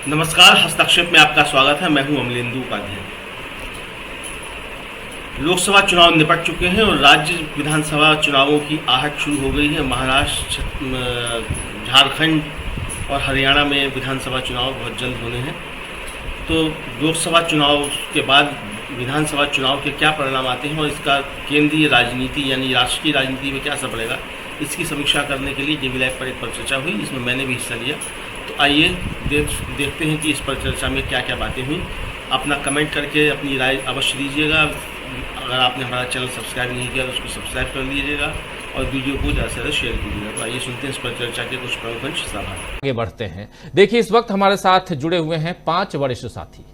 नमस्कार, हस्तक्षेप में आपका स्वागत है। मैं हूं अमलेंदु उपाध्याय। लोकसभा चुनाव निपट चुके हैं और राज्य विधानसभा चुनावों की आहट शुरू हो गई है। महाराष्ट्र, झारखंड और हरियाणा में विधानसभा चुनाव बहुत जल्द होने हैं। तो लोकसभा चुनाव के बाद विधानसभा चुनाव के क्या परिणाम आते हैं और इसका केंद्रीय राजनीति यानी राष्ट्रीय राजनीति में क्या असर पड़ेगा, इसकी समीक्षा करने के लिए JB लाइव पर एक परिचर्चा हुई, जिसमें मैंने भी हिस्सा लिया। तो आइए देखते हैं कि इस परिचर्चा में क्या क्या बातें हुई। अपना कमेंट करके अपनी राय अवश्य दीजिएगा। अगर आपने हमारा चैनल सब्सक्राइब नहीं किया तो उसको सब्सक्राइब कर लीजिएगा और वीडियो को ज़्यादा से ज़्यादा शेयर कीजिएगा। तो आइए सुनते हैं इस परिचर्चा के कुछ प्रमुख अंश। आगे बढ़ते हैं। देखिए, इस वक्त हमारे साथ जुड़े हुए हैं 5 वरिष्ठ साथी।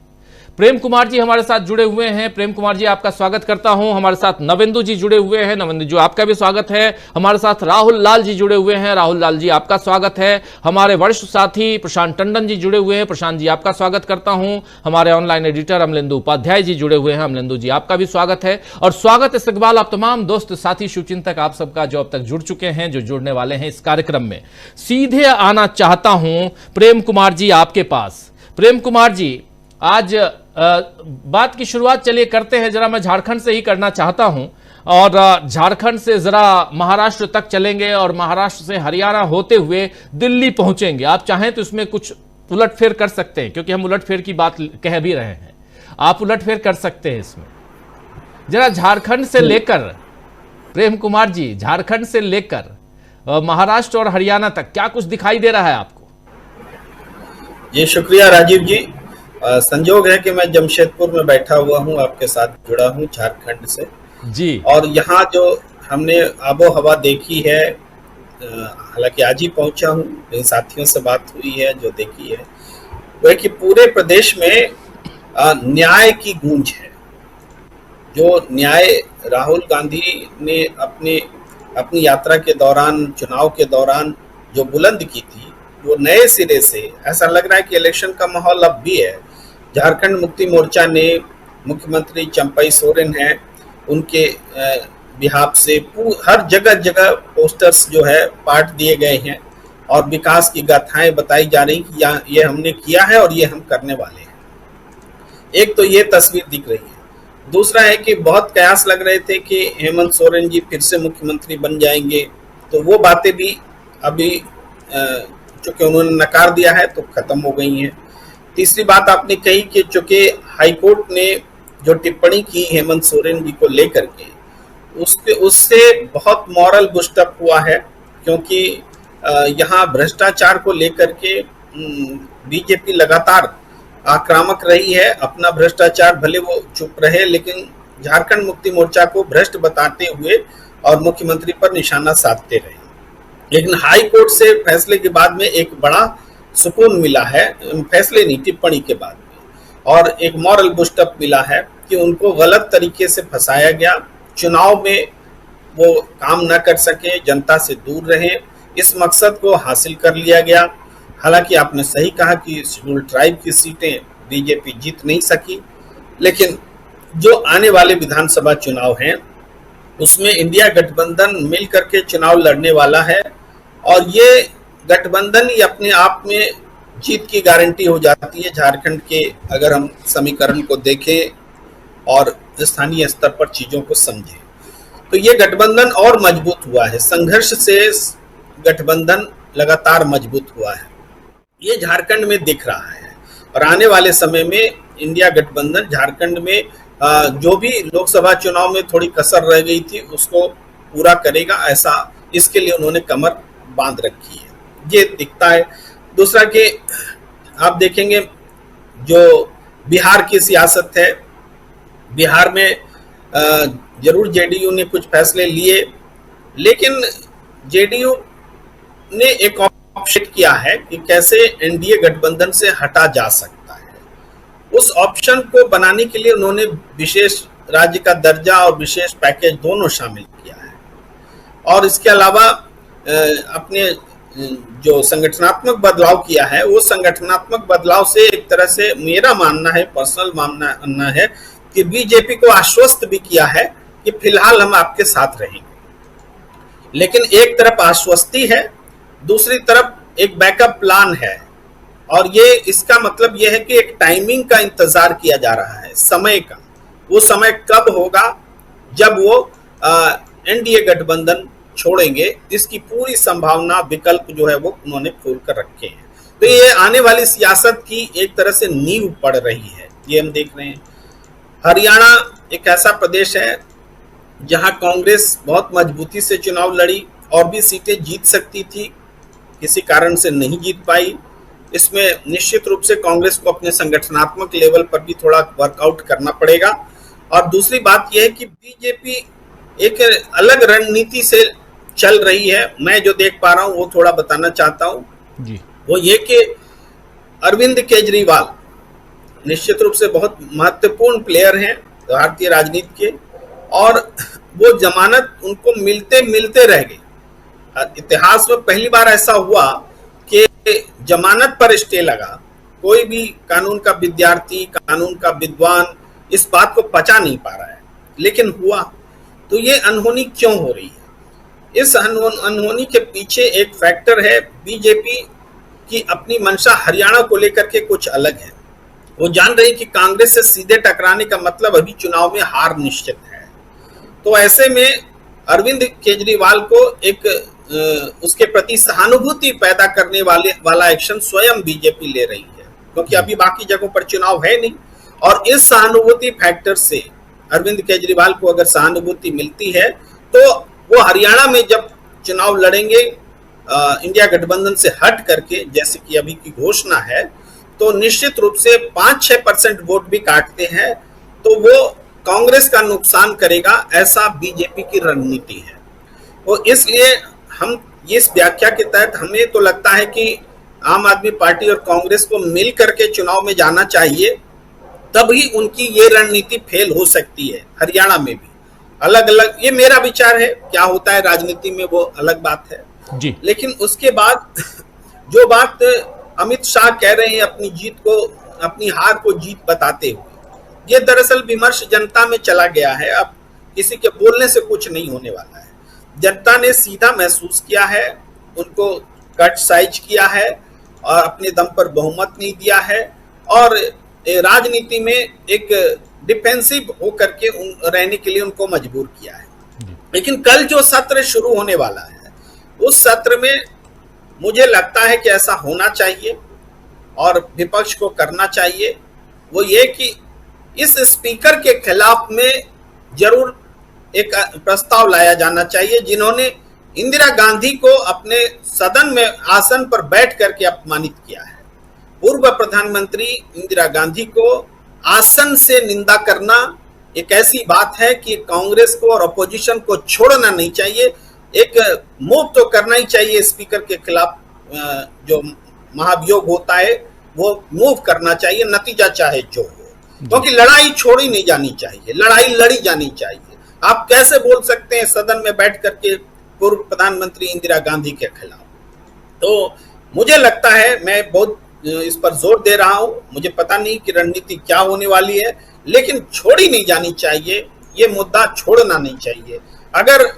प्रेम कुमार जी हमारे साथ जुड़े हुए हैं। प्रेम कुमार जी, आपका स्वागत करता हूं। हमारे साथ नवेंदु जी जुड़े हुए हैं। नवेंदु जी, आपका भी स्वागत है। हमारे साथ राहुल लाल जी जुड़े हुए हैं। राहुल लाल जी, आपका स्वागत है। हमारे वरिष्ठ साथी प्रशांत टंडन जी जुड़े हुए हैं। प्रशांत जी, आपका स्वागत करता हूं। हमारे ऑनलाइन एडिटर अमलेंदु उपाध्याय जी जुड़े हुए हैं। अमलेंदु जी, आपका भी स्वागत है। और स्वागत इस्तकबाल आप तमाम दोस्त साथी शुभचिंतक आप सबका जो अब तक जुड़ चुके हैं, जो जुड़ने वाले हैं इस कार्यक्रम में। सीधे आना चाहता हूं प्रेम कुमार जी आपके पास। प्रेम कुमार जी, आज बात की शुरुआत चलिए करते हैं। जरा मैं झारखंड से ही करना चाहता हूं और झारखंड से जरा महाराष्ट्र तक चलेंगे और महाराष्ट्र से हरियाणा होते हुए दिल्ली पहुंचेंगे। आप चाहें तो इसमें कुछ उलटफेर कर सकते हैं, क्योंकि हम उलटफेर की बात कह भी रहे हैं। आप उलटफेर कर सकते हैं इसमें। जरा झारखंड से लेकर प्रेम कुमार जी, झारखंड से लेकर महाराष्ट्र और हरियाणा तक क्या कुछ दिखाई दे रहा है आपको? जी शुक्रिया राजीव जी। संजोग है कि मैं जमशेदपुर में बैठा हुआ हूं, आपके साथ जुड़ा हूं झारखंड से जी। और यहाँ जो हमने आबो हवा देखी है, हालांकि आज ही पहुंचा हूं, मेरे साथियों से बात हुई है, जो देखी है वो है कि पूरे प्रदेश में न्याय की गूंज है। जो न्याय राहुल गांधी ने अपनी यात्रा के दौरान, चुनाव के दौरान जो बुलंद की थी, वो नए सिरे से ऐसा लग रहा है कि इलेक्शन का माहौल अब भी है। झारखंड मुक्ति मोर्चा ने, मुख्यमंत्री चंपई सोरेन है, उनके बिहाफ से हर जगह जगह पोस्टर्स जो है पाट दिए गए हैं और विकास की गाथाएं बताई जा रही कि ये हमने किया है और ये हम करने वाले हैं। एक तो ये तस्वीर दिख रही है। दूसरा है कि बहुत कयास लग रहे थे कि हेमंत सोरेन जी फिर से मुख्यमंत्री बन जाएंगे, तो वो बातें भी अभी चूंकि उन्होंने नकार दिया है तो खत्म हो गई हैं। तीसरी बात आपने कही कि चूंकि हाईकोर्ट ने जो टिप्पणी की हेमंत सोरेन जी को लेकर के, उससे बहुत मॉरल बुस्टअप हुआ है, क्योंकि यहाँ भ्रष्टाचार को लेकर के बीजेपी लगातार आक्रामक रही है। अपना भ्रष्टाचार भले वो चुप रहे, लेकिन झारखंड मुक्ति मोर्चा को भ्रष्ट बताते हुए और मुख्यमंत्री पर निशाना साधते रहे। लेकिन हाई कोर्ट से फैसले के बाद में एक बड़ा सुकून मिला है, फैसले नहीं, टिप्पणी के बाद में, और एक मॉरल बुस्टअप मिला है कि उनको गलत तरीके से फंसाया गया, चुनाव में वो काम न कर सके, जनता से दूर रहे, इस मकसद को हासिल कर लिया गया। हालांकि आपने सही कहा कि शेड्यूल ट्राइब की सीटें बीजेपी जीत नहीं सकी, लेकिन जो आने वाले विधानसभा चुनाव हैं उसमें इंडिया गठबंधन मिल करके चुनाव लड़ने वाला है और ये गठबंधन ही अपने आप में जीत की गारंटी हो जाती है। झारखंड के अगर हम समीकरण को देखें और स्थानीय स्तर पर चीजों को समझें तो ये गठबंधन और मजबूत हुआ है। संघर्ष से गठबंधन लगातार मजबूत हुआ है, ये झारखंड में दिख रहा है। और आने वाले समय में इंडिया गठबंधन झारखंड में जो भी लोकसभा चुनाव में थोड़ी कसर रह गई थी उसको पूरा करेगा, ऐसा इसके लिए उन्होंने कमर बांध रखी है, ये दिखता है। दूसरा कि आप देखेंगे जो बिहार की सियासत है, बिहार में जरूर जेडीयू ने कुछ फैसले लिए, लेकिन जेडीयू ने एक ऑप्शन किया है कि कैसे एनडीए गठबंधन से हटा जा सकता है। उस ऑप्शन को बनाने के लिए उन्होंने विशेष राज्य का दर्जा और विशेष पैकेज दोनों शामिल किया है। और इसके अलावा अपने जो संगठनात्मक बदलाव किया है, वो संगठनात्मक बदलाव से एक तरह से मेरा मानना है, पर्सनल मानना है कि बीजेपी को आश्वस्त भी किया है कि फिलहाल हम आपके साथ रहेंगे। लेकिन एक तरफ आश्वस्ति है, दूसरी तरफ एक बैकअप प्लान है और ये इसका मतलब ये है कि एक टाइमिंग का इंतजार किया जा रहा है, समय का। वो समय कब होगा जब वो एनडीए गठबंधन छोड़ेंगे, इसकी पूरी संभावना, विकल्प जो है वो उन्होंने खोल कर रखे हैं। तो ये आने वाली सियासत की एक तरह से नींव पड़ रही है, ये हम देख रहे हैं। हरियाणा एक ऐसा प्रदेश है जहां कांग्रेस बहुत मजबूती से चुनाव लड़ी और भी सीटें जीत सकती थी, किसी कारण से नहीं जीत पाई। इसमें निश्चित रूप से कांग्रेस को अपने संगठनात्मक लेवल पर भी थोड़ा वर्कआउट करना पड़ेगा। और दूसरी बात यह है कि बीजेपी एक अलग रणनीति से चल रही है। मैं जो देख पा रहा हूं वो थोड़ा बताना चाहता हूं जी। वो ये कि अरविंद केजरीवाल निश्चित रूप से बहुत महत्वपूर्ण प्लेयर हैं भारतीय राजनीति के, और वो जमानत उनको मिलते मिलते रह गई। इतिहास में पहली बार ऐसा हुआ कि जमानत पर स्टे लगा। कोई भी कानून का विद्यार्थी, कानून का विद्वान इस बात को पचा नहीं पा रहा है, लेकिन हुआ। तो ये अनहोनी क्यों हो रही है? इस अनहोनी के पीछे एक फैक्टर है, बीजेपी की अपनी मंशा हरियाणा को लेकर के कुछ अलग है। वो जान रही कि कांग्रेस से सीधे टकराने का मतलब अभी चुनाव में हार निश्चित है। तो ऐसे में अरविंद केजरीवाल को एक उसके प्रति सहानुभूति पैदा करने वाला एक्शन स्वयं बीजेपी ले रही है, क्योंकि अभी बाकी जगहों पर चुनाव है नहीं। और इस सहानुभूति फैक्टर से अरविंद केजरीवाल को अगर सहानुभूति मिलती है तो वो हरियाणा में जब चुनाव लड़ेंगे इंडिया गठबंधन से हट करके, जैसे कि अभी की घोषणा है, तो निश्चित रूप से 5-6% वोट भी काटते हैं तो वो कांग्रेस का नुकसान करेगा, ऐसा बीजेपी की रणनीति है। तो इसलिए हम इस व्याख्या के तहत हमें तो लगता है कि आम आदमी पार्टी और कांग्रेस को मिल करके चुनाव में जाना चाहिए, तभी उनकी ये रणनीति फेल हो सकती है। हरियाणा में भी अलग अलग, ये मेरा विचार है, क्या होता है राजनीति में वो अलग बात है जी। लेकिन उसके बाद जो बात अमित शाह कह रहे हैं अपनी जीत को, अपनी हार को जीत बताते हुए, ये दरअसल विमर्श जनता में चला गया है। अब किसी के बोलने से कुछ नहीं होने वाला है। जनता ने सीधा महसूस किया है, उनको कट साइज किया है और अपने दम पर बहुमत नहीं दिया है, और राजनीति में एक डिफेंसिव होकर के रहने के लिए उनको मजबूर किया है। लेकिन कल जो सत्र शुरू होने वाला है, उस सत्र में मुझे लगता है कि ऐसा होना चाहिए और विपक्ष को करना चाहिए। वो ये कि इस स्पीकर के खिलाफ में जरूर एक प्रस्ताव लाया जाना चाहिए, जिन्होंने इंदिरा गांधी को अपने सदन में आसन पर बैठ करके अपमानित किया है। पूर्व प्रधानमंत्री इंदिरा गांधी को आसन से निंदा करना एक ऐसी बात है कि कांग्रेस को और अपोजिशन को छोड़ना नहीं चाहिए। एक मूव तो करना ही चाहिए स्पीकर के खिलाफ, जो महाभियोग होता है वो मूव करना चाहिए, नतीजा चाहे जो हो, क्योंकि लड़ाई छोड़ी नहीं जानी चाहिए, लड़ाई लड़ी जानी चाहिए। आप कैसे बोल सकते हैं सदन में बैठ करके पूर्व प्रधानमंत्री इंदिरा गांधी के खिलाफ? तो मुझे लगता है, मैं बहुत इस पर जोर दे रहा हूं, मुझे पता नहीं कि रणनीति क्या होने वाली है, लेकिन छोड़ी नहीं जानी चाहिए, ये मुद्दा छोड़ना नहीं चाहिए। अगर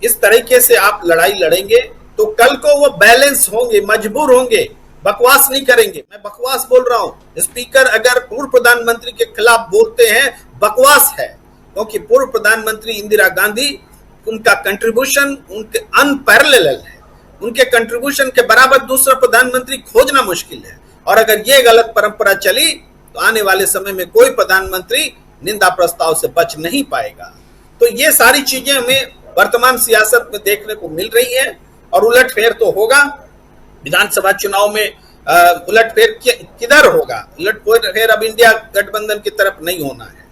इस तरीके से आप लड़ाई लड़ेंगे तो कल को वो बैलेंस होंगे, मजबूर होंगे, बकवास नहीं करेंगे। मैं बकवास बोल रहा हूं, स्पीकर अगर पूर्व प्रधानमंत्री के खिलाफ बोलते हैं, बकवास है, क्योंकि पूर्व प्रधानमंत्री इंदिरा गांधी, उनका कंट्रीब्यूशन उनके अनपैरेलल है, उनके कंट्रीब्यूशन के बराबर दूसरा प्रधानमंत्री खोजना मुश्किल है। और अगर ये गलत परंपरा चली तो आने वाले समय में कोई प्रधानमंत्री निंदा प्रस्ताव से बच नहीं पाएगा। तो ये सारी चीजें हमें वर्तमान सियासत में देखने को मिल रही है, और उलटफेर तो होगा विधानसभा चुनाव में। उलटफेर किधर होगा? उलटफेर अब इंडिया गठबंधन की तरफ नहीं होना है।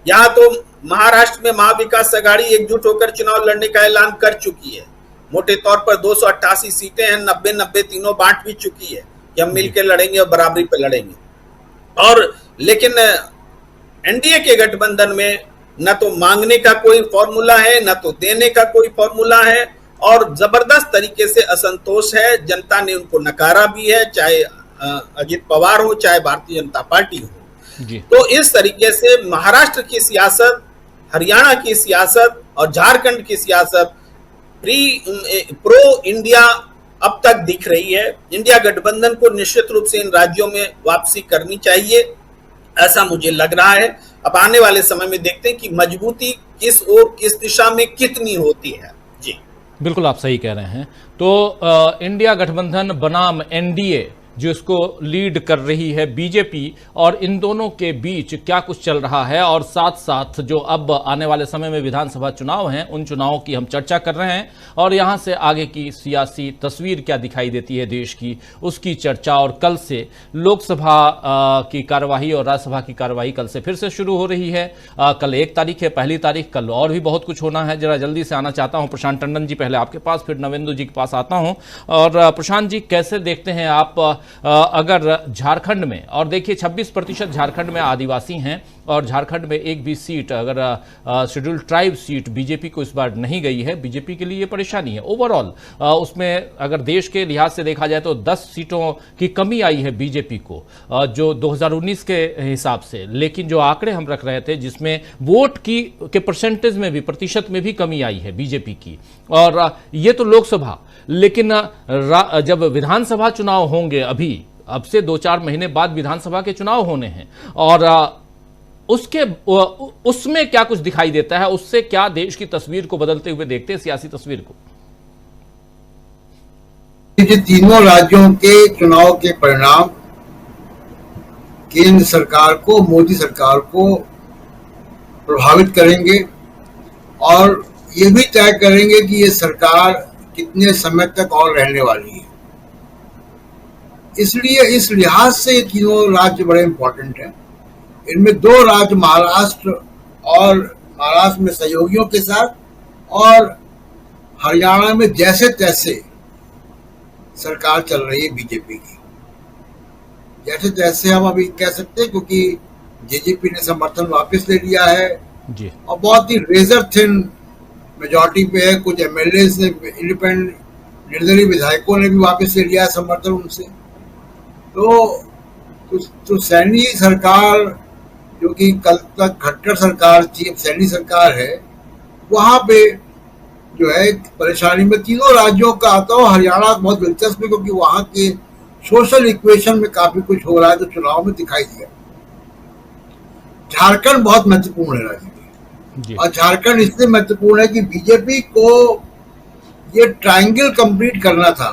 यहाँ तो महाराष्ट्र में महाविकास आघाड़ी एकजुट होकर चुनाव लड़ने का ऐलान कर चुकी है। मोटे तौर पर 288 सीटें हैं, 90-90 तीनों बांट भी चुकी है कि हम मिलकर लड़ेंगे और बराबरी पे लड़ेंगे। और लेकिन एनडीए के गठबंधन में न तो मांगने का कोई फॉर्मूला है, न तो देने का कोई फॉर्मूला है, और जबरदस्त तरीके से असंतोष है। जनता ने उनको नकारा भी है, चाहे अजित पवार हो, चाहे भारतीय जनता पार्टी हो जी। तो इस तरीके से महाराष्ट्र की सियासत, हरियाणा की सियासत और झारखंड की सियासत प्रो इंडिया अब तक दिख रही है। इंडिया गठबंधन को निश्चित रूप से इन राज्यों में वापसी करनी चाहिए, ऐसा मुझे लग रहा है। अब आने वाले समय में देखते हैं कि मजबूती किस और किस दिशा में कितनी होती है। जी बिल्कुल आप सही कह रहे हैं। तो इंडिया गठबंधन बनाम एनडीए जो इसको लीड कर रही है बीजेपी, और इन दोनों के बीच क्या कुछ चल रहा है, और साथ साथ जो अब आने वाले समय में विधानसभा चुनाव हैं उन चुनावों की हम चर्चा कर रहे हैं, और यहां से आगे की सियासी तस्वीर क्या दिखाई देती है देश की, उसकी चर्चा। और कल से लोकसभा की कार्यवाही और राज्यसभा की कार्यवाही कल से फिर से शुरू हो रही है। कल 1 तारीख है, पहली तारीख, कल और भी बहुत कुछ होना है। जरा जल्दी से आना चाहता हूं प्रशांत टंडन जी, पहले आपके पास, फिर नवेंदु जी के पास आता हूं। और प्रशांत जी, कैसे देखते हैं आप अगर झारखंड में, और देखिए 26% झारखंड में आदिवासी हैं, और झारखंड में एक भी सीट, अगर शेड्यूल्ड ट्राइब सीट बीजेपी को इस बार नहीं गई है, बीजेपी के लिए ये परेशानी है। ओवरऑल उसमें अगर देश के लिहाज से देखा जाए तो 10 सीटों की कमी आई है बीजेपी को जो 2019 के हिसाब से, लेकिन जो आंकड़े हम रख रहे थे जिसमें वोट के परसेंटेज में भी, प्रतिशत में भी कमी आई है बीजेपी की। और ये तो लोकसभा, लेकिन जब विधानसभा चुनाव होंगे, अभी अब से 2-4 महीने बाद विधानसभा के चुनाव होने हैं, और उसमें क्या कुछ दिखाई देता है, उससे क्या देश की तस्वीर को बदलते हुए देखते हैं, सियासी तस्वीर को? ये तीनों राज्यों के चुनाव के परिणाम केंद्र सरकार को, मोदी सरकार को प्रभावित करेंगे, और ये भी तय करेंगे कि ये सरकार कितने समय तक और रहने वाली है। इसलिए इस लिहाज से ये तीनों राज्य बड़े इंपॉर्टेंट हैं। इनमें 2 राज्य महाराष्ट्र में सहयोगियों के साथ, और हरियाणा में जैसे तैसे सरकार चल रही है बीजेपी की। जैसे तैसे हम अभी कह सकते हैं, क्योंकि जेजेपी ने समर्थन वापस ले लिया है जी, और बहुत ही रेजर थिन मेजॉरिटी पे है। कुछ एमएलए ने, इंडिपेंडेंट निर्दलीय विधायकों ने भी वापस ले लिया है समर्थन उनसे। तो सैनी सरकार, जो कि कल तक खट्टर सरकार थी, अब सैनी सरकार है, वहां पे जो है परेशानी में तीनों राज्यों का आता हो। हरियाणा बहुत दिलचस्प है, क्योंकि वहां के सोशल इक्वेशन में काफी कुछ हो रहा है, तो चुनाव में दिखाई दिया। झारखंड बहुत महत्वपूर्ण है राज्य में, और झारखंड इसलिए महत्वपूर्ण है कि बीजेपी को ये ट्रायंगल कंप्लीट करना था।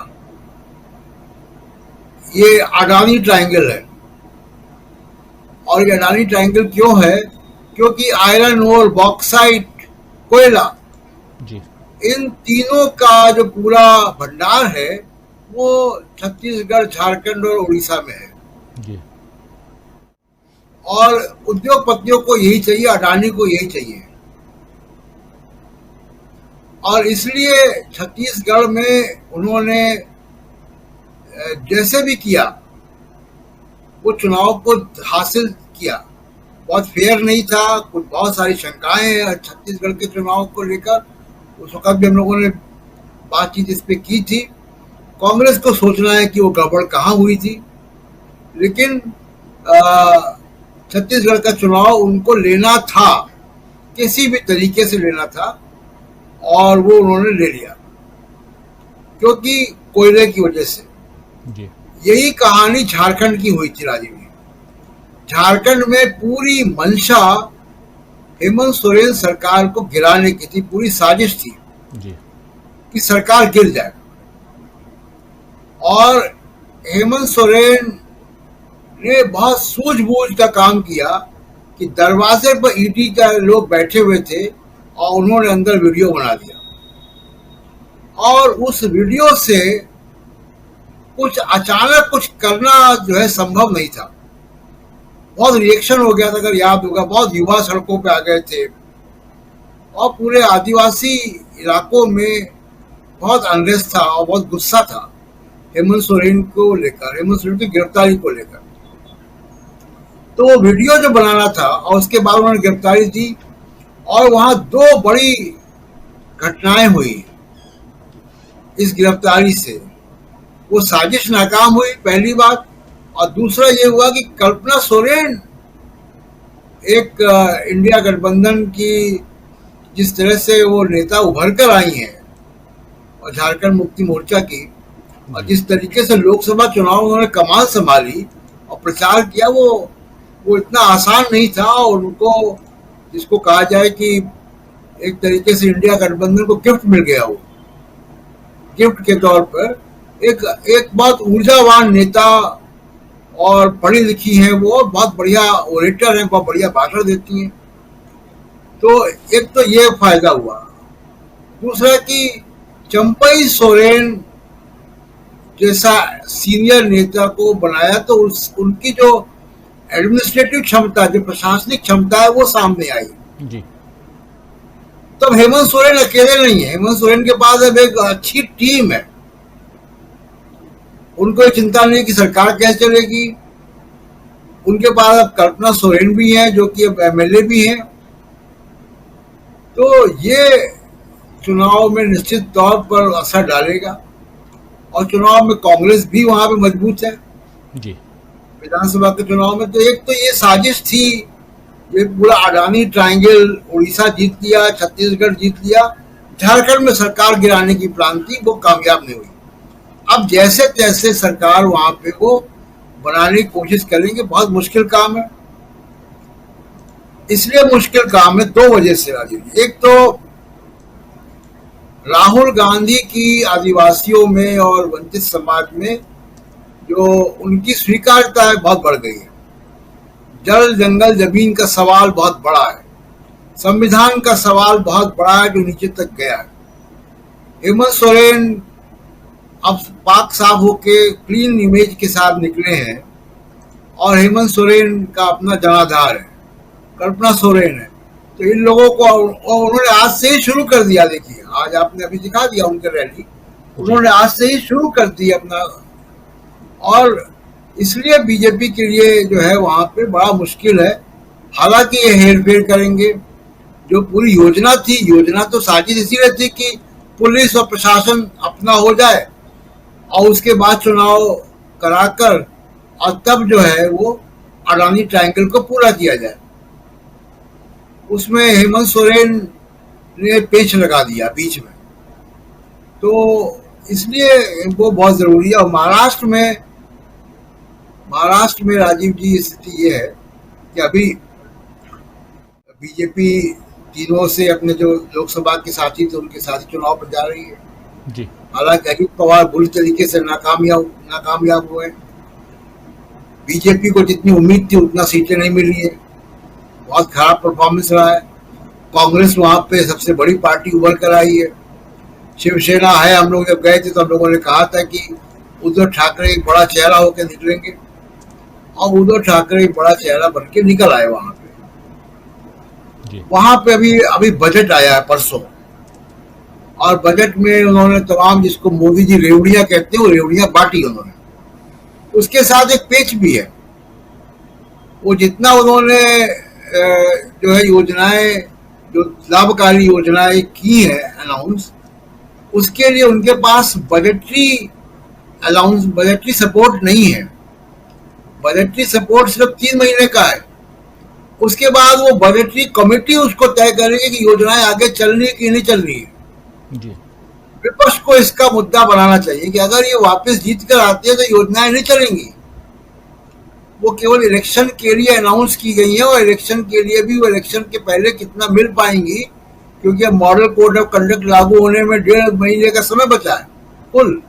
ये अडानी ट्रायंगल है, और ये अडानी ट्रायंगल क्यों है? क्योंकि आयरन ओर, बॉक्साइट, कोयला जी, इन तीनों का जो पूरा भंडार है वो छत्तीसगढ़, झारखंड और उड़ीसा में है जी। और उद्योगपतियों को यही चाहिए, अडानी को यही चाहिए, और इसलिए छत्तीसगढ़ में उन्होंने जैसे भी किया वो चुनाव को हासिल किया। बहुत फेयर नहीं था, कुछ बहुत सारी शंकाएं हैं छत्तीसगढ़ के चुनाव को लेकर। उस वक्त भी हम लोगों ने बातचीत इस पे की थी। कांग्रेस को सोचना है कि वो गड़बड़ कहाँ हुई थी, लेकिन छत्तीसगढ़ का चुनाव उनको लेना था, किसी भी तरीके से लेना था, और वो उन्होंने ले लिया, क्योंकि कोयले की वजह से जी। यही कहानी झारखंड की हुई थी राजीव जी। झारखंड में पूरी मंशा हेमंत सोरेन सरकार को गिराने की थी, पूरी साजिश थी जी, कि सरकार गिर जाए। और हेमंत सोरेन ने बहुत सूझबूझ का काम किया कि दरवाजे पर ईडी का लोग बैठे हुए थे, और उन्होंने अंदर वीडियो बना दिया, और उस वीडियो से कुछ अचानक कुछ करना जो है संभव नहीं था। बहुत रिएक्शन हो गया था, अगर याद होगा, बहुत युवा सड़कों पे आ गए थे, और पूरे आदिवासी इलाकों में बहुत अनरेस्ट था और बहुत गुस्सा था हेमंत सोरेन को लेकर, हेमंत सोरेन की गिरफ्तारी को लेकर। तो वो वीडियो जो बनाना था, और उसके बाद उन्होंने गिरफ्तारी दी, और वहां 2 बड़ी घटनाएं हुई इस गिरफ्तारी से। वो साजिश नाकाम हुई, पहली बात, और दूसरा ये हुआ कि कल्पना सोरेन एक इंडिया गठबंधन की जिस तरह से वो नेता उभर कर आई हैं, और झारखंड मुक्ति मोर्चा की, और जिस तरीके से लोकसभा चुनाव उन्होंने कमान संभाली और प्रचार किया, वो इतना आसान नहीं था। और उनको, जिसको कहा जाए कि एक तरीके से इंडिया गठबंधन को गिफ्ट मिल गया, वो गिफ्ट के तौर पर एक बहुत ऊर्जावान नेता और पढ़ी लिखी हैं, वो बहुत बढ़िया ओरेटर हैं, बहुत बढ़िया भाषण देती हैं। तो एक तो ये फायदा हुआ। दूसरा कि चंपई सोरेन जैसा सीनियर नेता को बनाया तो उनकी जो एडमिनिस्ट्रेटिव क्षमता, जो प्रशासनिक क्षमता है, वो सामने आई जी। तब हेमंत सोरेन अकेले नहीं है। हेमंत सोरेन के पास अब एक अच्छी टीम है। उनको चिंता नहीं कि सरकार कैसे चलेगी। उनके पास अब कल्पना सोरेन भी है, जो कि अब एमएलए भी हैं। तो ये चुनाव में निश्चित तौर पर असर डालेगा। और चुनाव में कांग्रेस भी वहां पे मजबूत है जी। विधानसभा के चुनाव में। तो एक तो ये साजिश थी, ये पूरा अडानी ट्रायंगल, उड़ीसा जीत लिया, छत्तीसगढ़ जीत लिया, झारखंड में सरकार गिराने की प्लान थी, वो कामयाब नहीं हुई। अब जैसे तैसे सरकार वहां पे वो बनाने की कोशिश करेंगे। बहुत मुश्किल काम है। इसलिए मुश्किल काम है दो वजह से राजीव। एक तो राहुल गांधी की आदिवासियों में और वंचित समाज में जो उनकी स्वीकार्यता है, बहुत बढ़ गई है। जल जंगल जमीन का सवाल बहुत बड़ा है। संविधान का सवाल बहुत बड़ा है, जो नीचे तक गया है। हेमंत सोरेन अब पाक साफ होके क्लीन इमेज के साथ निकले हैं। और हेमंत सोरेन का अपना जनाधार है, कल्पना सोरेन है। तो इन लोगों को उन्होंने आज से ही शुरू कर दिया। देखिए, आज आपने अभी दिखा दिया उनके रैली, उन्होंने आज से ही शुरू कर दी अपना। और इसलिए बीजेपी के लिए जो है वहां पे बड़ा मुश्किल है। हालांकि ये हेरफेर करेंगे। जो पूरी योजना थी, योजना तो साजिश इसीलिए थी कि पुलिस और प्रशासन अपना हो जाए और उसके बाद चुनाव कराकर और तब जो है वो अडानी ट्रायंगल को पूरा किया जाए। उसमें हेमंत सोरेन ने पेच लगा दिया बीच में। तो इसलिए वो बहुत जरूरी है। और महाराष्ट्र में राजीव जी स्थिति ये है कि अभी बीजेपी तीनों से अपने जो लोकसभा के साथी थे उनके साथ चुनाव पर जा रही है जी। हालांकि अजित पवार बुरी तरीके से नाकामयाब हुए। बीजेपी को जितनी उम्मीद थी उतना सीटें नहीं मिली है। बहुत खराब परफॉर्मेंस रहा है। कांग्रेस वहां पे सबसे बड़ी पार्टी उभर कर आई है। शिवसेना है। हम लोग जब गए थे तो हम लोगों ने कहा था कि उद्धव ठाकरे एक बड़ा चेहरा होकर निकलेंगे, और उद्धव ठाकरे एक बड़ा चेहरा बन के निकल आए वहां पे। वहां पे अभी बजट आया है परसों, और बजट में उन्होंने तमाम, जिसको मोदी जी रेवड़ियां कहते हैं, वो रेवड़ियां बांटी उन्होंने। उसके साथ एक पेच भी है। वो जितना उन्होंने जो है योजनाएं, जो लाभकारी योजनाएं की है अनाउंस, उसके लिए उनके पास बजटरी सपोर्ट नहीं है। बजटरी सपोर्ट सिर्फ 3 महीने का है। उसके बाद वो बजटरी कमेटी उसको तय करेगी कि योजनाएं आगे चलनी है कि नहीं चलनी है। जी। विपक्ष को इसका मुद्दा बनाना चाहिए कि अगर ये वापस जीत कर आते हैं तो योजनाएं नहीं चलेंगी। वो केवल इलेक्शन के लिए अनाउंस की गई है, और इलेक्शन के लिए भी वो इलेक्शन के पहले कितना मिल पाएंगी, क्योंकि अब मॉडल कोड ऑफ कंडक्ट लागू होने में 1.5 महीने का समय बचा है। कुल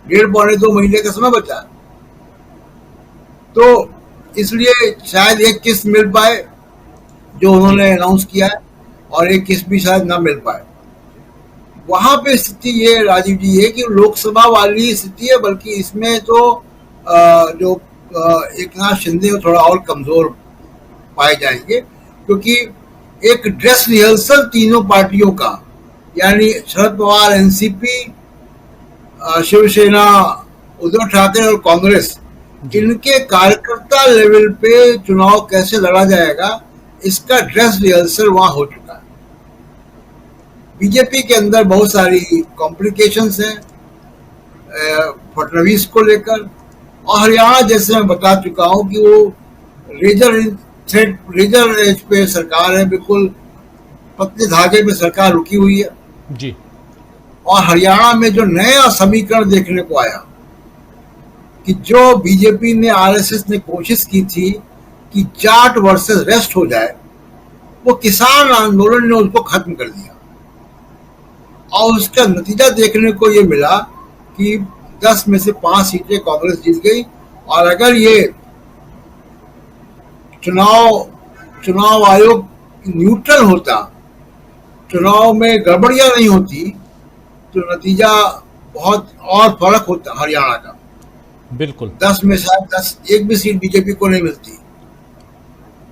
1.5-2 महीने का समय बचा है। तो इसलिए शायद एक किस्त मिल पाए जो उन्होंने अनाउंस किया है, और एक किस्त भी शायद ना मिल पाए। वहां पे स्थिति ये राजीव जी है कि लोकसभा वाली स्थिति है, बल्कि इसमें तो जो एकनाथ शिंदे थोड़ा और कमजोर पाए जाएंगे, क्योंकि एक ड्रेस रिहर्सल तीनों पार्टियों का, यानी शरद पवार, एनसीपी, शिवसेना, उद्धव ठाकरे और कांग्रेस, इनके कार्यकर्ता लेवल पे चुनाव कैसे लड़ा जाएगा, इसका ड्रेस रिहर्सल वहां हो चुका है। बीजेपी के अंदर बहुत सारी कॉम्प्लिकेशंस हैं फडणवीस को लेकर, और हरियाणा जैसे मैं बता चुका हूं कि वो रेजर एज पे सरकार है, बिल्कुल पतले धागे पे सरकार रुकी हुई है। जी। और हरियाणा में जो नया समीकरण देखने को आया कि जो बीजेपी ने, आरएसएस ने कोशिश की थी कि जाट वर्सेस रेस्ट हो जाए, वो किसान आंदोलन ने उसको खत्म कर दिया और उसका नतीजा देखने को ये मिला कि 10 में से 5 सीटें कांग्रेस जीत गई। और अगर ये चुनाव आयोग न्यूट्रल होता, चुनाव में गड़बड़ियां नहीं होती, तो नतीजा बहुत और फर्क होता हरियाणा का। बिल्कुल 10 में शायद 10 एक भी सीट बीजेपी को नहीं मिलती।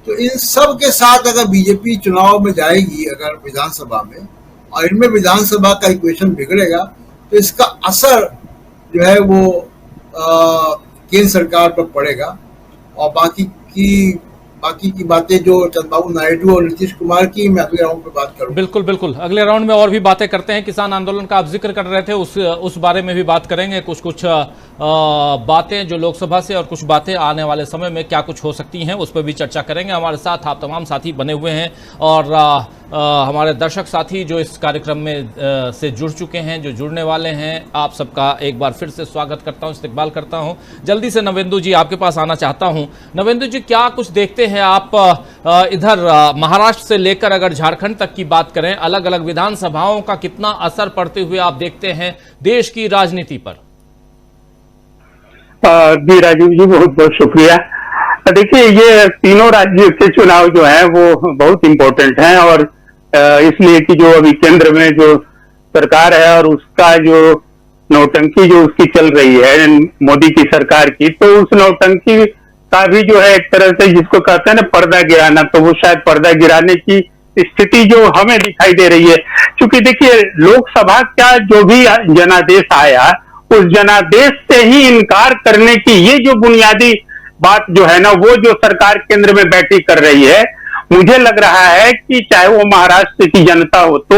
तो इन सब के साथ अगर बीजेपी चुनाव में जाएगी, अगर विधानसभा में, और इनमें विधानसभा का इक्वेशन बिगड़ेगा, तो इसका असर जो है वो केंद्र सरकार पर पड़ेगा। और बाकी की बातें जो चंद्रबाबू नायडू और नीतीश कुमार की, मैं अगले राउंड में बात करूंगा। बिल्कुल बिल्कुल, अगले राउंड में और भी बातें करते हैं। किसान आंदोलन का आप जिक्र कर रहे थे, उस बारे में भी बात करेंगे। कुछ बातें जो लोकसभा से और कुछ बातें आने वाले समय में क्या कुछ हो सकती हैं, उस पर भी चर्चा करेंगे। हमारे साथ आप तमाम साथी बने हुए हैं और हमारे दर्शक साथी जो इस कार्यक्रम में से जुड़ चुके हैं, जो जुड़ने वाले हैं, आप सबका एक बार फिर से स्वागत करता हूं, इस्तकबाल करता हूं। जल्दी से नवेंदु जी आपके पास आना चाहता हूं। नवेंदु जी, क्या कुछ देखते हैं आप इधर महाराष्ट्र से लेकर अगर झारखंड तक की बात करें, अलग अलग विधानसभाओं का कितना असर पड़ते हुए आप देखते हैं देश की राजनीति पर? जी राजीव जी, बहुत बहुत शुक्रिया। देखिए, ये तीनों राज्यों के चुनाव जो है वो बहुत इम्पोर्टेंट हैं, और इसलिए कि जो अभी केंद्र में जो सरकार है और उसका जो नौटंकी जो उसकी चल रही है मोदी की सरकार की, तो उस नौटंकी का भी जो है एक तरह से जिसको कहते हैं ना पर्दा गिराना, तो वो शायद पर्दा गिराने की स्थिति जो हमें दिखाई दे रही है। क्योंकि देखिए, लोकसभा का जो भी जनादेश आया, उस जनादेश से ही इनकार करने की ये जो बुनियादी बात जो है ना, वो जो सरकार केंद्र में बैठी कर रही है, मुझे लग रहा है कि चाहे वो महाराष्ट्र की जनता हो, तो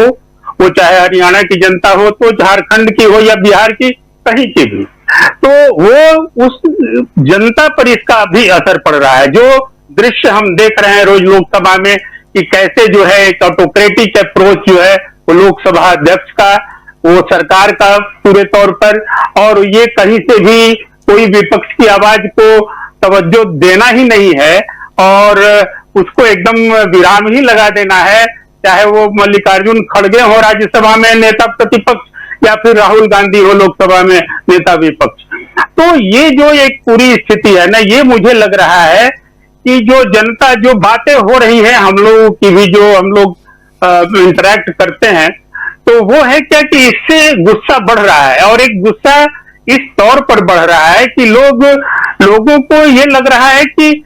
वो चाहे हरियाणा की जनता हो, तो झारखंड की हो या बिहार की, कहीं की भी, तो वो उस जनता पर इसका भी असर पड़ रहा है। जो दृश्य हम देख रहे हैं रोज लोकसभा में कि कैसे जो है एक ऑटोक्रेटिक अप्रोच जो है वो लोकसभा अध्यक्ष का, वो सरकार का पूरे तौर पर, और ये कहीं से भी कोई विपक्ष की आवाज को तवज्जो देना ही नहीं है और उसको एकदम विराम ही लगा देना है, चाहे वो मल्लिकार्जुन खड़गे हो राज्यसभा में नेता प्रतिपक्ष या फिर राहुल गांधी हो लोकसभा में नेता विपक्ष। तो ये जो एक पूरी स्थिति है ना, ये मुझे लग रहा है कि जो जनता, जो बातें हो रही है हम लोगों की भी, जो हम लोग इंटरेक्ट करते हैं, तो वो है क्या कि इससे गुस्सा बढ़ रहा है, और एक गुस्सा इस तौर पर बढ़ रहा है कि लोगों को ये लग रहा है कि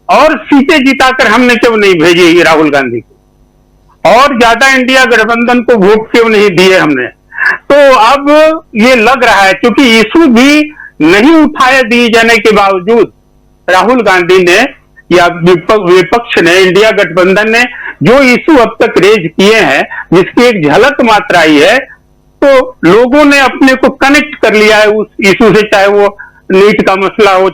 और सीटें जिताकर हमने क्यों नहीं भेजी राहुल गांधी को, और ज्यादा इंडिया गठबंधन को वोट क्यों नहीं दिए हमने। तो अब ये लग रहा है, क्योंकि इशू भी नहीं उठाए दिए जाने के बावजूद राहुल गांधी ने या विपक्ष ने, इंडिया गठबंधन ने जो इशू अब तक रेज किए हैं, जिसकी एक झलक मात्र आई है, तो लोगों ने अपने को कनेक्ट कर लिया है उस इशू से, चाहे वो नीट का मसला हो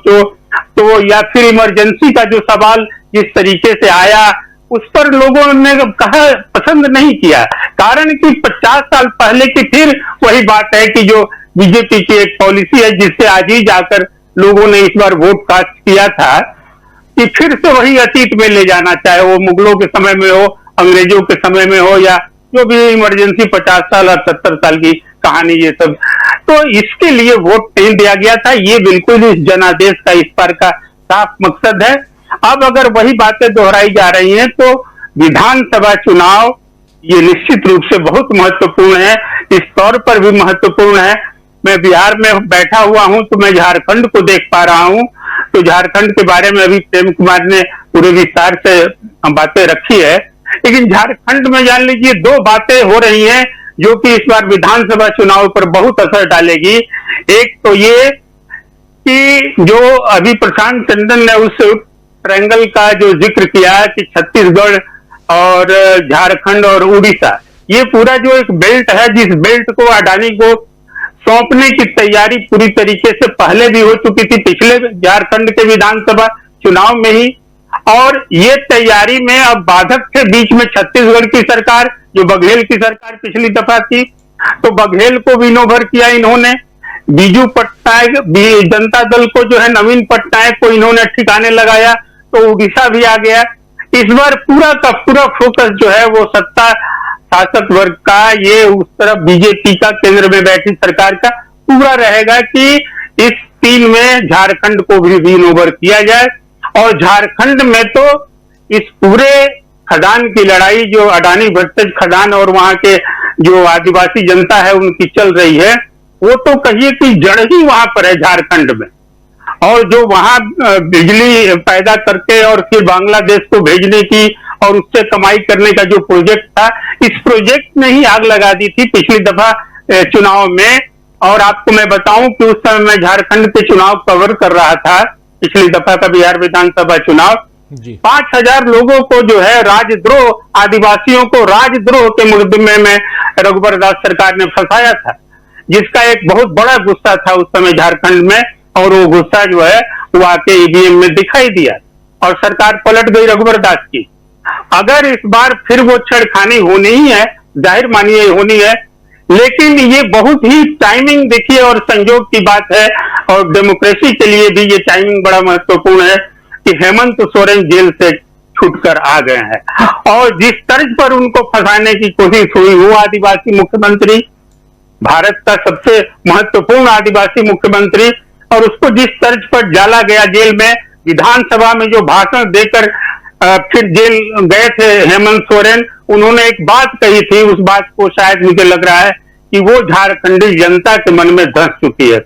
तो या फिर इमरजेंसी का जो सवाल जिस तरीके से आया, उस पर लोगों ने कहा पसंद नहीं किया। कारण कि 50 साल पहले की फिर वही बात है कि जो बीजेपी की एक पॉलिसी है, जिससे आज ही जाकर लोगों ने इस बार वोट कास्ट किया था, कि फिर से वही अतीत में ले जाना, चाहे वो मुगलों के समय में हो, अंग्रेजों के समय में हो, या जो भी इमरजेंसी 50 साल और 70 साल की कहानी, ये सब। तो इसके लिए वोट नहीं दिया गया था। ये बिल्कुल इस जनादेश का इस बार का साफ मकसद है। अब अगर वही बातें दोहराई जा रही हैं, तो विधानसभा चुनाव ये निश्चित रूप से बहुत महत्वपूर्ण है, इस तौर पर भी महत्वपूर्ण है। मैं बिहार में बैठा हुआ हूं, तो मैं झारखंड को देख पा रहा हूं, तो झारखंड के बारे में अभी प्रेम कुमार ने पूरे विस्तार से बातें रखी है, लेकिन झारखंड में जान लीजिए 2 बातें हो रही हैं जो कि इस बार विधानसभा चुनाव पर बहुत असर डालेगी। एक तो ये कि जो अभी प्रशांत टंडन ने उस ट्रायंगल का जो जिक्र किया कि छत्तीसगढ़ और झारखंड और उड़ीसा, ये पूरा जो एक बेल्ट है, जिस बेल्ट को अडानी को सौंपने की तैयारी पूरी तरीके से पहले भी हो चुकी थी, पिछले झारखंड के विधानसभा चुनाव में ही, और ये तैयारी में अब बाधक थे बीच में छत्तीसगढ़ की सरकार, जो बघेल की सरकार पिछली दफा थी, तो बघेल को विन ओवर किया इन्होंने, बीजू पटनायक जनता दल को जो है नवीन पटनायक को इन्होंने ठिकाने लगाया, तो उड़ीसा भी आ गया। इस बार पूरा का पूरा फोकस जो है वो सत्ता शासक वर्ग का, ये उस तरफ बीजेपी का, केंद्र में बैठी सरकार का पूरा रहेगा कि इस 3 में झारखंड को भी विन ओवर किया जाए। और झारखंड में तो इस पूरे खदान की लड़ाई जो अडानी वर्सेज खदान और वहां के जो आदिवासी जनता है उनकी चल रही है, वो तो कहिए कि जड़ ही वहां पर है झारखंड में। और जो वहां बिजली पैदा करके और फिर बांग्लादेश को भेजने की और उससे कमाई करने का जो प्रोजेक्ट था, इस प्रोजेक्ट ने ही आग लगा दी थी पिछली दफा चुनाव में। और आपको मैं बताऊं कि उस समय मैं झारखंड के चुनाव कवर कर रहा था, पिछली दफा का बिहार विधानसभा चुनाव। 5,000 लोगों को जो है राजद्रोह, आदिवासियों को राजद्रोह के मुकदमे में रघुवर दास सरकार ने फंसाया था, जिसका एक बहुत बड़ा गुस्सा था उस समय झारखंड में। और वो गुस्सा जो है वो आके ईवीएम में दिखाई दिया और सरकार पलट गई रघुवर दास की। अगर इस बार फिर वो छेड़खानी होनी ही है, जाहिर मानिए होनी है, लेकिन ये बहुत ही टाइमिंग देखिए और संयोग की बात है। और डेमोक्रेसी के लिए भी ये टाइमिंग बड़ा महत्वपूर्ण है कि हेमंत सोरेन जेल से छूटकर आ गए हैं। और जिस तर्ज पर उनको फंसाने की कोशिश हुई, वो आदिवासी मुख्यमंत्री, भारत का सबसे महत्वपूर्ण आदिवासी मुख्यमंत्री, और उसको जिस तर्ज पर डाला गया जेल में, विधानसभा में जो भाषण देकर फिर जेल गए थे हेमंत सोरेन, उन्होंने एक बात कही थी, उस बात को शायद मुझे लग रहा है कि वो झारखंडी जनता के मन में धंस चुकी है।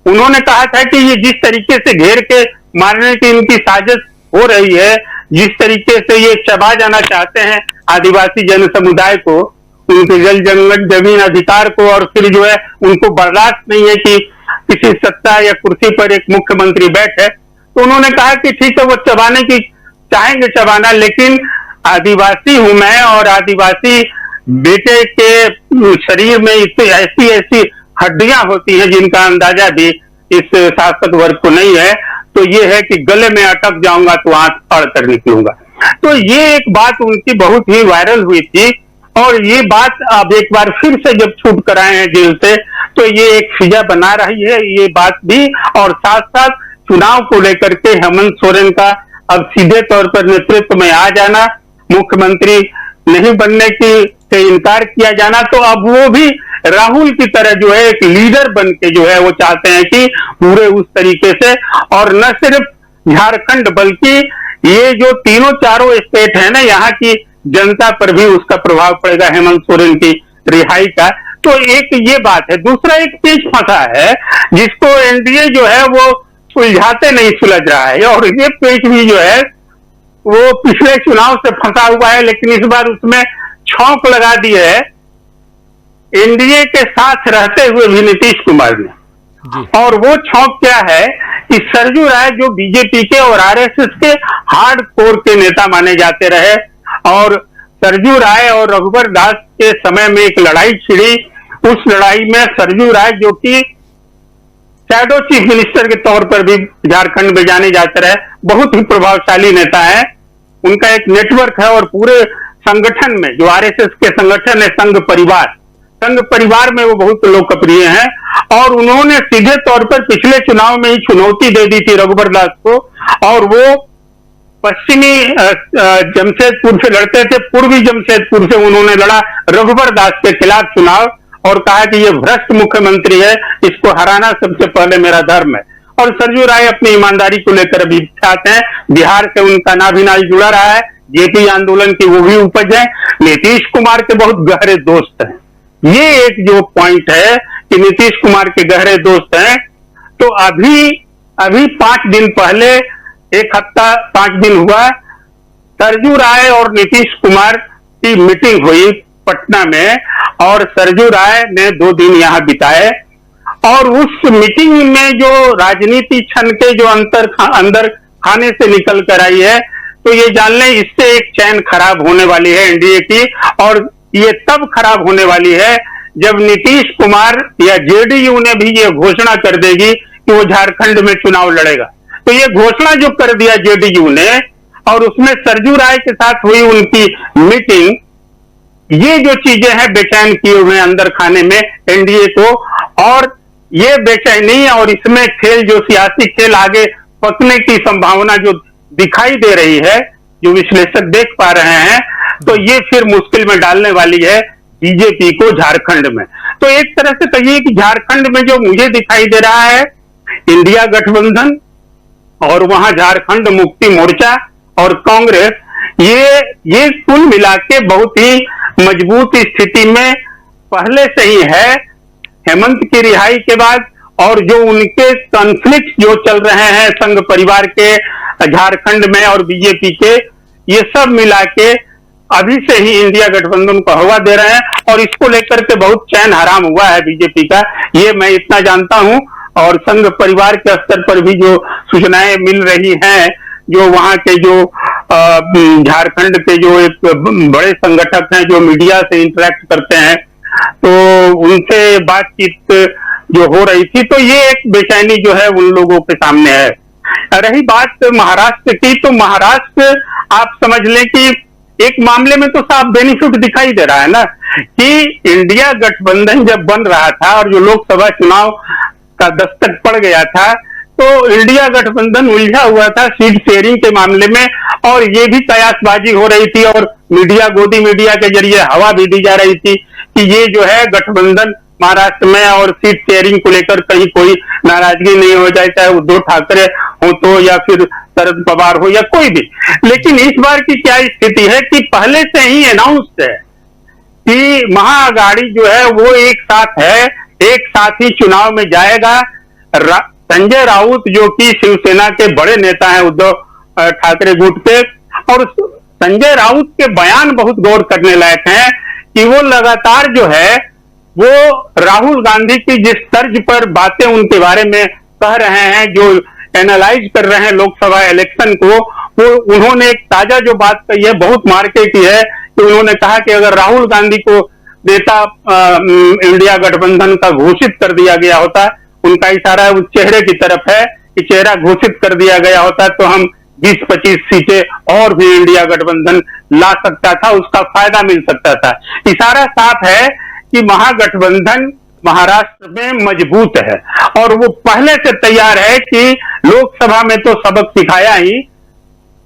उन्होंने कहा था कि ये जिस तरीके से घेर के मारने की इनकी साजिश हो रही है, जिस तरीके से ये चबा जाना चाहते हैं आदिवासी जन समुदाय को, उनके जल जंगल जमीन अधिकार को, और फिर जो है उनको बर्दाश्त नहीं है कि किसी सत्ता या कुर्सी पर एक मुख्यमंत्री बैठे, तो उन्होंने कहा कि ठीक है वो चबाने की चाहेंगे चबाना, लेकिन आदिवासी हूं मैं और आदिवासी बेटे के शरीर में ऐसी ऐसी हड्डियां होती हैं जिनका अंदाजा भी इस शासक वर्ग को नहीं है। तो ये है कि गले में अटक जाऊंगा तो आंख फाड़ कर निकलूंगा। तो ये एक बात उनकी बहुत ही वायरल हुई थी और ये बात अब एक बार फिर से जब छूट कर आए हैं जेल से, तो ये एक फिजा बना रही है ये बात भी। और साथ साथ चुनाव को लेकर के हेमंत सोरेन का अब सीधे तौर पर नेतृत्व में आ जाना, मुख्यमंत्री नहीं बनने की से इनकार किया जाना, तो अब वो भी राहुल की तरह जो है एक लीडर बन के जो है वो चाहते हैं कि पूरे उस तरीके से, और न सिर्फ झारखंड बल्कि ये जो तीनों चारों स्टेट है ना, यहाँ की जनता पर भी उसका प्रभाव पड़ेगा हेमंत सोरेन की रिहाई का। तो एक ये बात है। दूसरा एक पेच फंसा है जिसको एनडीए जो है वो सुलझाते नहीं सुलझ रहा है, और ये पेच भी जो है वो पिछले चुनाव से फंसा हुआ है, लेकिन इस बार उसमें छौंक लगा दी है एनडीए के साथ रहते हुए भी नीतीश कुमार ने। और वो छौंक क्या है कि सरजू राय जो बीजेपी के और आरएसएस के हार्ड कोर के नेता माने जाते रहे, और सरजू राय और रघुवर दास के समय में एक लड़ाई छिड़ी, उस लड़ाई में सरजू राय जो कि शैडो चीफ मिनिस्टर के तौर पर भी झारखंड में जाने जाते रहे, बहुत ही प्रभावशाली नेता है, उनका एक नेटवर्क है। और पूरे संगठन में जो आरएसएस के संगठन है संघ परिवार में वो बहुत लोकप्रिय हैं, और उन्होंने सीधे तौर पर पिछले चुनाव में ही चुनौती दे दी थी रघुवर दास को, और वो पश्चिमी जमशेदपुर से लड़ते थे, पूर्वी जमशेदपुर से उन्होंने लड़ा रघुवर दास के खिलाफ चुनाव, और कहा कि ये भ्रष्ट मुख्यमंत्री है, इसको हराना सबसे पहले मेरा धर्म है। और सरजू राय अपनी ईमानदारी को लेकर अभी चाहते हैं, बिहार से उनका नाभिनाल जुड़ा रहा है, जेपी आंदोलन की वो भी उपज है, नीतीश कुमार के बहुत गहरे दोस्त हैं। ये एक जो पॉइंट है कि नीतीश कुमार के गहरे दोस्त हैं। तो अभी 5 दिन पहले, एक हफ्ता 5 दिन हुआ, सरजू राय और नीतीश कुमार की मीटिंग हुई पटना में, और सरजू राय ने 2 दिन यहां बिताए, और उस मीटिंग में जो राजनीति छन के जो अंदर खाने से निकल कर आई है, तो ये जान लें इससे एक चैन खराब होने वाली है एनडीए की, और ये तब खराब होने वाली है जब नीतीश कुमार या जेडीयू ने भी ये घोषणा कर देगी कि वो झारखंड में चुनाव लड़ेगा। तो ये घोषणा जो कर दिया जेडीयू ने, और उसमें सरजू राय के साथ हुई उनकी मीटिंग, ये जो चीजें हैं बेचैन किए हुए हैं अंदर खाने में एनडीए को, और ये बेचैनी और इसमें खेल जो सियासी खेल आगे पकने की संभावना जो दिखाई दे रही है, जो विश्लेषक देख पा रहे हैं, तो ये फिर मुश्किल में डालने वाली है बीजेपी को झारखंड में। तो एक तरह से कहिए कि झारखंड में जो मुझे दिखाई दे रहा है, इंडिया गठबंधन और वहां झारखंड मुक्ति मोर्चा और कांग्रेस, ये कुल मिला के बहुत ही मजबूत स्थिति में पहले से ही है। हेमंत की रिहाई के बाद और जो उनके कॉन्फ्लिक्ट जो चल रहे हैं संघ परिवार के झारखंड में और बीजेपी के, ये सब मिला के अभी से ही इंडिया गठबंधन को हवा दे रहे हैं, और इसको लेकर के बहुत चैन हराम हुआ है बीजेपी का, ये मैं इतना जानता हूं। और संघ परिवार के स्तर पर भी जो सूचनाएं मिल रही हैं, जो वहां के जो झारखंड के जो एक बड़े संगठक हैं जो मीडिया से इंटरेक्ट करते हैं, तो उनसे बातचीत जो हो रही थी, तो ये एक बेचैनी जो है उन लोगों के सामने है। रही बात महाराष्ट्र की, तो महाराष्ट्र आप समझ लें कि एक मामले में तो साफ बेनिफिट दिखाई दे रहा है ना, कि इंडिया गठबंधन जब बन रहा था और जो लोकसभा चुनाव का दस्तक पड़ गया था, तो इंडिया गठबंधन उलझा हुआ था सीट शेयरिंग के मामले में, और ये भी कयासबाजी हो रही थी और मीडिया, गोदी मीडिया के जरिए हवा भी दी जा रही थी कि ये जो है गठबंधन महाराष्ट्र में और सीट शेयरिंग को लेकर कहीं कोई नाराजगी नहीं हो जाए, चाहे उद्धव ठाकरे हो तो या फिर शरद पवार हो या कोई भी। लेकिन इस बार की क्या स्थिति है कि पहले से ही अनाउंस्ड है कि महाअघाड़ी जो है वो एक साथ है, एक साथ ही चुनाव में जाएगा। संजय राउत जो कि शिवसेना के बड़े नेता हैं उद्धव ठाकरे गुट के, और संजय राउत के बयान बहुत गौर करने लायक हैं कि वो लगातार जो है वो राहुल गांधी की जिस तर्ज पर बातें उनके बारे में कह रहे हैं, जो एनालाइज कर रहे हैं लोकसभा इलेक्शन को, वो उन्होंने एक ताजा जो बात कही है, बहुत मार्के की है, कि उन्होंने कहा कि अगर राहुल गांधी को नेता इंडिया गठबंधन का घोषित कर दिया गया होता, उनका इशारा उस चेहरे की तरफ है कि चेहरा घोषित कर दिया गया होता तो हम 20-25 सीटें और भी इंडिया गठबंधन ला सकता था, उसका फायदा मिल सकता था। इशारा साफ है कि महागठबंधन महाराष्ट्र में मजबूत है और वो पहले से तैयार है कि लोकसभा में तो सबक सिखाया ही,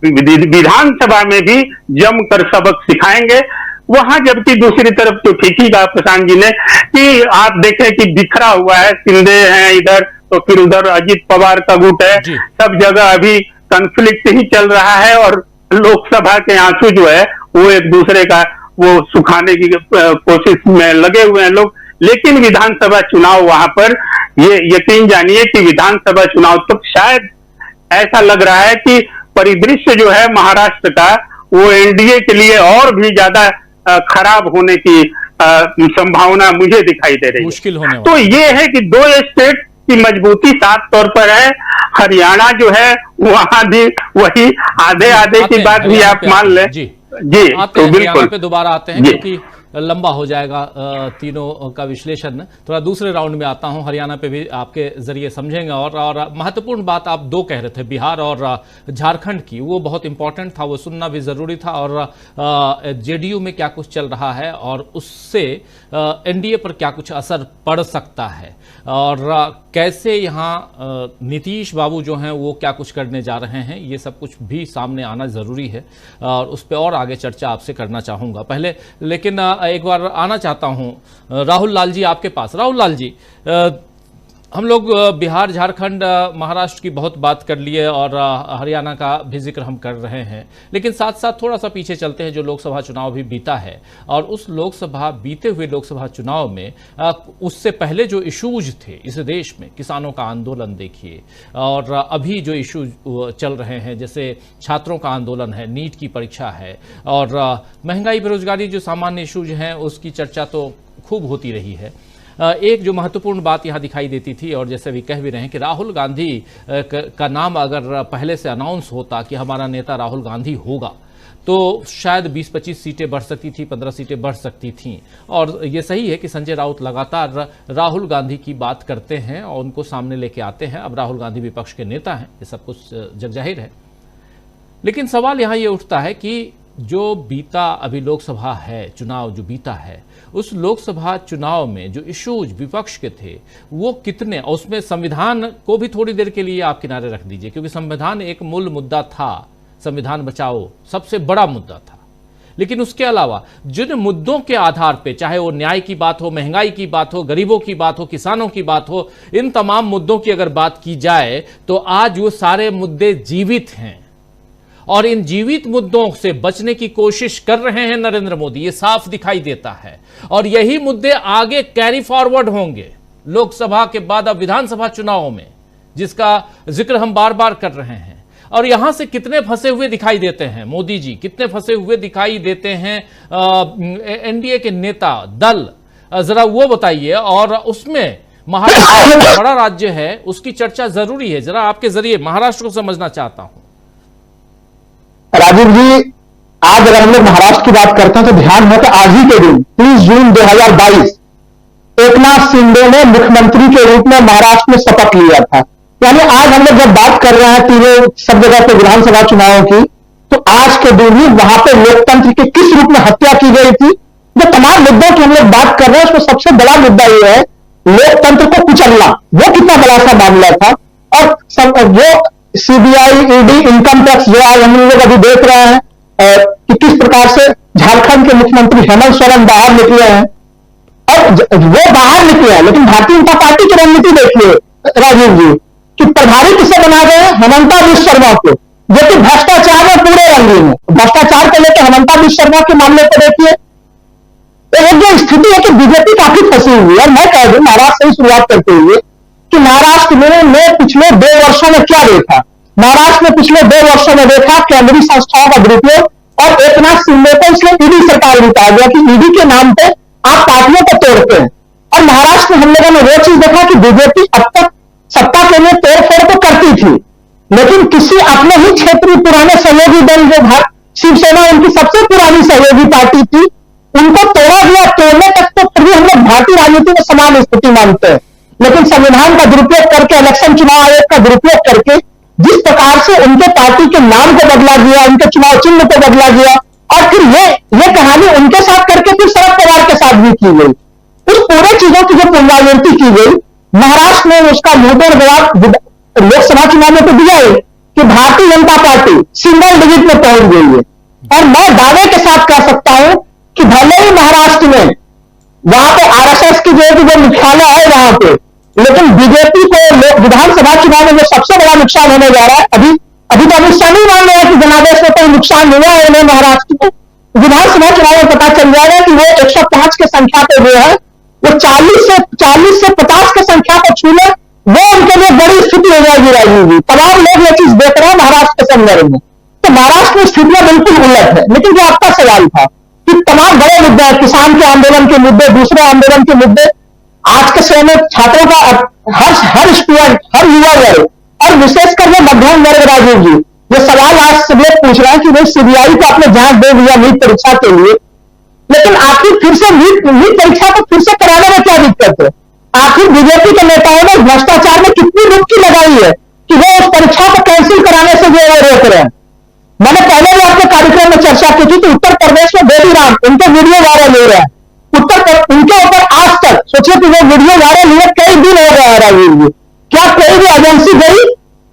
विधानसभा में भी जमकर सबक सिखाएंगे। वहां जबकि दूसरी तरफ तो ठीक ही कहा प्रशांत जी ने कि आप देखें कि बिखरा हुआ है, शिंदे हैं इधर तो फिर उधर अजित पवार का गुट है, सब जगह अभी कॉन्फ्लिक्ट ही चल रहा है और लोकसभा के आंसू जो है वो एक दूसरे का वो सुखाने की कोशिश में लगे हुए हैं लोग। लेकिन विधानसभा चुनाव वहां पर ये यकीन जानिए कि विधानसभा चुनाव तक शायद ऐसा लग रहा है कि परिदृश्य जो है महाराष्ट्र का वो एनडीए के लिए और भी ज्यादा खराब होने की संभावना मुझे दिखाई दे रही है। मुश्किल होने तो ये है कि दो स्टेट की मजबूती साफ तौर पर है। हरियाणा जो है वहां भी वही आधे आधे की बात भी आप मान लें। जी तो बिल्कुल पे दोबारा आते हैं क्योंकि लंबा हो जाएगा तीनों का विश्लेषण। थोड़ा दूसरे राउंड में आता हूं, हरियाणा पे भी आपके जरिए समझेंगे। और महत्वपूर्ण बात आप दो कह रहे थे, बिहार और झारखंड की, वो बहुत इंपॉर्टेंट था, वो सुनना भी जरूरी था। और जेडीयू में क्या कुछ चल रहा है और उससे एनडीए पर क्या कुछ असर पड़ सकता है, और कैसे यहाँ नीतीश बाबू जो हैं वो क्या कुछ करने जा रहे हैं, ये सब कुछ भी सामने आना जरूरी है और उस पर और आगे चर्चा आपसे करना चाहूँगा। पहले लेकिन एक बार आना चाहता हूं राहुल लाल जी आपके पास। राहुल लाल जी, हम लोग बिहार, झारखंड, महाराष्ट्र की बहुत बात कर लिए और हरियाणा का भी जिक्र हम कर रहे हैं, लेकिन साथ साथ थोड़ा सा पीछे चलते हैं। जो लोकसभा चुनाव भी बीता है और उस बीते हुए लोकसभा चुनाव में उससे पहले जो इशूज थे इस देश में, किसानों का आंदोलन देखिए, और अभी जो इशू चल रहे हैं जैसे छात्रों का आंदोलन है, नीट की परीक्षा है, और महंगाई, बेरोजगारी, जो सामान्य इशूज हैं उसकी चर्चा तो खूब होती रही है। एक जो महत्वपूर्ण बात यहाँ दिखाई देती थी, और जैसे भी कह भी रहे हैं कि राहुल गांधी का नाम अगर पहले से अनाउंस होता कि हमारा नेता राहुल गांधी होगा, तो शायद 20-25 सीटें बढ़ सकती थी, 15 सीटें बढ़ सकती थीं। और ये सही है कि संजय राउत लगातार राहुल गांधी की बात करते हैं और उनको सामने लेके आते हैं। अब राहुल गांधी विपक्ष के नेता हैं, ये सब कुछ जग जाहिर है। लेकिन सवाल यहाँ ये उठता है कि जो बीता अभी लोकसभा है, चुनाव जो बीता है, उस लोकसभा चुनाव में जो इश्यूज विपक्ष के थे वो कितने, उसमें संविधान को भी थोड़ी देर के लिए आप किनारे रख दीजिए क्योंकि संविधान एक मूल मुद्दा था, संविधान बचाओ सबसे बड़ा मुद्दा था, लेकिन उसके अलावा जिन मुद्दों के आधार पे, चाहे वो न्याय की बात हो, महंगाई की बात हो, गरीबों की बात हो, किसानों की बात हो, इन तमाम मुद्दों की अगर बात की जाए तो आज वो सारे मुद्दे जीवित हैं और इन जीवित मुद्दों से बचने की कोशिश कर रहे हैं नरेंद्र मोदी, ये साफ दिखाई देता है। और यही मुद्दे आगे कैरी फॉरवर्ड होंगे लोकसभा के बाद अब विधानसभा चुनावों में, जिसका जिक्र हम बार बार कर रहे हैं। और यहां से कितने फंसे हुए दिखाई देते हैं मोदी जी, कितने फंसे हुए दिखाई देते हैं एनडीए के नेता दल, जरा वो बताइए। और उसमें महाराष्ट्र बड़ा राज्य है, उसकी चर्चा जरूरी है, जरा आपके जरिए महाराष्ट्र को समझना चाहता हूं। राजीव जी, आज अगर हम लोग महाराष्ट्र की बात करते हैं तो ध्यान है कि आज ही के दिन 30 जून 2022 एकनाथ शिंदे ने मुख्यमंत्री के रूप में महाराष्ट्र में शपथ लिया था। यानी आज हम लोग जब बात कर रहे हैं तीनों सब जगह पे विधानसभा चुनावों की, तो आज के दिन ही वहां पे लोकतंत्र की किस रूप में हत्या की गई थी, जो तमाम मुद्दों की हम लोग बात कर रहे हैं उसमें सबसे बड़ा मुद्दा यह है लोकतंत्र को कुचलना, वो कितना बड़ा सा मामला था। और जो सीबीआई, ईडी, इनकम टैक्स जो आज हम लोग अभी देख रहे हैं कि किस प्रकार से झारखंड के मुख्यमंत्री हेमंत सोरेन बाहर निकले हैं, और वो बाहर निकले हैं, लेकिन भारतीय जनता पार्टी की रणनीति देखिए राजीव जी कि प्रभारी किसे बना गए हैं, हेमंता बिश्व शर्मा को, जो कि भ्रष्टाचार में पूरे रंगीन है। भ्रष्टाचार को लेकर हेमंता बिश्व शर्मा के मामले को देखिए, तो जो स्थिति है कि बीजेपी काफी फंसी हुई है। और मैं कह दूं महाराष्ट्र से शुरुआत करते हुए कि महाराष्ट्र में पिछले 2 वर्षों में क्या देखा, महाराष्ट्र में पिछले 2 वर्षों में देखा केंद्रीय संस्थाओं का दुरुपयोग, और एकनाथ शिंदे को इसलिए ईडी सरकार में कहा गया कि ईडी के नाम पे आप पार्टियों को तोड़ते हैं। और महाराष्ट्र में हम लोगों ने वो चीज देखा कि बीजेपी अब तक सत्ता के लिए तोड़फोड़ तो करती थी, लेकिन किसी अपने ही क्षेत्रीय पुराने सहयोगी दल जो शिवसेना उनकी सबसे पुरानी सहयोगी पार्टी थी, उनको तोड़ा गया। तोड़ने तक तो फिर भी हम लोग भारतीय राजनीति में समान स्थिति मानते हैं, लेकिन संविधान का दुरुपयोग करके, इलेक्शन चुनाव आयोग का दुरुपयोग करके जिस प्रकार से उनके पार्टी के नाम को बदला गया, उनके चुनाव चिन्ह को बदला गया, और फिर ये कहानी उनके साथ करके फिर शरद पवार के साथ भी की गई। उस पूरे चीजों की जो पुनरावृत्ति की गई, महाराष्ट्र में उसका मुंहतोड़ जवाब लोकसभा चुनाव में तो दिया है कि Bharatiya Janata party single digit में पहुंच गई है। और मैं दावे के साथ कह सकता हूं कि भले ही महाराष्ट्र में वहां पे आरएसएस की जो मुख्यालय है वहां पे, लेकिन बीजेपी को विधानसभा चुनाव में जो सबसे बड़ा नुकसान होने जा रहा है, अभी तो अमित शाह नहीं मान रहे हैं कि जनादेश में कोई नुकसान हुआ है उन्हें महाराष्ट्र में। विधानसभा चुनाव में पता चल जाएगा कि वो 105 के संख्या पे जो है वो 40 से 50 के संख्या को छू ले, वो उनके लिए बड़ी स्थिति हो जाएगी राजीव जी। तमाम लोग ये चीज देख रहे हैं महाराष्ट्र के संदर्भ में। तो महाराष्ट्र में स्थितियां बिल्कुल उलट है। लेकिन जो आपका सवाल था कि तमाम बड़े मुद्दे, किसान के आंदोलन के मुद्दे, दूसरे आंदोलन के मुद्दे, आज के समय में छात्रों का हर स्टूडेंट, हर युवा वर्ग और विशेषकर वो मध्यम वर्ग राजीव जी, ये सवाल आज सब लोग पूछ रहे हैं कि भाई सीबीआई को आपने जांच दे दिया नीट परीक्षा के लिए, लेकिन आखिर फिर से नीट परीक्षा को फिर से कराने में क्या दिक्कत है? आखिर बीजेपी के नेताओं ने भ्रष्टाचार में कितनी रुचि लगाई है कि वो उस परीक्षा को कैंसिल कराने से जो रोक रहे हैं। मैंने पहले भी आपके कार्यक्रम में चर्चा की थी कि उत्तर प्रदेश में बेबी राम, उनके वीडियो वायरल हो रहे हैं। उनके ऊपर आज तक सोचिए कि वो वीडियो वायरल हुए कई दिन हो गया है राजीव जी। क्या कोई भी एजेंसी गई?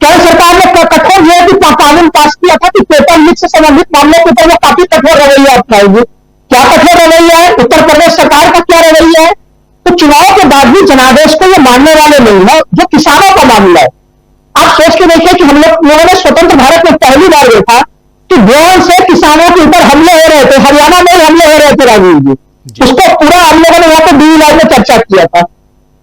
केंद्र सरकार ने कठोर जो है कि कानून पास किया था कि पेपर लीक से संबंधित मामलों के ऊपर वो काफी कठोर रवैया अपनाएगी। क्या कठोर रवैया है? उत्तर प्रदेश सरकार का क्या रवैया है? तो चुनाव के बाद भी जनादेश को ये मानने वाले नहीं है, जो किसानों का मामला है। आप सोच के देखिए कि हम लोगों ने स्वतंत्र भारत में पहली बार देखा कि ड्रोन से किसानों के ऊपर हमले हो रहे थे, हरियाणा में हमले हो रहे थे राजीव जी। उसको पूरा हम लोगों ने यहाँ पे डी लाइव में चर्चा किया था।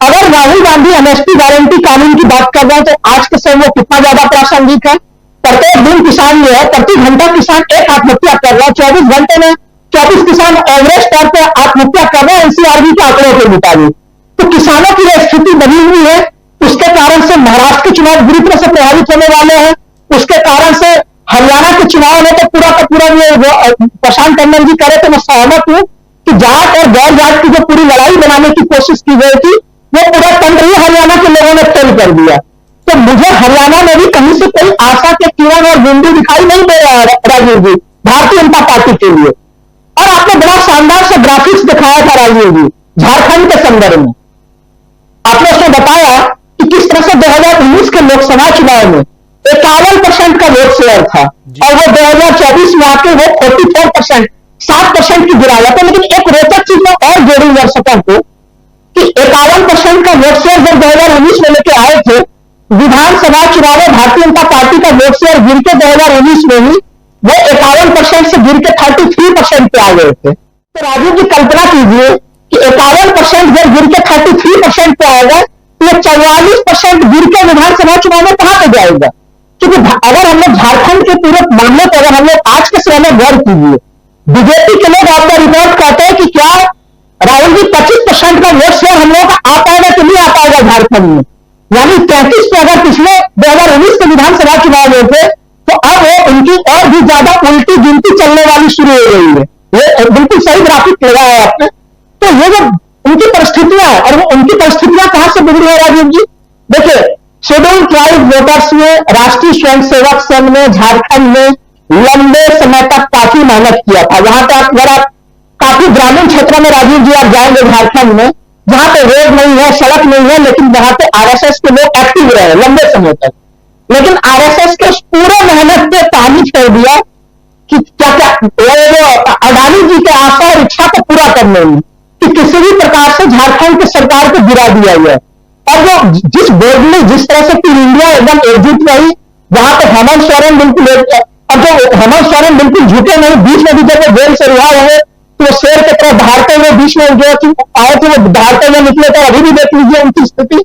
अगर राहुल गांधी एमएसपी गारंटी कानून की बात कर रहे हैं तो आज के समय वो कितना ज्यादा प्रासंगिक है। प्रत्येक दिन किसान जो है, प्रति घंटा किसान एक आत्महत्या कर रहा है। 24 घंटे में 24 किसान एवरेज तौर पर आत्महत्या कर रहे हैं एनसीआरबी के आंकड़ों के मुताबिक। तो किसानों की स्थिति बनी हुई है। उसके कारण से महाराष्ट्र के चुनाव बुरी तरह से प्रभावित होने वाले हैं। उसके कारण से हरियाणा के चुनाव में तो पूरा का पूरा प्रशांत टंडन जी करे तो मैं सहमत हूं कि जाट और गैर जाट की जो पूरी लड़ाई बनाने की कोशिश की गई थी, वो पूरा तंत्र ही हरियाणा के लोगों ने फेल कर दिया। तो मुझे हरियाणा में भी कहीं से कोई आशा के किरण और बिंदु दिखाई नहीं दे रहा है राजीव जी। भारतीय जनता पार्टी के लिए। और आपने बड़ा शानदार से ग्राफिक्स दिखाया था राजीव जी झारखंड के संदर्भ में। आपने उसमें बताया कि किस तरह से 2019 के लोकसभा चुनाव में 51% का वोट शेयर था और वो 2024 में आके वो 44%, 7% की गिरावट है। लेकिन एक रोचक चीज मैं और जोड़ी दर्शकों को कि 51% का वोट शेयर जब 2019 में लेके आए थे, विधानसभा चुनाव में भारतीय जनता पार्टी का वोट शेयर गिर के 2019 में ही वो 51% से गिर के 33% पे आ गए थे। तो राजीव जी कल्पना कीजिए कि 51% जब गिर के 33% पे आएगा तो ये 44% गिर के विधानसभा चुनाव में कहां पे जाएगा? क्योंकि अगर हम लोग झारखंड के पूरे मामले पर अगर हम लोग आज के समय में गौर कीजिए, बीजेपी के लोग आपका रिपोर्ट कहते हैं कि क्या राहुल जी 25% का वोट शेयर हम लोग का आ पाएगा कि नहीं आ पाएगा झारखंड में? यानी 33 पे अगर पिछले 2019 के विधानसभा चुनाव में थे तो अब वो उनकी और भी ज्यादा उल्टी गिनती चलने वाली शुरू हो गई है। ये बिल्कुल सही ग्राफिक लगाया है आपने। तो ये जो उनकी परिस्थितियां है और वो उनकी परिस्थितियां कहां से बिगड़ी है राजीव जी? देखिए, शेड्यूल ट्राइब वोटर्स में राष्ट्रीय स्वयंसेवक संघ ने झारखंड में लंबे समय तक काफी मेहनत किया था। वहां पे अगर आप काफी ग्रामीण क्षेत्रों में राजीव जी आप जाएंगे झारखंड में, जहां पे रोड नहीं है, सड़क नहीं है, लेकिन वहां पे आरएसएस के लोग एक्टिव रहे लंबे समय तक। लेकिन आरएसएस के उस पूरे मेहनत पे पानी छोड़ दिया कि क्या क्या अडानी जी के आशा और इच्छा को पूरा करने में कि किसी भी प्रकार से झारखंड की सरकार को गिरा दिया गया। और वो जिस बोर्डली जिस तरह से टीम इंडिया एकदम एकजुट रही, वहां पे हेमंत सोरेन बिल्कुल और जो हेमंत सोरेन बिल्कुल झूठे नहीं, बीच में भी जब जेल से रिहा हुए तो वो शेर की तरह दहाड़ते हुए बीच में जो आए थे वो दहाड़ते हुए निकले थे। अभी भी देख लीजिए उनकी स्थिति।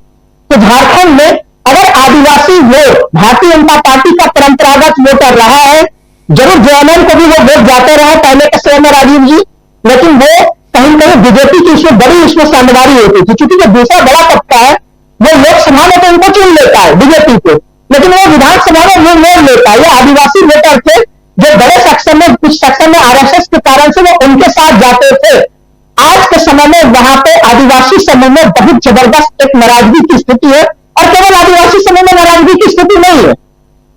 तो झारखंड में अगर आदिवासी वोट भारतीय जनता पार्टी का परंपरागत वोटर रहा है, जरूर जेएमएम को भी वो वोट जाते रहे पहले के समय में राजीव जी, लेकिन वो कहीं कहीं बीजेपी की इसमें बड़ी उसमें साझेदारी होती थी। क्योंकि जो दूसरा बड़ा तबका है वो लोकसभा में तो उनको चुन लेता है बीजेपी को, लेकिन वो विधानसभा में वो वोट लेता है। ये आदिवासी वोटर थे जो बड़े सेक्शन में, कुछ सेक्शन में आरएसएस के कारण से वो उनके साथ जाते थे। आज के समय में वहां पे आदिवासी समूह में बहुत जबरदस्त एक नाराजगी की स्थिति है। और केवल आदिवासी समूह में नाराजगी की स्थिति नहीं है,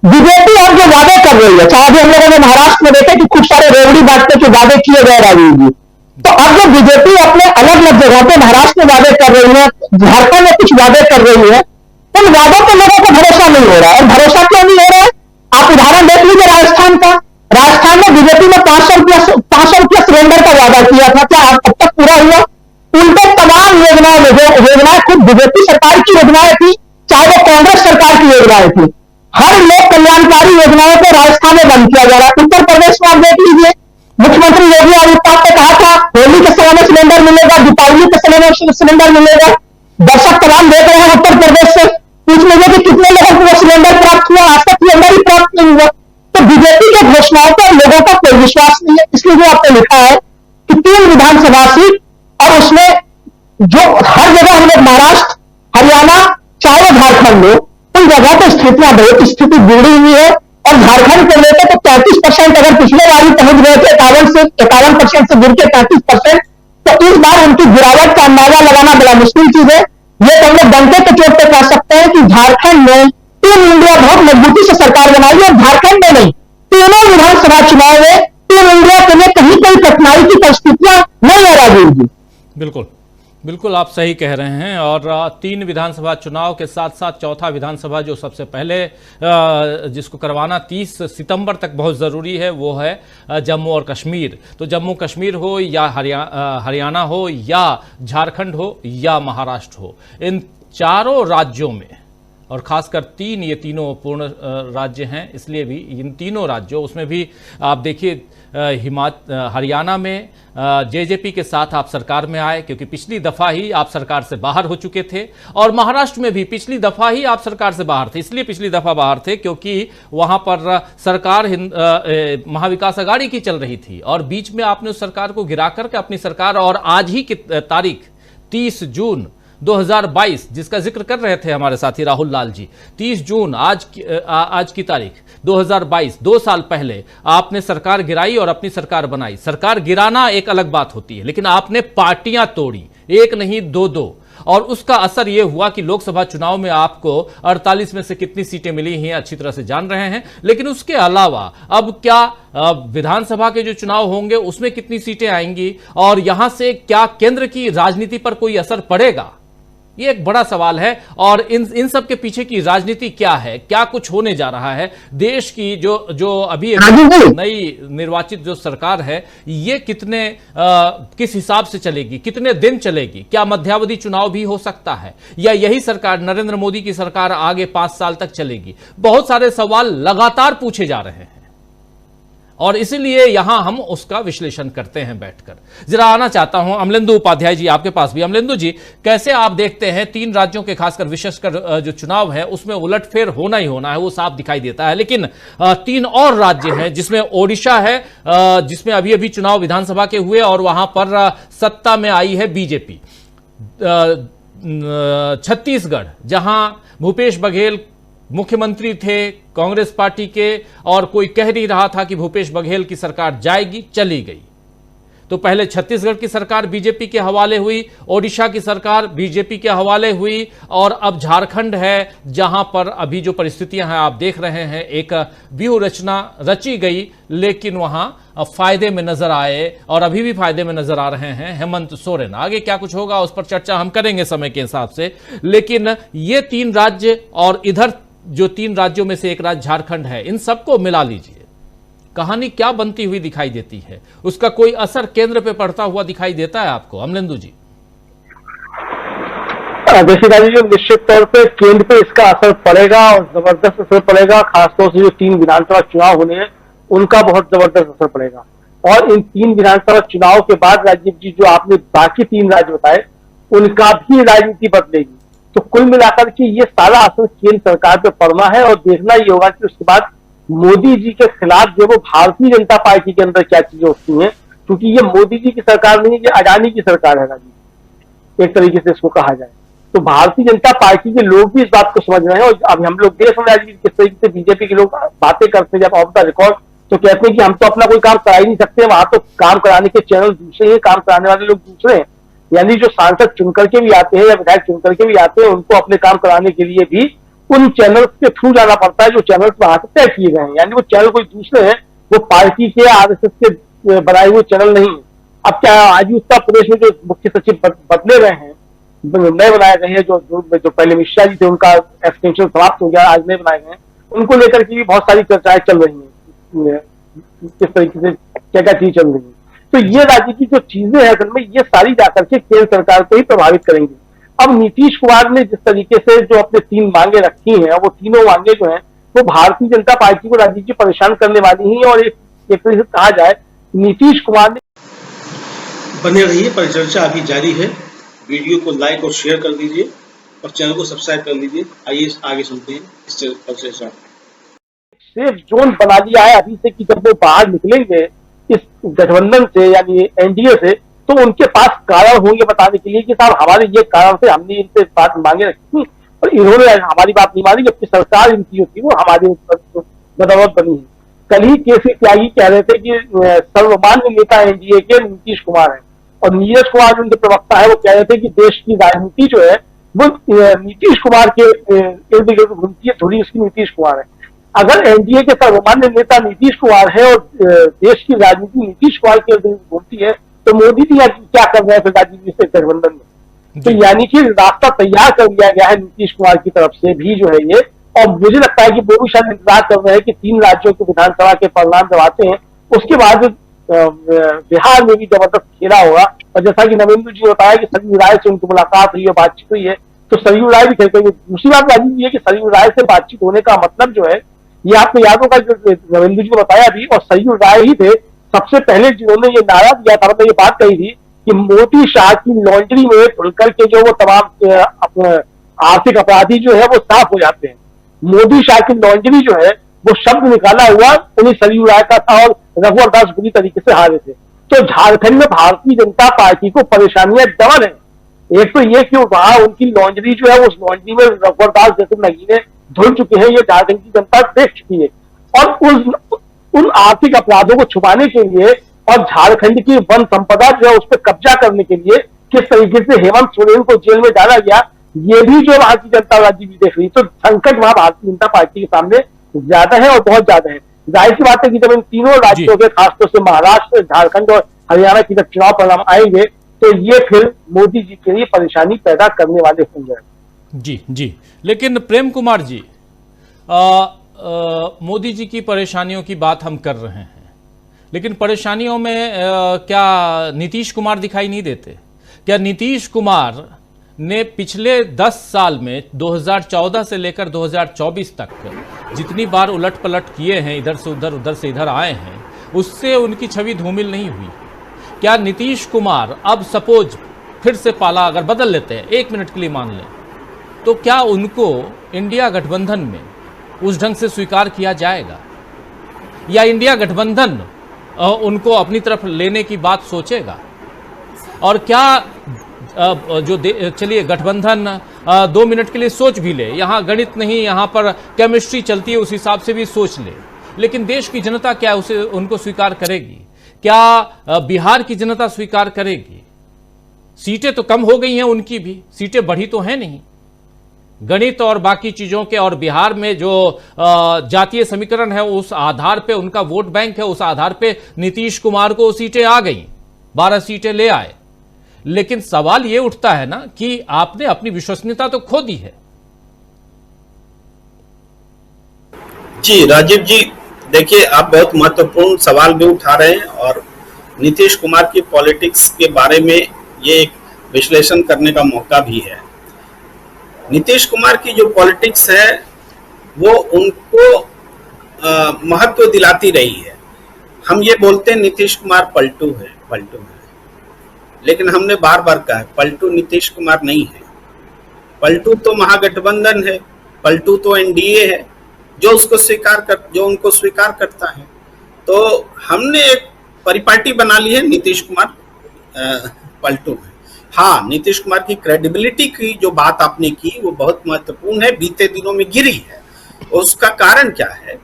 बीजेपी अब जो वादे कर रही है, चाहे भी हम लोगों ने महाराष्ट्र में देखे कि खूब सारे रेवड़ी बांटने के वादे किए गए राजीव जी, तो अब जो बीजेपी अपने अलग अलग जगहों पे महाराष्ट्र में वादे कर रही है, झारखंड में कुछ वादे कर रही है, उन वादों पर लोगों को भरोसा नहीं हो रहा है। और भरोसा क्यों नहीं हो रहा है? आप उदाहरण देख लीजिए राजस्थान का। राजस्थान में बीजेपी ने 500 रुपया सिलेंडर का वादा किया था, क्या अब तक पूरा हुआ? उनके तमाम योजनाएं में जो योजनाएं खुद बीजेपी सरकार की योजनाएं थी, चाहे वो कांग्रेस सरकार की योजनाएं थी, हर लोक कल्याणकारी योजनाओं को राजस्थान में बंद किया जा रहा है। उत्तर प्रदेश में आप देख लीजिए, मुख्यमंत्री योगी आदित्यनाथ ने कहा था होली के समय में सिलेंडर मिलेगा, दीपावली के समय में सिलेंडर मिलेगा। दर्शक तमाम देख रहे हैं उत्तर प्रदेश से, पूछ लीजिए कि कितने लोगों को वो सिलेंडर प्राप्त हुआ, आज तक सिलेंडर ही प्राप्त नहीं हुआ। तो बीजेपी के घोषणाओं पर लोगों का कोई विश्वास नहीं है। इसलिए जो आपने लिखा है कि 3 विधानसभा सीट और उसमें जो हर जगह हम लोग महाराष्ट्र, हरियाणा, चाहे वो झारखंड हो, उन जगह पर स्थितियां बहुत स्थिति बिगड़ी हुई है। और झारखंड को लेकर तो 33% अगर पिछले बार ही पहुंच गए थे 51% से गिर के 33%, तो इस बार उनकी गिरावट का अंदाजा लगाना बड़ा मुश्किल चीज है। ये तो हम लोग डंके के चोट पे कह सकते हैं कि झारखंड में टीम इंडिया बहुत मजबूती से सरकार बनाई है। झारखंड में नहीं, तीनों विधानसभा चुनाव में टीम इंडिया के लिए कहीं कोई कठिनाई की परिस्थितियां नहीं है राजीव जी। बिल्कुल बिल्कुल आप सही कह रहे हैं। और 3 विधानसभा चुनाव के साथ साथ चौथा विधानसभा जो सबसे पहले जिसको करवाना 30 सितंबर तक बहुत ज़रूरी है, वो है जम्मू और कश्मीर। तो जम्मू कश्मीर हो या हरियाणा हो या झारखंड हो या महाराष्ट्र हो, इन चारों राज्यों में, और खासकर 3 ये तीनों पूर्ण राज्य हैं, इसलिए भी इन तीनों राज्यों, उसमें भी आप देखिए हरियाणा में जेजेपी के साथ आप सरकार में आए क्योंकि पिछली दफा ही आप सरकार से बाहर हो चुके थे। और महाराष्ट्र में भी पिछली दफा ही आप सरकार से बाहर थे, इसलिए पिछली दफा बाहर थे क्योंकि वहां पर सरकार महाविकास अघाड़ी की चल रही थी और बीच में आपने उस सरकार को गिरा करके अपनी सरकार, और आज ही की तारीख 30 जून 2022 जिसका जिक्र कर रहे थे हमारे साथी राहुल लाल जी, 30 जून आज की तारीख 2022, 2 साल पहले आपने सरकार गिराई और अपनी सरकार बनाई। सरकार गिराना एक अलग बात होती है, लेकिन आपने पार्टियां तोड़ी, एक नहीं 2-2, और उसका असर यह हुआ कि लोकसभा चुनाव में आपको 48 में से कितनी सीटें मिली हैं अच्छी तरह से जान रहे हैं। लेकिन उसके अलावा अब क्या विधानसभा के जो चुनाव होंगे उसमें कितनी सीटें आएंगी और यहां से क्या केंद्र की राजनीति पर कोई असर पड़ेगा, ये एक बड़ा सवाल है। और इन सब के पीछे की राजनीति क्या है, क्या कुछ होने जा रहा है, देश की जो अभी नई निर्वाचित जो सरकार है ये किस हिसाब से चलेगी, कितने दिन चलेगी, क्या मध्यावधि चुनाव भी हो सकता है या यही सरकार नरेंद्र मोदी की सरकार आगे 5 साल तक चलेगी। बहुत सारे सवाल लगातार पूछे जा रहे हैं और इसीलिए यहां हम उसका विश्लेषण करते हैं बैठकर। जरा आना चाहता हूं अमलेंदु उपाध्याय जी आपके पास भी। अमलेंदु जी, कैसे आप देखते हैं 3 राज्यों के खासकर विशेषकर जो चुनाव है उसमें उलटफेर होना ही होना है, वो साफ दिखाई देता है। लेकिन 3 और राज्य हैं जिसमें ओडिशा है, जिसमें अभी अभी चुनाव विधानसभा के हुए और वहां पर सत्ता में आई है बीजेपी। छत्तीसगढ़ जहां भूपेश बघेल मुख्यमंत्री थे कांग्रेस पार्टी के और कोई कह नहीं रहा था कि भूपेश बघेल की सरकार जाएगी, चली गई। तो पहले छत्तीसगढ़ की सरकार बीजेपी के हवाले हुई, ओडिशा की सरकार बीजेपी के हवाले हुई और अब झारखंड है जहां पर अभी जो परिस्थितियां हैं आप देख रहे हैं, एक व्यूह रचना रची गई लेकिन वहां फायदे में नजर आए और अभी भी फायदे में नजर आ रहे हैं हेमंत सोरेन। आगे क्या कुछ होगा उस पर चर्चा हम करेंगे समय के हिसाब से। लेकिन ये 3 राज्य और इधर जो 3 राज्यों में से एक राज्य झारखंड है, इन सबको मिला लीजिए, कहानी क्या बनती हुई दिखाई देती है, उसका कोई असर केंद्र पे पड़ता हुआ दिखाई देता है आपको अमलेंदु जी? देखिए निश्चित तौर पे केंद्र पे इसका असर पड़ेगा और जबरदस्त असर पड़ेगा। खासतौर से जो 3 विधानसभा चुनाव होने हैं उनका बहुत जबरदस्त असर पड़ेगा। और इन 3 विधानसभा चुनाव के बाद राजीव जी जो आपने बाकी 3 राज्य बताए उनका भी राजनीति बदलेगी। तो कुल मिलाकर के ये सारा असर केंद्र सरकार पे पड़ना है और देखना ये होगा कि उसके बाद मोदी जी के खिलाफ जो वो भारतीय जनता पार्टी के अंदर क्या चीजें होती हैं, क्योंकि ये मोदी जी की सरकार नहीं है, ये अडानी की सरकार है राजीव, एक तरीके से इसको कहा जाए। तो भारतीय जनता पार्टी के लोग भी इस बात को समझ रहे हैं और अब हम लोग देख रहे हैं किस तरीके से बीजेपी के लोग बातें करते हैं जब ऑफ द रिकॉर्ड, तो कहते हैं कि हम तो अपना कोई काम करा ही नहीं सकते, वहां तो काम कराने के चैनल दूसरे हैं, काम कराने वाले लोग दूसरे हैं। यानी जो सांसद चुन करके भी आते हैं या विधायक चुन करके भी आते हैं उनको अपने काम कराने के लिए भी उन चैनल्स के थ्रू जाना पड़ता है जो चैनल्स वहां से तय किए गए हैं। यानी वो चैनल कोई दूसरे हैं, वो पार्टी के आरएसएस के बनाए हुए चैनल नहीं है। अब क्या आज उत्तर प्रदेश में जो मुख्य सचिव बदले गए हैं, नए बनाए गए हैं, जो पहले मिश्रा जी थे उनका एक्सटेंशन समाप्त हो गया, आज नए बनाए गए हैं, उनको लेकर के भी बहुत सारी चर्चाएं चल रही हैं, किस तरीके से क्या क्या चीज चल रही है। तो ये राज्य की जो चीजें हैं असल में ये सारी जाकर के केंद्र सरकार को ही प्रभावित करेंगी। अब नीतीश कुमार ने जिस तरीके से जो अपने 3 मांगे रखी हैं वो तीनों मांगे जो हैं वो भारतीय जनता पार्टी को राजीव जी परेशान करने वाली ही है। और एक तरीके से कहा जाए नीतीश कुमार ने बने रहिए, परिचर्चा अभी जारी है। वीडियो को लाइक और शेयर कर दीजिए और चैनल को सब्सक्राइब कर लीजिए। आइए आगे सुनते हैं इस परिचर्चा। सेफ जोन बना लिया है अभी से कि जब वो बाहर निकलेंगे इस गठबंधन से यानी एनडीए से तो उनके पास कारण होंगे बताने के लिए कि साहब हमारे ये कारण से हमने इनसे बात मांगे रखी थी और इन्होंने हमारी बात नहीं मानी, जबकि सरकार इनकी जो थी वो हमारी बदौलत बनी है। कल ही केसी त्यागी कह रहे थे कि सर्वमान्य नेता एनडीए के नीतीश कुमार है और नीरज कुमार जो उनके प्रवक्ता है वो कह रहे थे कि देश की राजनीति जो है वो नीतीश कुमार के इर्द गिर्द घूमती है, धुरी उसकी नीतीश कुमार है। अगर एनडीए के सर्वमान्य नेता नीतीश कुमार है और देश की राजनीति नीतीश कुमार के इर्द गिर्द घूमती है तो मोदी जी क्या कर रहे हैं फिर राजनीति से गठबंधन में? तो यानी कि रास्ता तैयार कर लिया गया है नीतीश कुमार की तरफ से भी जो है ये। और मुझे लगता है कि वो भी शायद इंतजार कर रहे हैं कि 3 राज्यों के विधानसभा के परिणाम जब आते हैं उसके बाद बिहार में भी जबरदस्त खेला होगा। और जैसा कि नवेंद्र जी ने बताया कि सरयू राय से उनकी मुलाकात हुई है, बातचीत हुई है, तो सरयू राय भी खेलते हुए। दूसरी बात राजीव जी है कि सरयू राय से बातचीत होने का मतलब जो है ये आपको याद होगा जो नवेंद्र जी ने बताया भी, और सरयू राय ही थे सबसे पहले जिन्होंने ये नारा दिया था, मतलब ये बात कही थी कि मोदी शाह की लॉन्ड्री में खुलकर के जो वो तमाम आर्थिक अपराधी जो है वो साफ हो जाते हैं। मोदी शाह की लॉन्ड्री जो है वो शब्द निकाला हुआ उन्हीं सरयू राय का था और रघुवर दास बुरी तरीके से हारे थे। तो झारखंड में भारतीय जनता पार्टी को परेशानियां डबल है। एक तो ये कि वहां उनकी लॉन्ड्री जो है उस लॉन्ड्री में रघुवर दास जैसे नगीने धुल चुके हैं, ये झारखंड की जनता देख चुकी है। और उन आर्थिक अपराधों को छुपाने के लिए और झारखंड की वन संपदा जो है उस पर कब्जा करने के लिए किस तरीके से हेमंत सोरेन को जेल में डाला गया, ये भी जो भारतीय जनता पार्टी भी देख रही, तो संकट वहां भारतीय जनता पार्टी के सामने ज्यादा है और बहुत ज्यादा है। जाहिर सी बात है कि जब इन तीनों राज्यों के, खासतौर से महाराष्ट्र, झारखंड और हरियाणा की जब चुनाव परिणाम आएंगे तो ये फिर मोदी जी के लिए परेशानी पैदा करने वाले होंगे। जी जी, लेकिन प्रेम कुमार जी, मोदी जी की परेशानियों की बात हम कर रहे हैं, लेकिन परेशानियों में क्या नीतीश कुमार दिखाई नहीं देते? क्या नीतीश कुमार ने पिछले 10 साल में 2014 से लेकर 2024 तक जितनी बार उलट पलट किए हैं, इधर से इधर आए हैं, उससे उनकी छवि धूमिल नहीं हुई? क्या नीतीश कुमार अब सपोज फिर से पाला अगर बदल लेते हैं, 1 मिनट के लिए मान लें, तो क्या उनको इंडिया गठबंधन में उस ढंग से स्वीकार किया जाएगा, या इंडिया गठबंधन उनको अपनी तरफ लेने की बात सोचेगा? और क्या चलिए गठबंधन 2 मिनट के लिए सोच भी ले, यहाँ गणित नहीं, यहाँ पर केमिस्ट्री चलती है, उस हिसाब से भी सोच ले, लेकिन देश की जनता क्या उसे उनको स्वीकार करेगी? क्या बिहार की जनता स्वीकार करेगी? सीटें तो कम हो गई हैं, उनकी भी सीटें बढ़ी तो हैं नहीं, गणित और बाकी चीजों के, और बिहार में जो जातीय समीकरण है उस आधार पे उनका वोट बैंक है, उस आधार पे नीतीश कुमार को सीटें आ गई, 12 सीटें ले आए। लेकिन सवाल यह उठता है ना कि आपने अपनी विश्वसनीयता तो खो दी है। जी राजीव जी, देखिए आप बहुत महत्वपूर्ण सवाल भी उठा रहे हैं और नीतीश कुमार की पॉलिटिक्स के बारे में ये एक विश्लेषण करने का मौका भी है। नीतीश कुमार की जो पॉलिटिक्स है वो उनको महत्व दिलाती रही है। हम ये बोलते हैं नीतीश कुमार पलटू है, लेकिन हमने बार बार कहा है पलटू नीतीश कुमार नहीं है। पलटू तो महागठबंधन है, पलटू तो एनडीए है जो उनको स्वीकार करता है। तो हमने एक परिपाटी बना ली है, नीतीश कुमार पलटू है। हाँ, नीतीश कुमार की क्रेडिबिलिटी की जो बात आपने की वो बहुत महत्वपूर्ण है, बीते दिनों में गिरी है। उसका कारण क्या है?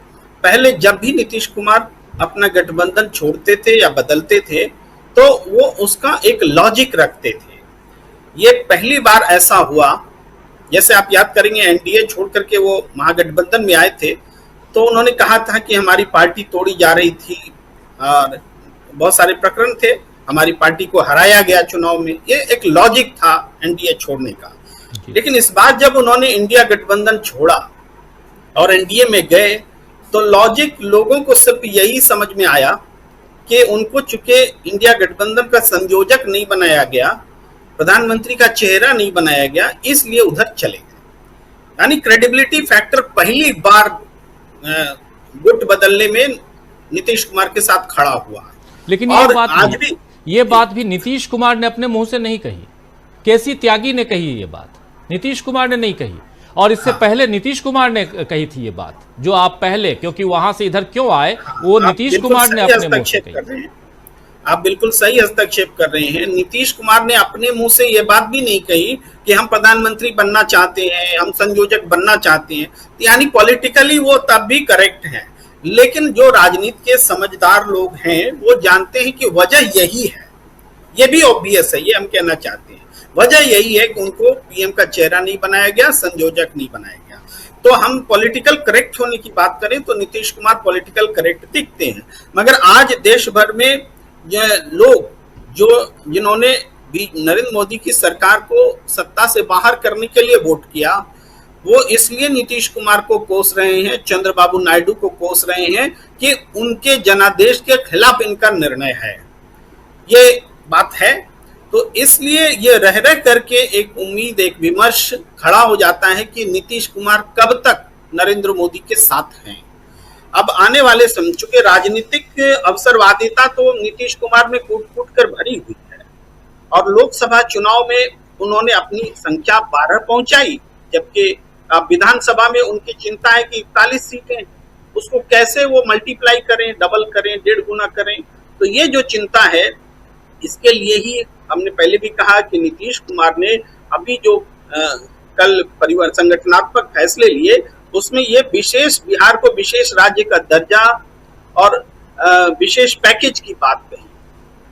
पहले जब भी नीतीश कुमार अपना गठबंधन छोड़ते थे या बदलते थे तो वो उसका एक लॉजिक रखते थे। ये पहली बार ऐसा हुआ, जैसे आप याद करेंगे एनडीए छोड़ करके वो महागठबंधन में आए थे तो उन्होंने कहा था कि हमारी पार्टी तोड़ी जा रही थी और बहुत सारे प्रकरण थे, हमारी पार्टी को हराया गया चुनाव में। ये एक लॉजिक था एनडीए छोड़ने का। लेकिन इस बार जब उन्होंने इंडिया गठबंधन छोड़ा और एनडीए में गए तो लॉजिक लोगों को सिर्फ यही समझ में आया कि उनको चूंकि इंडिया गठबंधन का संयोजक नहीं बनाया गया, प्रधानमंत्री का चेहरा नहीं बनाया गया, इसलिए उधर चले गए। यानी क्रेडिबिलिटी फैक्टर पहली बार गुट बदलने में नीतीश कुमार के साथ खड़ा हुआ। लेकिन ये बात भी नीतीश कुमार ने अपने मुंह से नहीं कही, केसी त्यागी ने कही ये बात, नीतीश कुमार ने नहीं कही। और इससे पहले नीतीश कुमार ने कही थी ये बात, जो आप पहले, क्योंकि वहां से इधर क्यों आए, वो नीतीश कुमार ने अपने मुंह से कही। आप बिल्कुल सही हस्तक्षेप कर रहे हैं। नीतीश कुमार ने अपने मुंह से ये बात भी नहीं कही कि हम प्रधानमंत्री बनना चाहते हैं, हम संयोजक बनना चाहते हैं। यानी पॉलिटिकली वो तब भी करेक्ट है, लेकिन जो राजनीति के समझदार लोग हैं वो जानते हैं कि वजह यही है। ये भी ऑब्वियस है, ये हम कहना चाहते हैं। वजह यही है कि उनको पीएम का चेहरा नहीं बनाया गया, संयोजक नहीं बनाया गया। तो हम पॉलिटिकल करेक्ट होने की बात करें तो नीतीश कुमार पॉलिटिकल करेक्ट दिखते हैं, मगर आज देश भर में लोग जिन्होंने नरेंद्र मोदी की सरकार को सत्ता से बाहर करने के लिए वोट किया, वो इसलिए नीतीश कुमार को कोस रहे हैं, चंद्रबाबू नायडू को कोस रहे हैं कि उनके जनादेश के खिलाफ इनका निर्णय है। ये बात है। तो इसलिए ये रह करके एक उम्मीद, एक विमर्श खड़ा हो जाता है कि नीतीश कुमार कब तक नरेंद्र मोदी के साथ हैं। अब आने वाले समय, चूंकि राजनीतिक अवसरवादिता तो नीतीश कुमार में कूट कूट कर भरी हुई है और लोकसभा चुनाव में उन्होंने अपनी संख्या 12 पहुंचाई, जबकि विधानसभा में उनकी चिंता है कि 41 सीटें, उसको कैसे वो मल्टीप्लाई करें, डबल करें, 1.5 गुना करें। तो ये जो चिंता है, इसके लिए ही हमने पहले भी कहा कि नीतीश कुमार ने अभी जो कल संगठनात्मक फैसले लिए, उसमें ये विशेष, बिहार को विशेष राज्य का दर्जा और विशेष पैकेज की बात कही।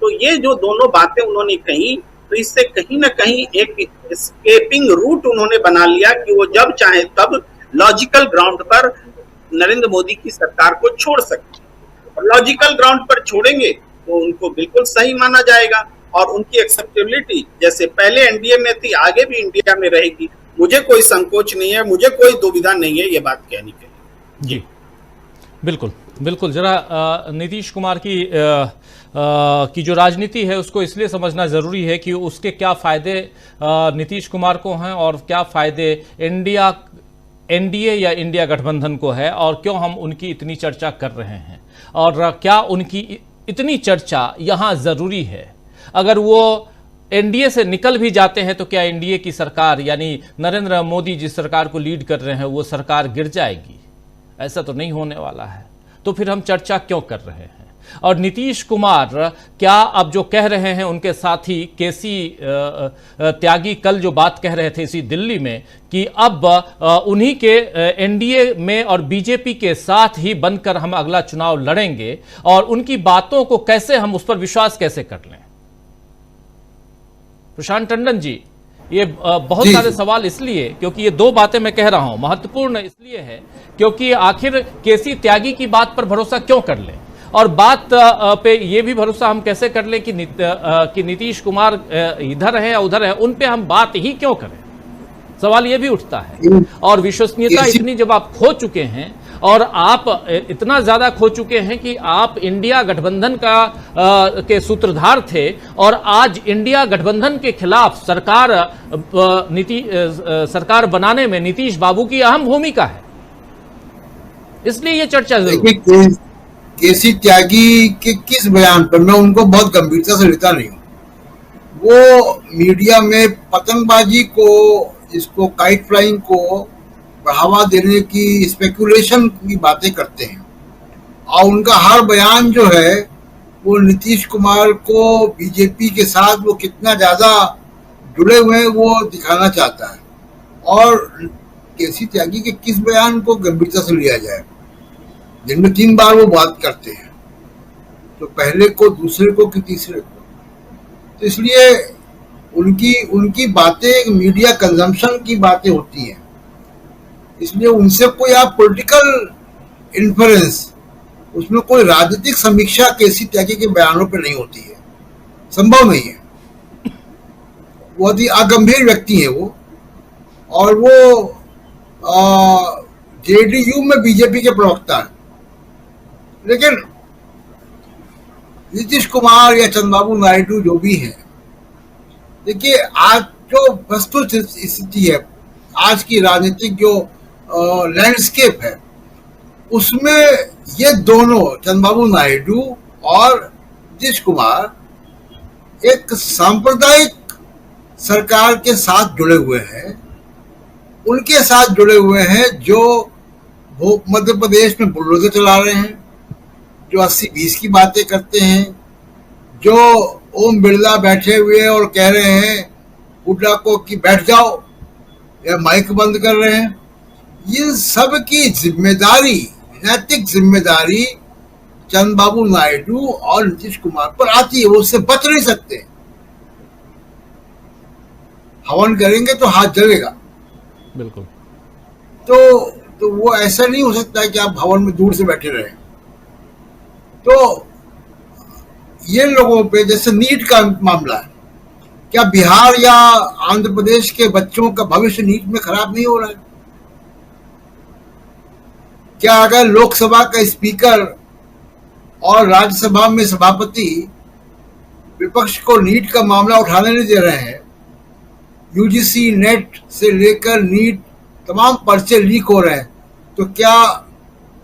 तो ये जो दोनों बातें उन्होंने कही, तो इससे कहीं ना कहीं एक एस्केपिंग रूट उन्होंने बना लिया कि वो जब चाहे तब लॉजिकल ग्राउंड पर नरेंद्र मोदी की सरकार को छोड़ सकते हैं। और लॉजिकल ग्राउंड पर छोड़ेंगे तो उनको बिल्कुल सही माना जाएगा और उनकी एक्सेप्टेबिलिटी जैसे पहले एनडीए में थी आगे भी इंडिया में रहेगी। मुझे कोई संकोच नहीं है, मुझे कोई दुविधा नहीं है ये बात कहने के लिए। जी बिल्कुल बिल्कुल। जरा नीतीश कुमार की जो राजनीति है उसको इसलिए समझना जरूरी है कि उसके क्या फायदे नीतीश कुमार को हैं और क्या फायदे एनडीए या इंडिया गठबंधन को है, और क्यों हम उनकी इतनी चर्चा कर रहे हैं और क्या उनकी इतनी चर्चा यहाँ जरूरी है। अगर वो एनडीए से निकल भी जाते हैं तो क्या एनडीए की सरकार यानी नरेंद्र मोदी जिस सरकार को लीड कर रहे हैं वो सरकार गिर जाएगी? ऐसा तो नहीं होने वाला है। तो फिर हम चर्चा क्यों कर रहे हैं? और नीतीश कुमार क्या अब जो कह रहे हैं उनके साथी केसी त्यागी कल जो बात कह रहे थे इसी दिल्ली में कि अब उन्हीं के एनडीए में और बीजेपी के साथ ही बनकर हम अगला चुनाव लड़ेंगे, और उनकी बातों को कैसे हम उस पर विश्वास कैसे कर लें? प्रशांत टंडन जी, ये बहुत सारे सवाल इसलिए क्योंकि ये दो बातें मैं कह रहा हूं महत्वपूर्ण इसलिए है क्योंकि आखिर केसी त्यागी की बात पर भरोसा क्यों कर लें, और बात पे ये भी भरोसा हम कैसे कर लें कि नीतीश कुमार इधर है या उधर है, उन पे हम बात ही क्यों करें? सवाल ये भी उठता है। और विश्वसनीयता इतनी जब आप खो चुके हैं और आप इतना ज्यादा खो चुके हैं कि आप इंडिया गठबंधन के सूत्रधार थे और आज इंडिया गठबंधन के खिलाफ सरकार बनाने में नीतीश बाबू की अहम भूमिका है, इसलिए ये चर्चा जरूरी। केसी त्यागी के किस बयान पर मैं उनको बहुत गंभीरता से लेता नहीं हूँ। वो मीडिया में पतंगबाजी को, इसको काइट फ्लाइंग को बढ़ावा देने की, स्पेकुलेशन की बातें करते हैं, और उनका हर बयान जो है वो नीतीश कुमार को बीजेपी के साथ वो कितना ज्यादा जुड़े हुए हैं वो दिखाना चाहता है। और केसी त्यागी के किस बयान को गंभीरता से लिया जाए? दिन में 3 बार वो बात करते हैं, तो पहले को, दूसरे को कि तीसरे को। तो इसलिए उनकी बातें मीडिया कंजम्पशन की बातें होती हैं, इसलिए उनसे कोई आप पॉलिटिकल इन्फ्लुएंस, उसमें कोई राजनीतिक समीक्षा केसी त्यागी के बयानों पर नहीं होती है, संभव नहीं है। बहुत ही अगंभीर व्यक्ति है वो, और वो जेडीयू में बीजेपी के प्रवक्ता है। लेकिन नीतीश कुमार या चंद्रबाबू नायडू जो भी हैं, देखिए आज जो वस्तुत स्थिति है, आज की राजनीतिक जो लैंडस्केप है, उसमें ये दोनों चंद्रबाबू नायडू और नीतीश कुमार एक सांप्रदायिक सरकार के साथ जुड़े हुए हैं, उनके साथ जुड़े हुए हैं जो मध्य प्रदेश में बुलडोजर चला रहे हैं, जो 80-20 की बातें करते हैं, जो ओम बिरला बैठे हुए और कह रहे हैं हुड्डा को कि बैठ जाओ या माइक बंद कर रहे हैं। ये सब की जिम्मेदारी, नैतिक जिम्मेदारी चंद्रबाबू नायडू और नीतीश कुमार पर आती है, वो उससे बच नहीं सकते। हवन करेंगे तो हाथ जलेगा। बिल्कुल। तो वो ऐसा नहीं हो सकता है कि आप भवन में दूर से बैठे रहें। तो ये लोगों पे, जैसे नीट का मामला है, क्या बिहार या आंध्र प्रदेश के बच्चों का भविष्य नीट में खराब नहीं हो रहा है? क्या अगर लोकसभा का स्पीकर और राज्यसभा में सभापति विपक्ष को नीट का मामला उठाने नहीं दे रहे हैं, यूजीसी नेट से लेकर नीट तमाम पर्चे लीक हो रहे हैं, तो क्या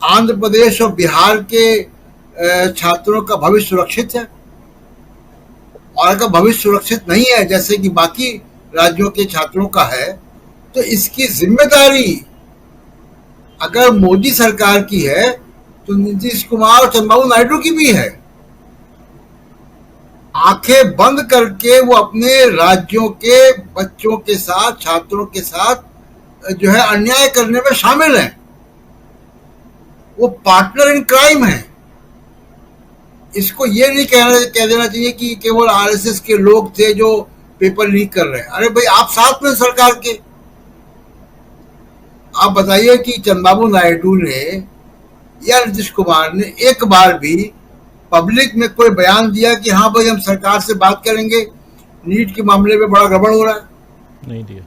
आंध्र प्रदेश और बिहार के छात्रों का भविष्य सुरक्षित है? और अगर भविष्य सुरक्षित नहीं है जैसे कि बाकी राज्यों के छात्रों का है, तो इसकी जिम्मेदारी अगर मोदी सरकार की है तो नीतीश कुमार और चंद्रबाबू नायडू की भी है। आंखें बंद करके वो अपने राज्यों के बच्चों के साथ, छात्रों के साथ जो है अन्याय करने में शामिल हैं। वो पार्टनर इन क्राइम है। इसको ये नहीं कह देना चाहिए कि केवल आरएसएस के लोग थे जो पेपर लीक कर रहे हैं। अरे भाई, आप साथ में सरकार के, आप बताइए कि चंद्रबाबू नायडू ने या नीतीश कुमार ने एक बार भी पब्लिक में कोई बयान दिया कि हाँ भाई हम सरकार से बात करेंगे, नीट के मामले में बड़ा गड़बड़ हो रहा है? नहीं दिया।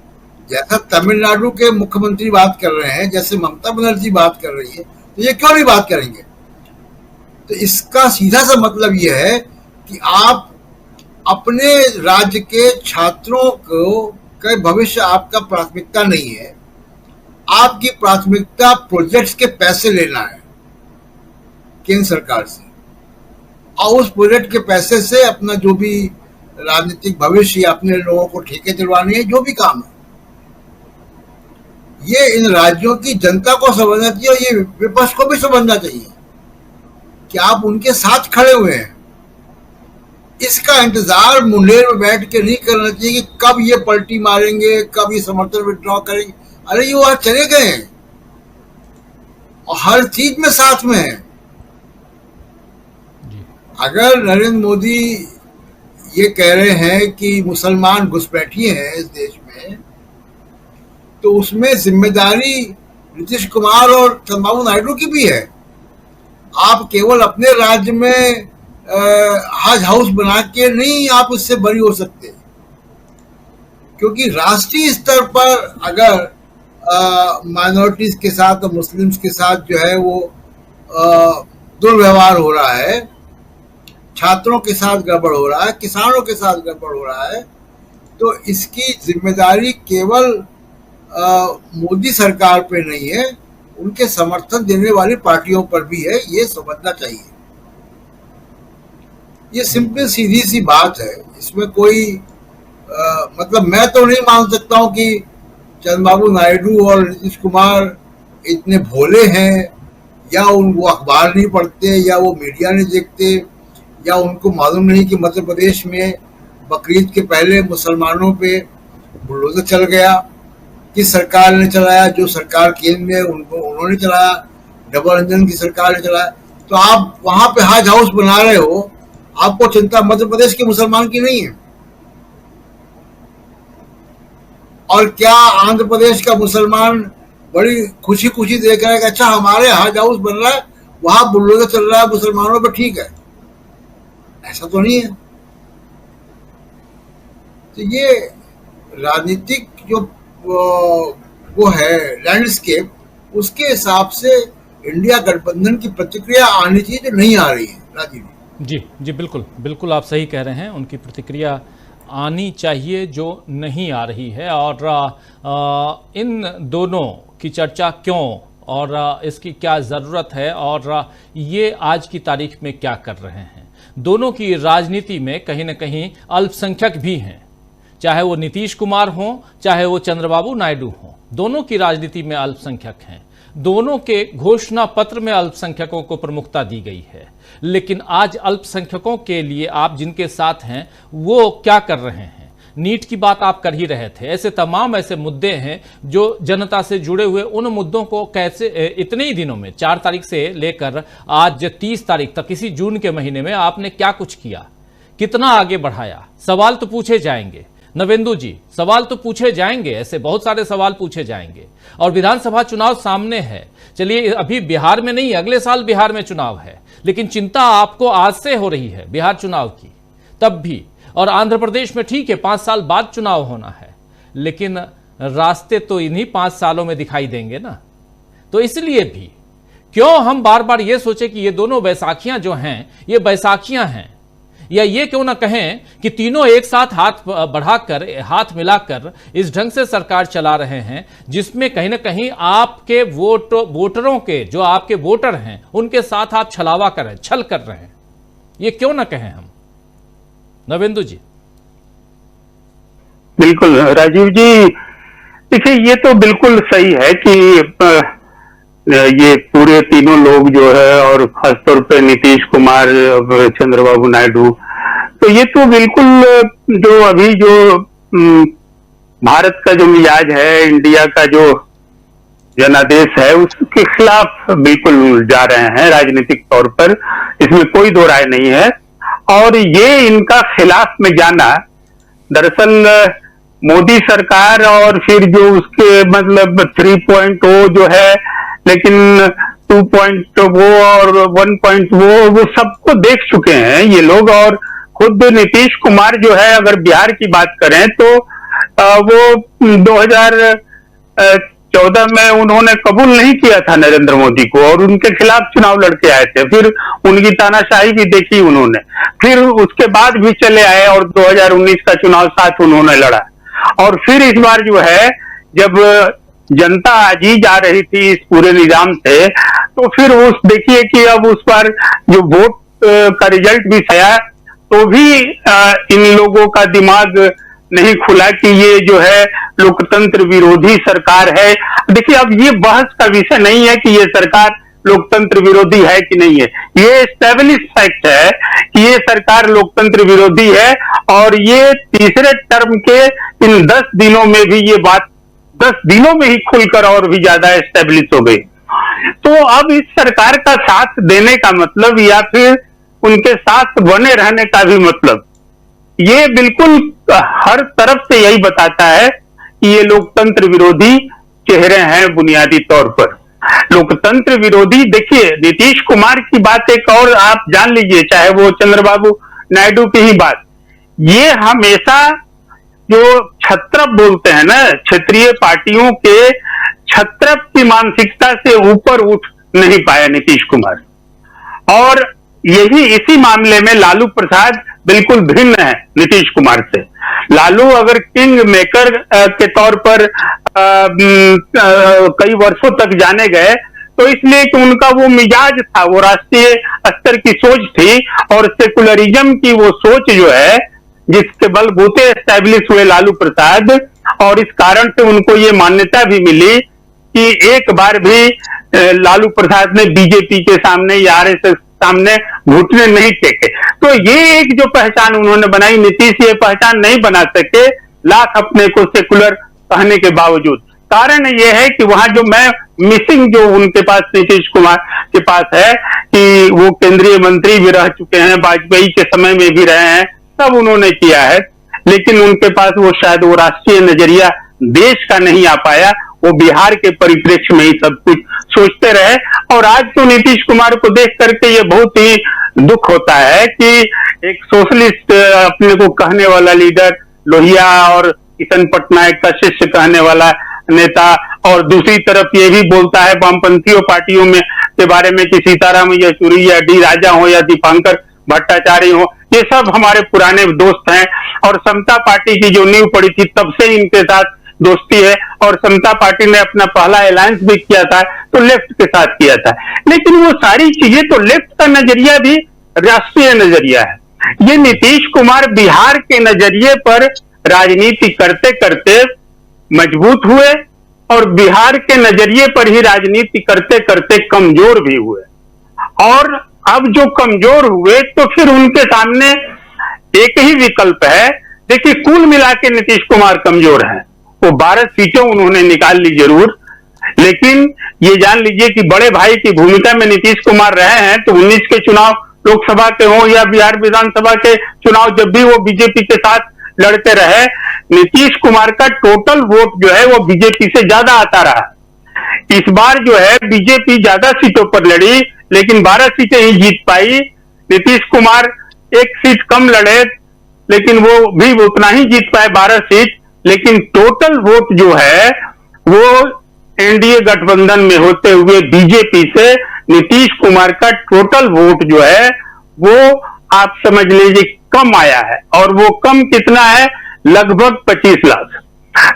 जैसा तमिलनाडु के मुख्यमंत्री बात कर रहे हैं, जैसे ममता बनर्जी बात कर रही है, तो ये क्यों नहीं बात करेंगे? तो इसका सीधा सा मतलब यह है कि आप अपने राज्य के छात्रों को का भविष्य आपका प्राथमिकता नहीं है। आपकी प्राथमिकता प्रोजेक्ट्स के पैसे लेना है केंद्र सरकार से, और उस प्रोजेक्ट के पैसे से अपना जो भी राजनीतिक भविष्य या अपने लोगों को ठेके दिलवाने हैं, जो भी काम है, ये इन राज्यों की जनता को समझना चाहिए और ये विपक्ष को भी समझना चाहिए कि आप उनके साथ खड़े हुए हैं। इसका इंतजार मुंडेर में बैठ के नहीं करना चाहिए कि कब ये पलटी मारेंगे, कब ये समर्थन विड्रॉ करेंगे। अरे ये वहां चले गए हैं और हर चीज में साथ में है। अगर नरेंद्र मोदी ये कह रहे हैं कि मुसलमान घुसपैठिए हैं इस देश में, तो उसमें जिम्मेदारी नीतीश कुमार और चंद्रबाबू नायडू की भी है। आप केवल अपने राज्य में हज हाउस बना के नहीं आप उससे बरी हो सकते, क्योंकि राष्ट्रीय स्तर पर अगर माइनॉरिटीज के साथ और मुस्लिम्स के साथ जो है वो दुर्व्यवहार हो रहा है, छात्रों के साथ गड़बड़ हो रहा है, किसानों के साथ गड़बड़ हो रहा है, तो इसकी जिम्मेदारी केवल मोदी सरकार पे नहीं है, उनके समर्थन देने वाली पार्टियों पर भी है। ये समझना चाहिए। ये सिंपल सीधी सी बात है, इसमें कोई मतलब मैं तो नहीं मान सकता हूं कि चंद्रबाबू नायडू और नीतीश कुमार इतने भोले हैं, या वो अखबार नहीं पढ़ते, या वो मीडिया नहीं देखते, या उनको मालूम नहीं कि मध्य प्रदेश में बकरीद के पहले मुसलमानों पे बुलडोजर चल गया। किस सरकार ने चलाया? जो सरकार केंद्र में उन्होंने चलाया, डबल इंजन की सरकार ने चलाया। तो आप वहां पे हज हाउस बना रहे हो, आपको चिंता मध्य प्रदेश के मुसलमान की नहीं है? और क्या आंध्र प्रदेश का मुसलमान बड़ी खुशी खुशी देख रहा है कि अच्छा हमारे हज हाउस बन रहा है, वहां बुलडोजर चल रहा है मुसलमानों पर, ठीक है? ऐसा तो नहीं है। तो ये राजनीतिक जो वो है लैंडस्केप, उसके हिसाब से इंडिया गठबंधन की प्रतिक्रिया आनी चाहिए, जो नहीं आ रही है। राजीव जी जी, बिल्कुल बिल्कुल आप सही कह रहे हैं, उनकी प्रतिक्रिया आनी चाहिए जो नहीं आ रही है। और इन दोनों की चर्चा क्यों और इसकी क्या ज़रूरत है और ये आज की तारीख में क्या कर रहे हैं। दोनों की राजनीति में कहीं ना कहीं अल्पसंख्यक भी हैं, चाहे वो नीतीश कुमार हों चाहे वो चंद्रबाबू नायडू हों, दोनों की राजनीति में अल्पसंख्यक हैं। दोनों के घोषणा पत्र में अल्पसंख्यकों को प्रमुखता दी गई है, लेकिन आज अल्पसंख्यकों के लिए आप जिनके साथ हैं वो क्या कर रहे हैं। नीट की बात आप कर ही रहे थे, ऐसे तमाम ऐसे मुद्दे हैं जो जनता से जुड़े हुए, उन मुद्दों को कैसे इतने ही दिनों में 4 तारीख से लेकर आज 30 तारीख तक, इसी जून के महीने में आपने क्या कुछ किया, कितना आगे बढ़ाया। सवाल तो पूछे जाएंगे नवेंदु जी, सवाल तो पूछे जाएंगे, ऐसे बहुत सारे सवाल पूछे जाएंगे। और विधानसभा चुनाव सामने है। चलिए अभी बिहार में नहीं, अगले साल बिहार में चुनाव है, लेकिन चिंता आपको आज से हो रही है बिहार चुनाव की, तब भी। और आंध्र प्रदेश में ठीक है 5 साल बाद चुनाव होना है, लेकिन रास्ते तो इन्हीं 5 सालों में दिखाई देंगे ना। तो इसलिए भी क्यों हम बार बार ये सोचे कि ये दोनों बैसाखियां जो हैं ये बैसाखियां हैं, या ये क्यों ना कहें कि तीनों एक साथ हाथ बढ़ाकर, हाथ मिलाकर इस ढंग से सरकार चला रहे हैं, जिसमें कहीं ना कहीं आपके वोटरों के, जो आपके वोटर हैं, उनके साथ आप छलावा कर रहे हैं, छल कर रहे हैं। ये क्यों ना कहें हम नवेंदु जी? बिल्कुल राजीव जी, देखिए ये तो बिल्कुल सही है कि ये पूरे तीनों लोग जो है, और खासतौर पे नीतीश कुमार, चंद्रबाबू नायडू, तो ये तो बिल्कुल जो अभी जो भारत का जो मिजाज है, इंडिया का जो जनादेश है, उसके खिलाफ बिल्कुल जा रहे हैं राजनीतिक तौर पर, इसमें कोई दो राय नहीं है। और ये इनका खिलाफ में जाना दरअसल मोदी सरकार और फिर जो उसके मतलब 3.0 जो है, लेकिन 2.0 और 1.0 वो सबको देख चुके हैं ये लोग। और खुद नीतीश कुमार जो है, अगर बिहार की बात करें तो वो 2014 में उन्होंने कबूल नहीं किया था नरेंद्र मोदी को और उनके खिलाफ चुनाव लड़के आए थे। फिर उनकी तानाशाही भी देखी उन्होंने, फिर उसके बाद भी चले आए और 2019 का चुनाव साथ उन्होंने लड़ा। और फिर इस बार जो है, जब जनता आजी जा रही थी इस पूरे निजाम से, तो फिर उस देखिए कि अब उस बार जो वोट का रिजल्ट भी आया तो भी इन लोगों का दिमाग नहीं खुला कि ये जो है लोकतंत्र विरोधी सरकार है। देखिए, अब ये बहस का विषय नहीं है कि ये सरकार लोकतंत्र विरोधी है कि नहीं है, ये एस्टैब्लिश फैक्ट है कि ये सरकार लोकतंत्र विरोधी है। और ये तीसरे टर्म के इन 10 दिनों में भी ये बात 10 दिनों में ही खुलकर और भी ज्यादा एस्टैब्लिश हो गई। तो अब इस सरकार का साथ देने का मतलब या फिर उनके साथ बने रहने का भी मतलब, ये बिल्कुल हर तरफ से यही बताता है कि ये लोकतंत्र विरोधी चेहरे हैं बुनियादी तौर पर। लोकतंत्र विरोधी, देखिए नीतीश कुमार की बात एक और आप जान लीजिए, चाहे वो चंद्रबाबू नायडू की ही बात, ये हमेशा जो छत्रप बोलते हैं ना, क्षेत्रीय पार्टियों के छत्रप की मानसिकता से ऊपर उठ नहीं पाया नीतीश कुमार। और यही इसी मामले में लालू प्रसाद बिल्कुल भिन्न है नीतीश कुमार से। लालू अगर किंग मेकर के तौर पर कई वर्षों तक जाने गए तो इसलिए कि उनका वो मिजाज था, वो राष्ट्रीय स्तर की सोच थी और सेकुलरिज्म की वो सोच जो है जिसके बलबूते एस्टैब्लिश हुए लालू प्रसाद। और इस कारण से उनको ये मान्यता भी मिली कि एक बार भी लालू प्रसाद ने बीजेपी के सामने या आरएसएस सामने घुटने नहीं टेके। तो ये एक जो पहचान उन्होंने बनाई, नीतीश ये पहचान नहीं बना सके, लाख अपने को सेकुलर कहने के बावजूद। कारण ये है कि वहां जो मैं मिसिंग जो उनके पास नीतीश कुमार के पास है कि वो केंद्रीय मंत्री भी रह चुके हैं, वाजपेयी के समय में भी रहे हैं, सब उन्होंने किया है, लेकिन उनके पास वो शायद वो राष्ट्रीय नजरिया देश का नहीं आ पाया। वो बिहार के परिप्रेक्ष्य में ही सब कुछ सोचते रहे। और आज तो नीतीश कुमार को देख करके ये बहुत ही दुख होता है कि एक सोशलिस्ट अपने को कहने वाला लीडर लोहिया और किशन पटनायक का शिष्य कहने वाला नेता, और दूसरी तरफ ये भी बोलता है वामपंथियों पार्टियों में के बारे में कि सीताराम येचुरी या डी राजा हो या दीपांकर भट्टाचार्य हो, ये सब हमारे पुराने दोस्त हैं। और समता पार्टी की जो नींव पड़ी थी तब से इनके साथ दोस्ती है, और समता पार्टी ने अपना पहला अलायंस भी किया था तो लेफ्ट के साथ किया था। लेकिन वो सारी चीजें तो लेफ्ट का नजरिया भी राष्ट्रीय नजरिया है। ये नीतीश कुमार बिहार के नजरिए पर राजनीति करते करते मजबूत हुए और बिहार के नजरिए पर ही राजनीति करते करते कमजोर भी हुए। और अब जो कमजोर हुए तो फिर उनके सामने एक ही विकल्प है। देखिए, कुल मिला के नीतीश कुमार कमजोर है। वो 12 सीटें उन्होंने निकाल ली जरूर, लेकिन ये जान लीजिए कि बड़े भाई की भूमिका में नीतीश कुमार रहे हैं। तो 19 के चुनाव लोकसभा के हो या बिहार विधानसभा के चुनाव, जब भी वो बीजेपी के साथ लड़ते रहे, नीतीश कुमार का टोटल वोट जो है वो बीजेपी से ज्यादा आता रहा। इस बार जो है बीजेपी ज्यादा सीटों पर लड़ी, लेकिन 12 सीटें ही जीत पाई। नीतीश कुमार एक सीट कम लड़े, लेकिन वो भी उतना ही जीत पाए, 12 सीट। लेकिन टोटल वोट जो है वो एनडीए गठबंधन में होते हुए बीजेपी से नीतीश कुमार का टोटल वोट जो है वो आप समझ लीजिए कम आया है। और वो कम कितना है? लगभग 25 लाख।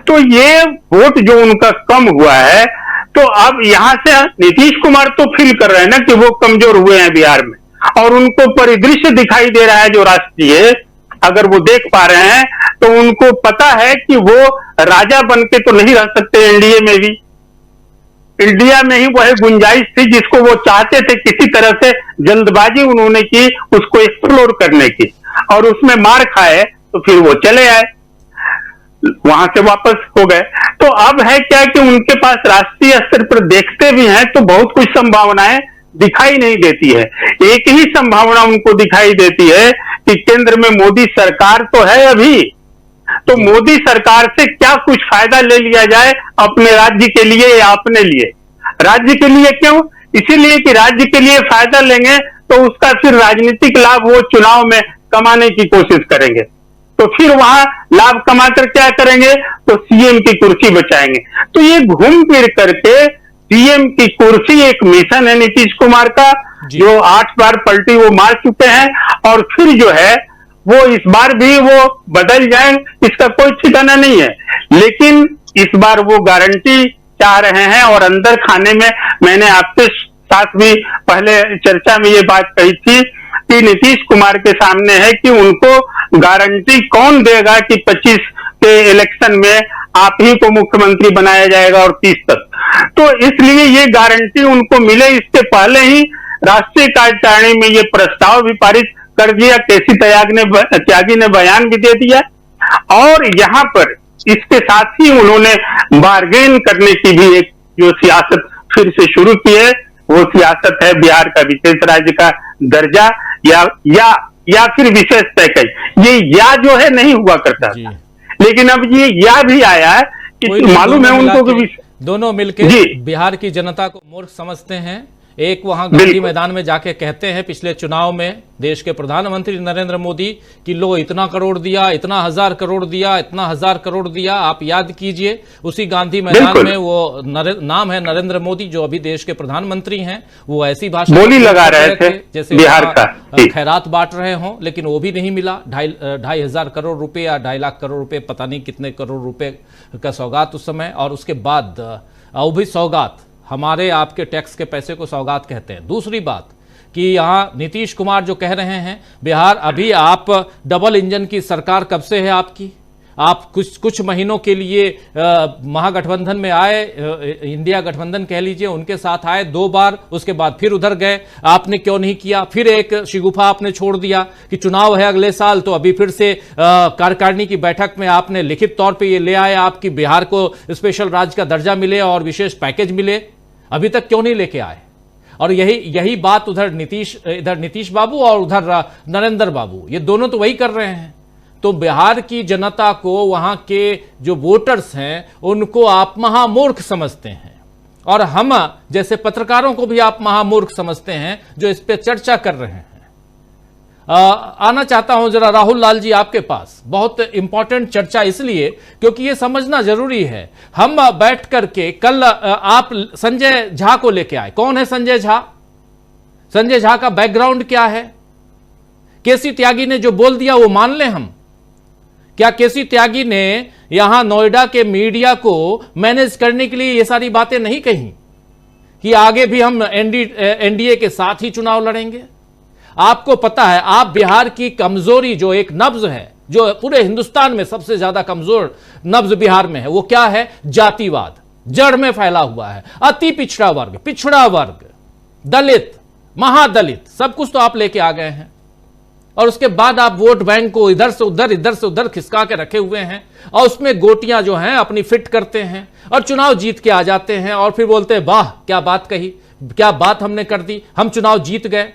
तो ये वोट जो उनका कम हुआ है, तो अब यहां से नीतीश कुमार तो फील कर रहे हैं ना कि वो कमजोर हुए हैं बिहार में, और उनको परिदृश्य दिखाई दे रहा है जो राष्ट्रीय, अगर वो देख पा रहे हैं तो उनको पता है कि वो राजा बन के तो नहीं रह सकते एनडीए में भी। इंडिया में ही वह गुंजाइश थी जिसको वो चाहते थे, किसी तरह से जल्दबाजी उन्होंने की उसको एक्सप्लोर करने की, और उसमें मार खाए तो फिर वो चले आए, वहां से वापस हो गए। तो अब है क्या कि उनके पास राष्ट्रीय स्तर पर देखते भी हैं तो बहुत कुछ संभावनाएं दिखाई नहीं देती है। एक ही संभावना उनको दिखाई देती है कि केंद्र में मोदी सरकार तो है अभी, तो मोदी सरकार से क्या कुछ फायदा ले लिया जाए अपने राज्य के लिए या अपने लिए। राज्य के लिए क्यों? इसीलिए कि राज्य के लिए फायदा लेंगे तो उसका फिर राजनीतिक लाभ वो चुनाव में कमाने की कोशिश करेंगे, तो फिर वहां लाभ कमाकर क्या करेंगे, तो सीएम की कुर्सी बचाएंगे। तो ये घूम फिर करके सीएम की कुर्सी एक मिशन है नीतीश कुमार का, जो 8 बार पलटी वो मार चुके हैं, और फिर जो है वो इस बार भी वो बदल जाए इसका कोई ठिकाना नहीं है। लेकिन इस बार वो गारंटी चाह रहे हैं, और अंदर खाने में मैंने आपके साथ भी पहले चर्चा में ये बात कही थी कि नीतीश कुमार के सामने है कि उनको गारंटी कौन देगा कि 25 के इलेक्शन में आप ही को मुख्यमंत्री बनाया जाएगा और 30 तक। तो इसलिए ये गारंटी उनको मिले, इससे पहले ही राष्ट्रीय कार्यकारिणी में ये प्रस्ताव भी पारित कर दिया, केसी त्यागी ने बयान भी दे दिया, और यहाँ पर इसके साथ ही उन्होंने बार्गेन करने की भी एक जो सियासत फिर से शुरू की है, वो सियासत है बिहार का विशेष राज्य का दर्जा या फिर विशेष पैकेज। ये या जो है नहीं हुआ करता था, लेकिन अब ये या भी आया है कि मालूम है उनको कि दोनों मिलकर बिहार की जनता को मूर्ख समझते हैं। एक वहां गांधी मैदान में जाके कहते हैं पिछले चुनाव में देश के प्रधानमंत्री नरेंद्र मोदी कि लो इतना करोड़ दिया, इतना 1000 करोड़ दिया, इतना 1000 करोड़ दिया। आप याद कीजिए उसी गांधी मैदान में वो नाम है नरेंद्र मोदी जो अभी देश के प्रधानमंत्री हैं, वो ऐसी भाषा बोली लगा रहे थे जैसे बिहार का खैरात बांट रहे हों, लेकिन वो भी नहीं मिला। 2,500 करोड़ रुपए या 2.5 लाख करोड़ रुपए, पता नहीं कितने करोड़ रुपए का सौगात उस समय, और उसके बाद वो भी सौगात हमारे आपके टैक्स के पैसे को सौगात कहते हैं। दूसरी बात कि यहाँ नीतीश कुमार जो कह रहे हैं बिहार अभी आप डबल इंजन की सरकार कब से है आपकी, आप कुछ महीनों के लिए महागठबंधन में आए, इंडिया गठबंधन कह लीजिए, उनके साथ आए 2 बार, उसके बाद फिर उधर गए। आपने क्यों नहीं किया? फिर एक शिगुफा आपने छोड़ दिया कि चुनाव है अगले साल, तो अभी फिर से कार्यकारिणी की बैठक में आपने लिखित तौर पे ये ले आए आपकी बिहार को स्पेशल राज्य का दर्जा मिले और विशेष पैकेज मिले। अभी तक क्यों नहीं लेके आए? और यही बात इधर नीतीश बाबू और उधर नरेंद्र बाबू, ये दोनों तो वही कर रहे हैं। तो बिहार की जनता को, वहां के जो वोटर्स हैं, उनको आप महामूर्ख समझते हैं, और हम जैसे पत्रकारों को भी आप महामूर्ख समझते हैं जो इस पे चर्चा कर रहे हैं। आना चाहता हूं जरा राहुल लाल जी आपके पास। बहुत इंपॉर्टेंट चर्चा इसलिए क्योंकि ये समझना जरूरी है। हम बैठ करके कल आप संजय झा को लेके आए। कौन है संजय झा? संजय झा का बैकग्राउंड क्या है? केसी त्यागी ने जो बोल दिया वो मान लें हम? क्या केसी त्यागी ने यहां नोएडा के मीडिया को मैनेज करने के लिए ये सारी बातें नहीं कही कि आगे भी हम एनडीए के साथ ही चुनाव लड़ेंगे? आपको पता है, आप बिहार की कमजोरी जो एक नब्ज है, जो पूरे हिंदुस्तान में सबसे ज्यादा कमजोर नब्ज बिहार में है, वो क्या है? जातिवाद जड़ में फैला हुआ है। अति पिछड़ा वर्ग, दलित, महादलित, सब कुछ तो आप लेके आ गए हैं, और उसके बाद आप वोट बैंक को इधर से उधर खिसका के रखे हुए हैं, और उसमें गोटियां जो हैं अपनी फिट करते हैं और चुनाव जीत के आ जाते हैं, और फिर बोलते हैं वाह क्या बात कही, क्या बात हमने कर दी, हम चुनाव जीत गए।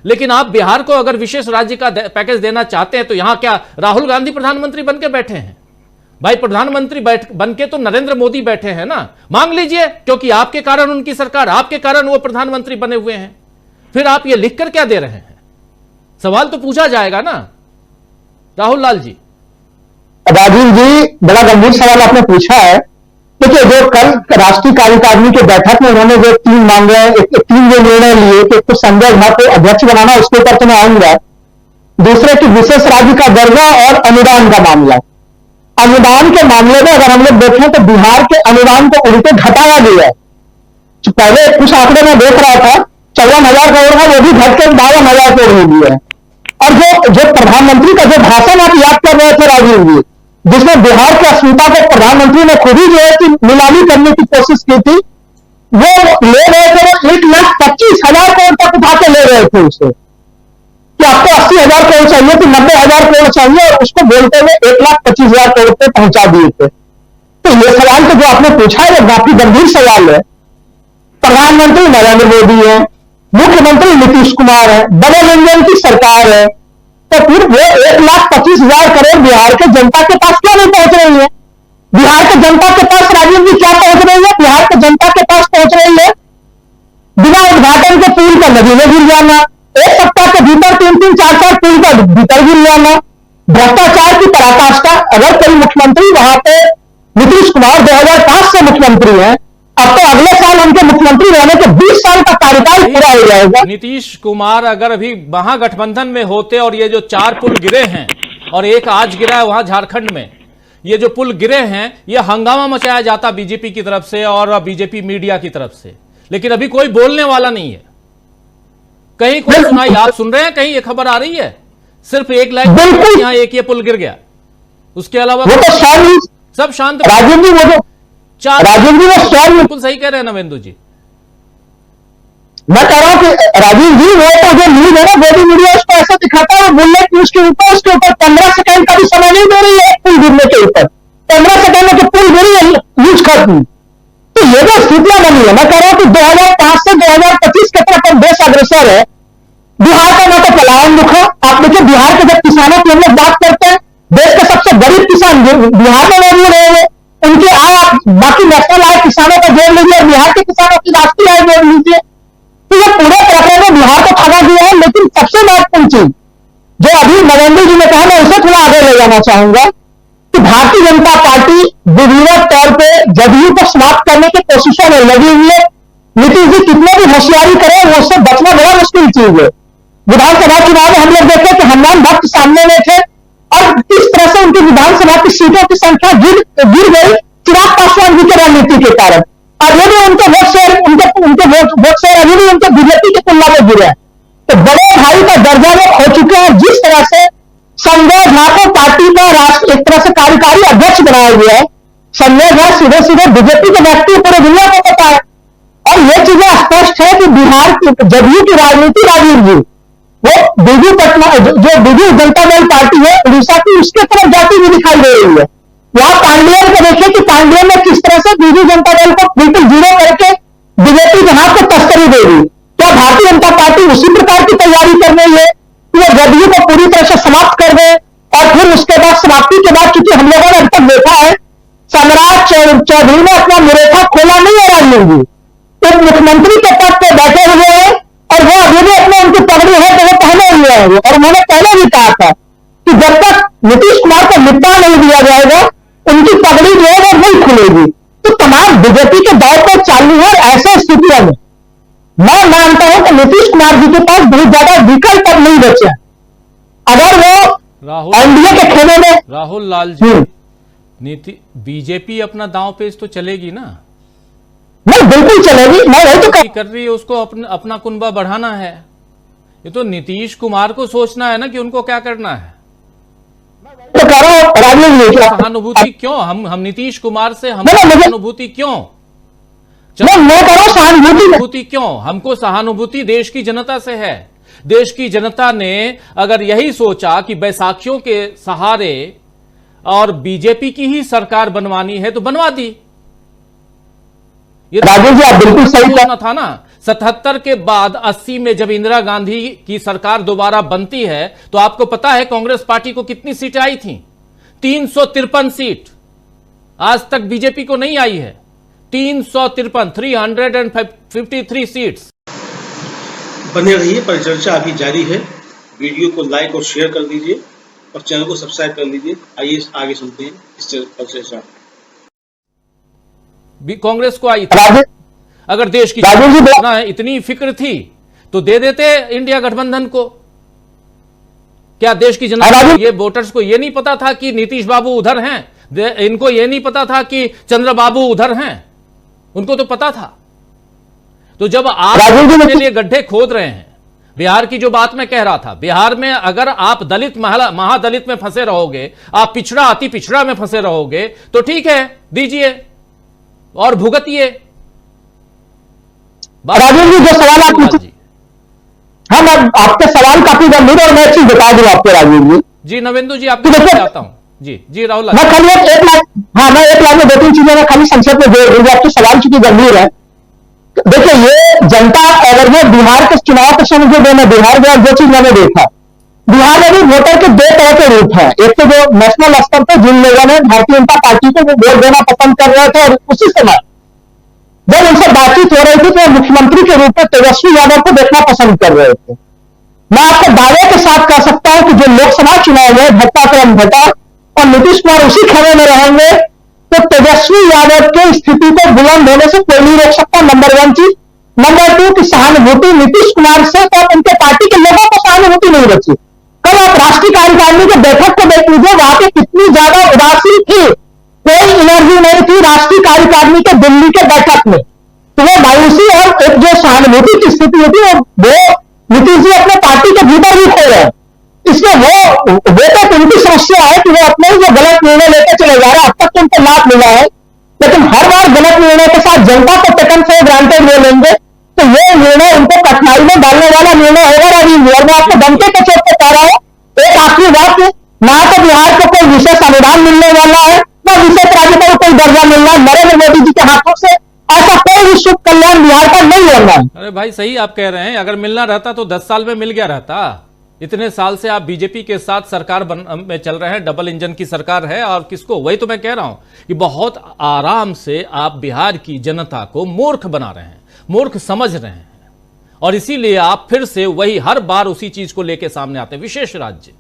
लेकिन आप बिहार को अगर विशेष राज्य का पैकेज देना चाहते हैं तो यहां क्या राहुल गांधी प्रधानमंत्री बन के बैठे हैं? भाई प्रधानमंत्री बन के तो नरेंद्र मोदी बैठे हैं ना, मांग लीजिए, क्योंकि आपके कारण उनकी सरकार, आपके कारण वो प्रधानमंत्री बने हुए हैं। फिर आप ये लिखकर क्या दे रहे हैं? सवाल तो पूछा जाएगा ना राहुल लाल जी। राजीव जी, बड़ा गंभीर सवाल आपने पूछा है। देखिए, जो कल राष्ट्रीय कार्यकारिणी की बैठक में उन्होंने जो 3 मांगे, 3 जो निर्णय लिए कि तो संजय झा को अध्यक्ष बनाना, उसके ऊपर तो मैं आऊंगा। दूसरे की विशेष राज्य का दर्जा और अनुदान का मामला। अनुदान के मामले में अगर हम लोग देखें तो बिहार के अनुदान को उल्टे घटाया गया है। तो पहले कुछ आंकड़े में देख रहा था 54,000 करोड़ का, वो भी घटकर 52,000 करोड़ हो गया है। और जो प्रधानमंत्री का जो भाषण आप याद कर रहे थे राजीव जी, जिसमें बिहार की अस्मिता को प्रधानमंत्री ने खुद ही जो है कि नीलामी करने की कोशिश की थी, वो ले रहे थे, वो 1,25,000 करोड़ तक उठा के ले रहे थे उसे, कि आपको 80,000 करोड़ चाहिए थी, 90,000 करोड़ चाहिए, और उसको बोलते हुए 1,25,000 करोड़ पे पहुंचा दिए थे। तो ये सवाल तो जो आपने पूछा है वो काफी गंभीर सवाल है। प्रधानमंत्री नरेंद्र मोदी है, मुख्यमंत्री नीतीश कुमार है, डबल इंजन की सरकार है, तो फिर वो 1,25,000 करोड़ बिहार के जनता के पास क्यों नहीं पहुंच रही है? बिहार के जनता के पास राजीव जी क्या पहुंच रही है? बिहार के जनता के पास पहुंच रही है बिना उद्घाटन के पुल का नदी में गिर जाना, एक सप्ताह के भीतर 3-3, 4-4 पुल का भीतर गिर जाना, भ्रष्टाचार की पराकाष्ठा। अगर कोई मुख्यमंत्री वहां पे नीतीश कुमार 2005 से मुख्यमंत्री हैं, अब तो अगले साल उनके मुख्यमंत्री रहने के 20 साल का कार्यकाल पूरा हो जाएगा। नीतीश कुमार अगर अभी महागठबंधन में होते और ये जो 4 पुल गिरे हैं और एक आज गिरा है वहां झारखंड में, ये जो पुल गिरे हैं ये हंगामा मचाया जाता बीजेपी की तरफ से और बीजेपी मीडिया की तरफ से, लेकिन अभी कोई बोलने वाला नहीं है। कहीं कोई सुनाई आप सुन रहे हैं? कहीं ये खबर आ रही है? सिर्फ एक लाइन यहां एक ये पुल गिर गया, उसके अलावा वो तो सब शांत। राजीव जी वो बिल्कुल सही कह रहे हैं नवेंदु जी। मैं कह रहा हूं कि राजीव जी वो तो जो न्यूज है ना, वो भी मीडिया उसको ऐसा दिखाता है, बुलेट न्यूज के ऊपर 15 सेकंड का भी समय नहीं दे रही है पुल गिरने के ऊपर। 15 सेकंड में जो पुल गिरी है न्यूज खत्म। तो ये जो स्थितियां बनी है, मैं कह रहा हूं कि 2005 से 2025 के तरफ हम देश अग्रसर है। बिहार का ना तो पलायन रुका। आप देखिए बिहार के जब किसानों की हम लोग बात करते हैं, देश के सबसे गरीब किसान बिहार में मौजूद है, उनकी आय बाकी नेशनल आय किसानों का जोड़ लीजिए और बिहार के किसानों की राष्ट्रीय आय जोड़ लीजिए, तो ये पूरे प्रकरण में बिहार को ठगा दिया है। लेकिन सबसे महत्वपूर्ण चीज जो अभी नरेंद्र जी ने कहा, मैं उसे थोड़ा आगे ले जाना चाहूंगा कि भारतीय जनता पार्टी विधिवत तौर पर जदयू को समाप्त करने की कोशिशों में लगी हुई है। नीतीश जी कितने भी होशियारी करें, वो उससे बचना बड़ा मुश्किल चीज है। विधानसभा चुनाव में हम लोग देखे कि हनुमान भक्त सामने में थे और इस तरह से उनकी विधानसभा की सीटों की संख्या गिर गई चिराग पासवान जी की रणनीति के कारण। अभी भी उनके वोट शेयर अभी भी उनके बीजेपी की तुलना में गिरे हैं। तो बड़े भाई का दर्जा वो खो चुके हैं। जिस तरह से संजय झा को पार्टी का एक तरह से कार्यकारी अध्यक्ष बनाया गया है, संजय झा सीधे सीधे बीजेपी के व्यक्ति पूरे दुनिया को पता है। और ये चीजें स्पष्ट है कि बिहार की जदयू की राजनीति, राजीव जी, वो बीजू पटना जो बीजू जनता दल पार्टी है उड़ीसा की, उसके तरफ जाती हुई दिखाई दे रही है। वहां पांडियन को देखिए कि पांडियन ने किस तरह से बीजू जनता दल को बिल्कुल जीरो करके बीजेपी के हाथ को तस्करी दे दी। क्या भारतीय जनता पार्टी उसी प्रकार की तैयारी कर रही है कि वो जदयू को पूरी तरह से समाप्त कर दे और फिर उसके बाद समाप्ति के बाद, क्योंकि हम लोगों ने अब तक देखा है सम्राट चौधरी ने अपना मुरेठा खोला नहीं है। राजीव जी एक मुख्यमंत्री के पद पर बैठे हुए हैं और वो अभी भी अपने उनकी पगड़ी है तो वो पहने हुए हैं। और उन्होंने पहले भी कहा था कि जब तक नीतीश कुमार को निपटा नहीं दिया जाएगा उनकी पगड़ी जो है वो नहीं खुलेगी। तो तमाम बीजेपी के दौर पर चालू है। ऐसे स्थितियों में मैं मानता हूं कि नीतीश कुमार जी के पास बहुत ज्यादा विकल्प अब नहीं बचे। अगर वो एनडीए के खेमे में राहुल लाल जी बीजेपी अपना दांव पेच तो चलेगी ना? नहीं, बिल्कुल चलेगी। मैं वही तो कर रही है, उसको अपना कुनबा बढ़ाना है। ये तो नीतीश कुमार को सोचना है ना कि उनको क्या करना है। तो कह रहा हूं राजीव जी, सहानुभूति क्यों? हम नीतीश कुमार से हम सहानुभूति क्यों? मैं कह रहा हूं सहानुभूति क्यों? हमको सहानुभूति देश की जनता से है। देश की जनता ने अगर यही सोचा कि बैसाखियों के सहारे और बीजेपी की ही सरकार बनवानी है तो बनवा दी। ये राजीव जी आप बिल्कुल सही कहना था ना। 77 के बाद 80 में जब इंदिरा गांधी की सरकार दोबारा बनती है तो आपको पता है कांग्रेस पार्टी को कितनी सीटें आई थी? 353 सीट। आज तक बीजेपी को नहीं आई है 353, 353 सीट्स। बने रहिए, परिचर्चा अभी जारी है। वीडियो को लाइक और शेयर कर दीजिए और चैनल को सब्सक्राइब कर लीजिए। आइए आगे सुनते हैं इस परिचर्चा। कांग्रेस को आई थी। अगर देश की इतनी फिक्र थी तो दे देते इंडिया गठबंधन को। क्या देश की जनता ये वोटर्स को ये नहीं पता था कि नीतीश बाबू उधर हैं? इनको ये नहीं पता था कि चंद्रबाबू उधर हैं? उनको तो पता था। तो जब आप अपने लिए गड्ढे खोद रहे हैं, बिहार की जो बात मैं कह रहा था, बिहार में अगर आप दलित महादलित में फंसे रहोगे, आप पिछड़ा अति पिछड़ा में फंसे रहोगे तो ठीक है, दीजिए और भुगतिए। राजीव जी जो सवाल आप पूछे, हाँ मैं आपके सवाल काफी गंभीर और मैं एक चीज बता दूं आपको राजीव जी। जी नवेंदु जी आपको बताता हूं। जी राहुल, मैं खाली एक लाइन में 2-3 चीजें मैं खाली संक्षेप में जोड़ दूंगा। आपके सवाल चूंकि गंभीर है, देखिए ये जनता अगर वो बिहार के चुनाव के समय जो मैंने बिहार में जो चीज मैंने देखा बिहार में भी वोटर के दो तरह के रूप हैं। एक तो जो नेशनल स्तर पर जिन लोगों ने भारतीय जनता पार्टी को वोट देना पसंद कर रहे थे, और उसी समय जब उनसे बातचीत हो रही थी तो मुख्यमंत्री के रूप में तेजस्वी यादव को देखना पसंद कर रहे थे। मैं आपको दावे के साथ कह सकता हूं कि जो लोकसभा चुनाव में घटनाक्रम घटा और नीतीश कुमार उसी खेमे में रहेंगे तो तेजस्वी यादव की स्थिति को बुलंद होने से कोई नहीं रोक सकता। नंबर 1 चीज। नंबर 2 की सहानुभूति नीतीश कुमार से तो उनके पार्टी के लोगों को सहानुभूति नहीं बची। कल आप राष्ट्रीय कार्यकारिणी की बैठक को देख लीजिए, वहां पे कितनी ज्यादा उदासीन थी, कोई एनर्जी नहीं थी राष्ट्रीय कार्यकारिणी के दिल्ली के बैठक में। तो वो मायूसी और एक जो सहानुभूति की स्थिति होती है वो नीतीश जी अपने पार्टी के भीतर भी खो रहे हैं। इसमें वो तो उनकी समस्या है कि वो अपने ही जो गलत निर्णय लेकर चले जा रहे हैं। अब तक तो उनको लाभ मिला है, लेकिन हर बार गलत निर्णय के साथ जनता को टेकन फॉर ग्रांटेड ले लेंगे तो ये निर्णय उनको कठिनाई में डालने वाला निर्णय होगा। रविंद्र, और मैं आपको दमके के चोट पे कह रहा हूं, एक आखिरी बात, ना तो बिहार को कोई विशेष अनुदान मिलने वाला है, ना विशेष राज्य को कोई दर्जा मिलना है। नरेंद्र मोदी जी के हाथों से ऐसा कोई भी शुभ कल्याण बिहार का नहीं होना है। अरे भाई सही आप कह रहे हैं, अगर मिलना रहता तो 10 साल में मिल गया रहता। इतने साल से आप बीजेपी के साथ सरकार में चल रहे हैं, डबल इंजन की सरकार है, और किसको, वही तो मैं कह रहा हूं कि बहुत आराम से आप बिहार की जनता को मूर्ख बना रहे हैं, मूर्ख समझ रहे हैं, और इसीलिए आप फिर से वही हर बार उसी चीज को लेके सामने आते हैं। विशेष राज्य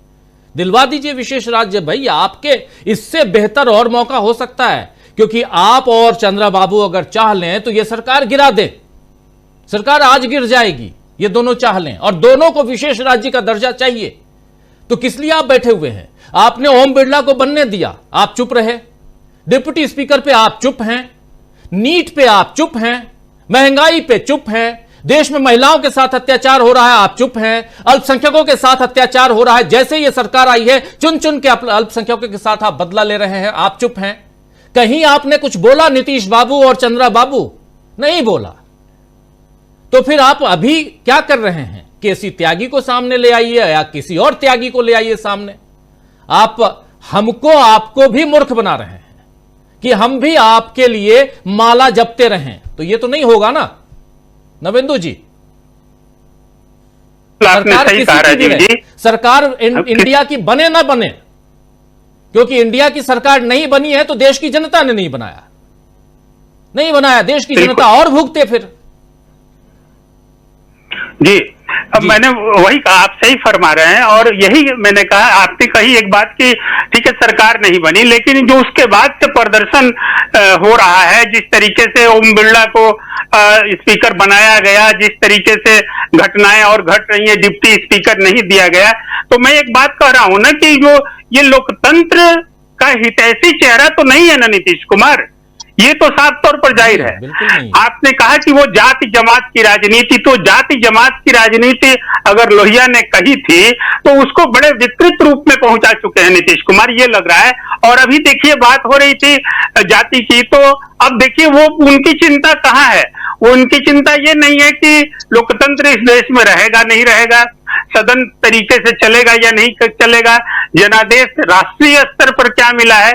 दिलवा दीजिए, विशेष राज्य भाई, आपके इससे बेहतर और मौका हो सकता है, क्योंकि आप और चंद्रा बाबू अगर चाह लें तो यह सरकार गिरा दे। सरकार आज गिर जाएगी, ये दोनों चाह लें, और दोनों को विशेष राज्य का दर्जा चाहिए। तो किस लिए आप बैठे हुए हैं? आपने ओम बिरला को बनने दिया, आप चुप रहे। डिप्टी स्पीकर पे आप चुप हैं, नीट पे आप चुप हैं, महंगाई पे चुप हैं, देश में महिलाओं के साथ अत्याचार हो रहा है आप चुप हैं, अल्पसंख्यकों के साथ अत्याचार हो रहा है, जैसे ये सरकार आई है चुन चुन के अल्पसंख्यकों के साथ आप बदला ले रहे हैं, आप चुप हैं। कहीं आपने कुछ बोला नीतीश बाबू और चंद्रा बाबू? नहीं बोला। तो फिर आप अभी क्या कर रहे हैं? केसी त्यागी को सामने ले आइए या किसी और त्यागी को ले आइए सामने। आप हमको आपको भी मूर्ख बना रहे हैं कि हम भी आपके लिए माला जपते रहें, तो ये तो नहीं होगा ना नवेंदु जी। सरकार किसी की भी रहे, सरकार इंडिया की बने ना बने, क्योंकि इंडिया की सरकार नहीं बनी है तो देश की जनता ने नहीं बनाया, नहीं बनाया, देश की जनता और भुगते फिर। जी, अब मैंने वही कहा, आप सही फरमा रहे हैं, और यही मैंने कहा, आपने कही एक बात कि ठीक है सरकार नहीं बनी, लेकिन जो उसके बाद से प्रदर्शन हो रहा है, जिस तरीके से ओम बिरला को स्पीकर बनाया गया, जिस तरीके से घटनाएं और घट रही है, डिप्टी स्पीकर नहीं दिया गया, तो मैं एक बात कह रहा हूं ना कि जो ये लोकतंत्र का हितैषी चेहरा तो नहीं है ना नीतीश कुमार, ये तो साफ तौर पर जाहिर है। आपने कहा कि वो जाति जमात की राजनीति, तो जाति जमात की राजनीति अगर लोहिया ने कही थी तो उसको बड़े विकृत रूप में पहुंचा चुके हैं नीतीश कुमार, ये लग रहा है। और अभी देखिए बात हो रही थी जाति की, तो अब देखिए वो उनकी चिंता कहाँ है? उनकी चिंता ये नहीं है कि लोकतंत्र इस देश में रहेगा नहीं रहेगा, सदन तरीके से चलेगा या नहीं चलेगा, जनादेश राष्ट्रीय स्तर पर क्या मिला है,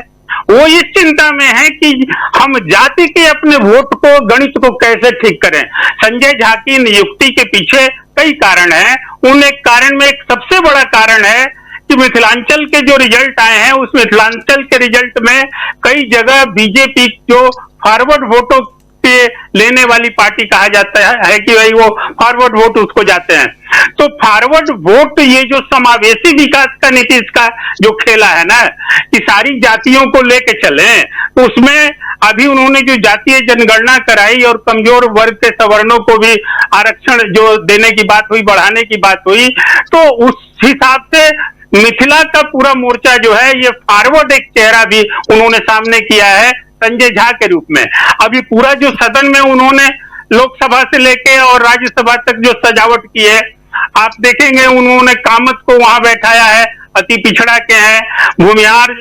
वो इस चिंता में है कि हम जाति के अपने वोट को, गणित को कैसे ठीक करें। संजय झा की नियुक्ति के पीछे कई कारण हैं, उन एक कारण में एक सबसे बड़ा कारण है कि मिथिलांचल के जो रिजल्ट आए हैं, उस मिथिलांचल के रिजल्ट में कई जगह बीजेपी जो फॉरवर्ड वोटों के लेने वाली पार्टी कहा जाता है कि भाई वो फॉरवर्ड वोट उसको जाते हैं, तो फॉरवर्ड वोट, ये जो समावेशी विकास का नीतीश का जो खेला है ना कि सारी जातियों को लेके चले, तो उसमें अभी उन्होंने जो जातीय जनगणना कराई और कमजोर वर्ग के सवर्णों को भी आरक्षण जो देने की बात हुई, बढ़ाने की बात हुई, तो उस हिसाब से मिथिला का पूरा मोर्चा जो है ये फॉरवर्ड एक चेहरा भी उन्होंने सामने किया है संजय झा के रूप में। अभी पूरा जो सदन में उन्होंने लोकसभा से लेके और राज्यसभा तक जो सजावट की है, आप देखेंगे उन्होंने कामत को वहां बैठाया है, अति पिछड़ा के हैं, भूमिहार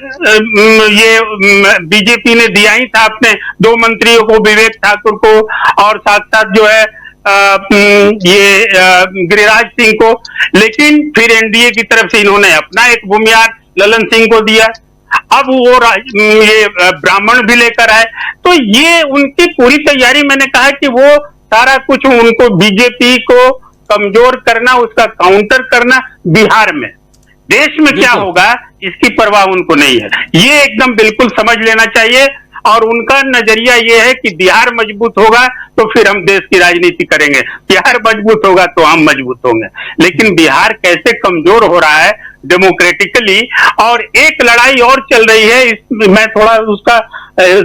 ये बीजेपी ने दिया ही था अपने 2 मंत्रियों को, विवेक ठाकुर को और साथ साथ जो है ये गिरिराज सिंह को, लेकिन फिर एनडीए की तरफ से इन्होंने अपना एक भूमिहार ललन सिंह को दिया, अब वो ये ब्राह्मण भी लेकर आए। तो ये उनकी पूरी तैयारी, मैंने कहा कि वो सारा कुछ उनको बीजेपी को कमजोर करना, उसका काउंटर करना बिहार में, देश में क्या होगा इसकी परवाह उनको नहीं है। ये एकदम बिल्कुल समझ लेना चाहिए। और उनका नजरिया ये है कि बिहार मजबूत होगा तो फिर हम देश की राजनीति करेंगे, बिहार मजबूत होगा तो हम मजबूत होंगे। लेकिन बिहार कैसे कमजोर हो रहा है डेमोक्रेटिकली, और एक लड़ाई और चल रही है, मैं थोड़ा उसका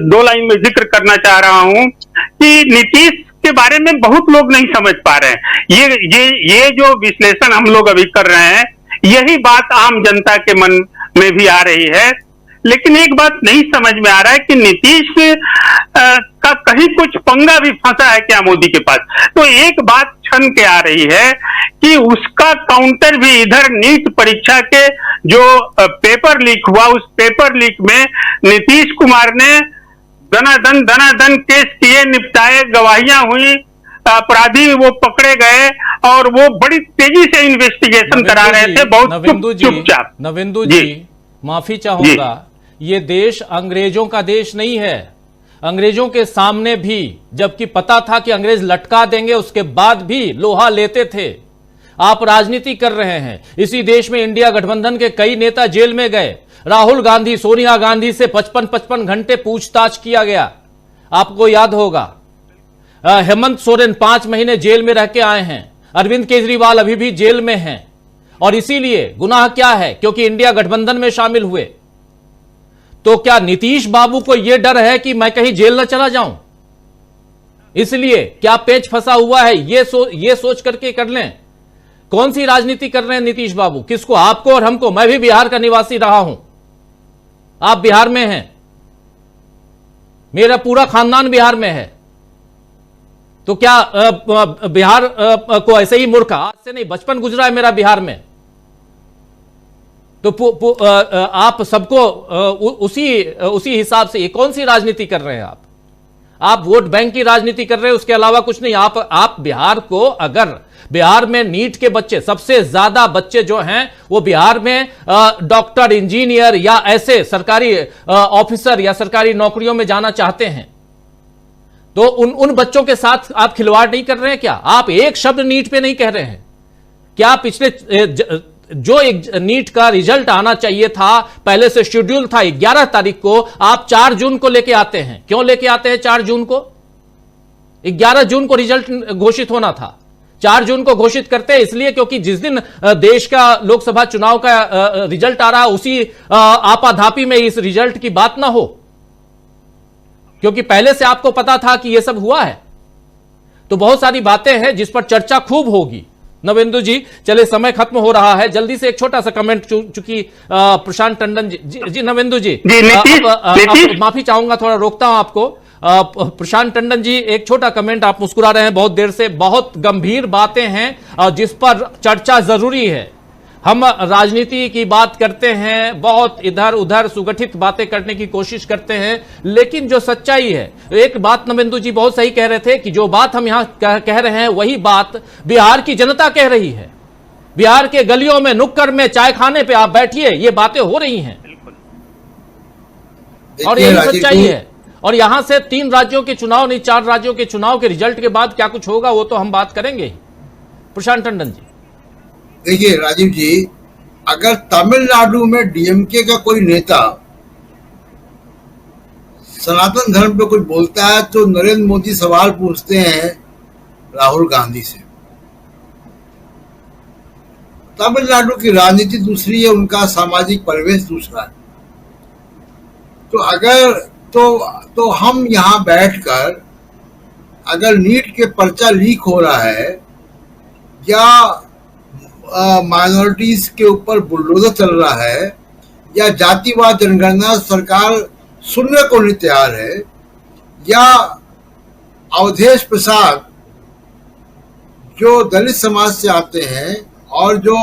2 लाइन में जिक्र करना चाह रहा हूं कि नीतीश के बारे में बहुत लोग नहीं समझ पा रहे हैं। ये जो विश्लेषण हम लोग अभी कर रहे हैं, यही बात आम जनता के मन में भी आ रही है। लेकिन एक बात नहीं समझ में आ रहा है कि नीतीश का कहीं कुछ पंगा भी फंसा है क्या मोदी के पास। तो एक बात छन के आ रही है कि उसका काउंटर भी इधर नीट परीक्षा के जो पेपर लीक हुआ, उस पेपर लीक में नीतीश कुमार ने दनादन केस किए, निपटाए, गवाहियां हुई, अपराधी वो पकड़े गए और वो बड़ी तेजी से इन्वेस्टिगेशन करा रहे थे, बहुत चुपचाप। नवेंदु जी माफी चाहूंगा, ये देश अंग्रेजों का देश नहीं है। अंग्रेजों के सामने भी जबकि पता था कि अंग्रेज लटका देंगे, उसके बाद भी लोहा लेते थे। आप राजनीति कर रहे हैं। इसी देश में इंडिया गठबंधन के कई नेता जेल में गए। राहुल गांधी, सोनिया गांधी से 55 घंटे पूछताछ किया गया, आपको याद होगा। हेमंत सोरेन 5 महीने जेल में रह के आए हैं। अरविंद केजरीवाल अभी भी जेल में हैं। और इसीलिए गुनाह क्या है? क्योंकि इंडिया गठबंधन में शामिल हुए। तो क्या नीतीश बाबू को यह डर है कि मैं कहीं जेल न चला जाऊं? इसलिए क्या पेच फंसा हुआ है? ये सोच करके कर लें। कौन सी राजनीति कर रहे हैं नीतीश बाबू? किसको? आपको और हमको। मैं भी बिहार का निवासी रहा हूं, आप बिहार में हैं, मेरा पूरा खानदान बिहार में है। तो क्या बिहार को ऐसे ही मूर्ख? आज से नहीं, बचपन गुजरा है मेरा बिहार में। तो आप सबको उसी हिसाब से, ये कौन सी राजनीति कर रहे हैं आप? आप वोट बैंक की राजनीति कर रहे हैं, उसके अलावा कुछ नहीं। आप बिहार को, अगर बिहार में नीट के बच्चे, सबसे ज्यादा बच्चे जो हैं वो बिहार में डॉक्टर, इंजीनियर या ऐसे सरकारी ऑफिसर या सरकारी नौकरियों में जाना चाहते हैं, तो उन बच्चों के साथ आप खिलवाड़ नहीं कर रहे हैं क्या? आप एक शब्द नीट पे नहीं कह रहे हैं क्या? पिछले जो एक नीट का रिजल्ट आना चाहिए था, पहले से शेड्यूल था 11 तारीख को, आप 4 जून को लेके आते हैं। क्यों लेके आते हैं 4 जून को? 11 जून को रिजल्ट घोषित होना था। 4 जून को घोषित करते हैं इसलिए क्योंकि जिस दिन देश का लोकसभा चुनाव का रिजल्ट आ रहा है, उसी आपाधापी में इस रिजल्ट की बात ना हो, क्योंकि पहले से आपको पता था कि यह सब हुआ है। तो बहुत सारी बातें हैं जिस पर चर्चा खूब होगी। नवेंदु जी, चले समय खत्म हो रहा है, जल्दी से एक छोटा सा कमेंट, चूंकि प्रशांत टंडन जी नवेंदु जी, माफी चाहूंगा, थोड़ा रोकता हूं आपको। प्रशांत टंडन जी, एक छोटा कमेंट, आप मुस्कुरा रहे हैं बहुत देर से। बहुत गंभीर बातें हैं जिस पर चर्चा जरूरी है। हम राजनीति की बात करते हैं, बहुत इधर उधर सुगठित बातें करने की कोशिश करते हैं, लेकिन जो सच्चाई है, एक बात नवेंदु जी बहुत सही कह रहे थे कि जो बात हम यहां कह रहे हैं वही बात बिहार की जनता कह रही है। बिहार के गलियों में, नुक्कड़ में, चाय खाने पे आप बैठिए, ये बातें हो रही हैं और यही सच्चाई है। और यहां से 3 राज्यों के चुनाव नहीं, 4 राज्यों के चुनाव के रिजल्ट के बाद क्या कुछ होगा वो तो हम बात करेंगे। प्रशांत टंडन जी, देखिए राजीव जी, अगर तमिलनाडु में डीएमके का कोई नेता सनातन धर्म पे कुछ बोलता है तो नरेंद्र मोदी सवाल पूछते हैं राहुल गांधी से। तमिलनाडु की राजनीति दूसरी है, उनका सामाजिक परिवेश दूसरा है। तो अगर तो हम यहाँ बैठकर अगर नीट के पर्चा लीक हो रहा है या माइनॉरिटीज के ऊपर बुलडोजर चल रहा है या जातिवाद जनगणना सरकार सुनने को नहीं तैयार है, या अवधेश प्रसाद जो दलित समाज से आते हैं और जो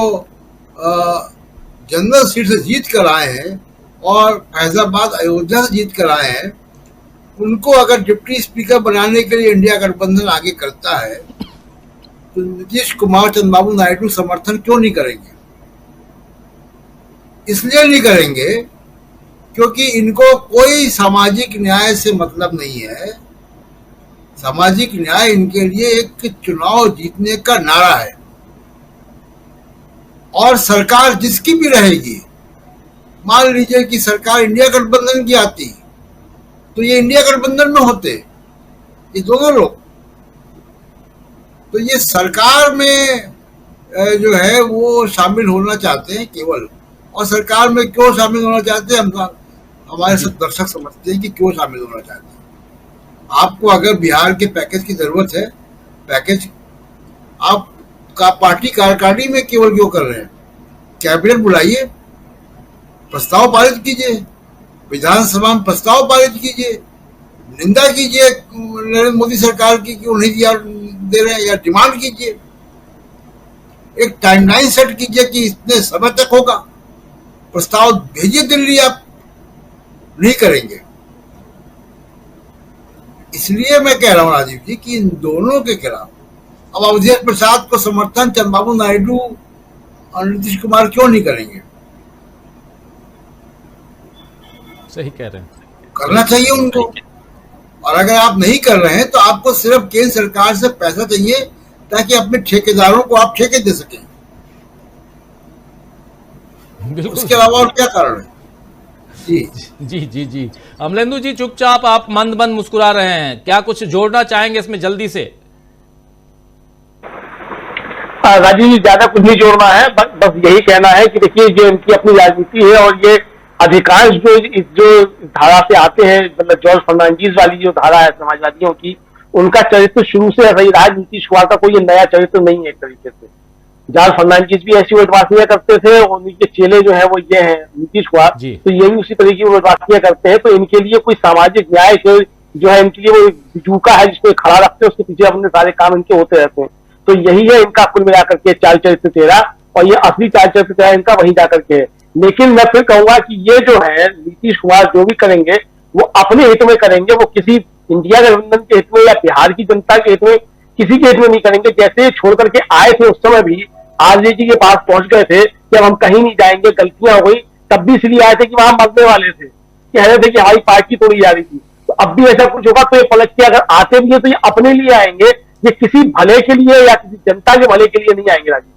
जनरल सीट से जीत कर आए हैं और फैजाबाद अयोध्या से जीत कर आए हैं, उनको अगर डिप्टी स्पीकर बनाने के लिए इंडिया गठबंधन आगे करता है तो नीतीश कुमार, चंद्रबाबू नायडू समर्थन क्यों नहीं करेंगे? इसलिए नहीं करेंगे क्योंकि इनको कोई सामाजिक न्याय से मतलब नहीं है। सामाजिक न्याय इनके लिए एक चुनाव जीतने का नारा है और सरकार जिसकी भी रहेगी, मान लीजिए कि सरकार इंडिया गठबंधन की आती तो ये इंडिया गठबंधन में होते ये दोनों लोग। तो ये सरकार में जो है वो शामिल होना चाहते हैं केवल, और सरकार में क्यों शामिल होना चाहते हैं हमारे सब दर्शक समझते हैं कि क्यों शामिल होना चाहते हैं। आपको अगर बिहार के पैकेज की जरूरत है, पैकेज आप का पार्टी कार्यकारिणी में केवल क्यों कर रहे हैं? कैबिनेट बुलाइए, प्रस्ताव पारित कीजिए, विधानसभा में प्रस्ताव पारित कीजिए, निंदा कीजिए नरेंद्र मोदी सरकार की क्यों नहीं दे रहे हैं, या डिमांड कीजिए, एक टाइमलाइन सेट कीजिए कि इतने समय तक होगा, प्रस्ताव भेजिए दिल्ली। आप नहीं करेंगे। इसलिए मैं कह रहा हूं राजीव जी कि इन दोनों के खिलाफ अब अवधेश प्रसाद को समर्थन चंद्रबाबू नायडू और नीतीश कुमार क्यों नहीं करेंगे? सही कह रहे हैं, करना चाहिए उनको। और अगर आप नहीं कर रहे हैं तो आपको सिर्फ केंद्र सरकार से पैसा चाहिए ताकि अपने ठेकेदारों को आप ठेके दे सकें। उसके अलावा और क्या कारण है? जी जी जी जी अमलेंदु जी, चुपचाप आप मंद मंद मुस्कुरा रहे हैं, क्या कुछ जोड़ना चाहेंगे इसमें जल्दी से? राजीव जी, ज्यादा कुछ नहीं जोड़ना है, बस यही कहना है कि देखिए जो इनकी अपनी राजनीति है, और ये अधिकांश जो धारा से आते हैं, मतलब जॉर्ज फर्नांडीज वाली जो धारा है समाजवादियों की, उनका चरित्र शुरू से ऐसा ही रहा। नीतीश कुमार का कोई नया चरित्र नहीं है एक तरीके से। जॉर्ज फर्नांडीज भी ऐसी उल्टवासियां करते थे, और उनके चेले जो है वो ये हैं नीतीश कुमार, तो ये भी उसी तरीके की उल्टवासियां करते हैं। तो इनके लिए कोई सामाजिक न्याय जो है इनके लिए वो जूका है जिसको खड़ा रखते हैं, उसके पीछे अपने सारे काम इनके होते रहते हैं। तो यही है इनका कुल मिलाकर के चाल चरित्र तेरा, और ये असली चाल चरित्र तेरा इनका वही जाकर के है। लेकिन मैं फिर कहूंगा कि ये जो है नीतीश कुमार जो भी करेंगे वो अपने हित में करेंगे, वो किसी इंडिया गठबंधन के हित में या बिहार की जनता के हित में, किसी के हित में नहीं करेंगे। जैसे छोड़ करके आए थे उस समय भी आरजे जी के पास पहुंच गए थे कि अब हम कहीं नहीं जाएंगे, गलतियां हो गई, तब भी इसलिए आए थे कि वहां मरने वाले थे, कह रहे थे कि हमारी पार्टी तोड़ी जा रही थी। तो अब भी ऐसा कुछ होगा तो ये पलट के अगर आते भी है तो ये अपने लिए आएंगे, ये किसी भले के लिए या किसी जनता के भले के लिए नहीं आएंगे। राजीव,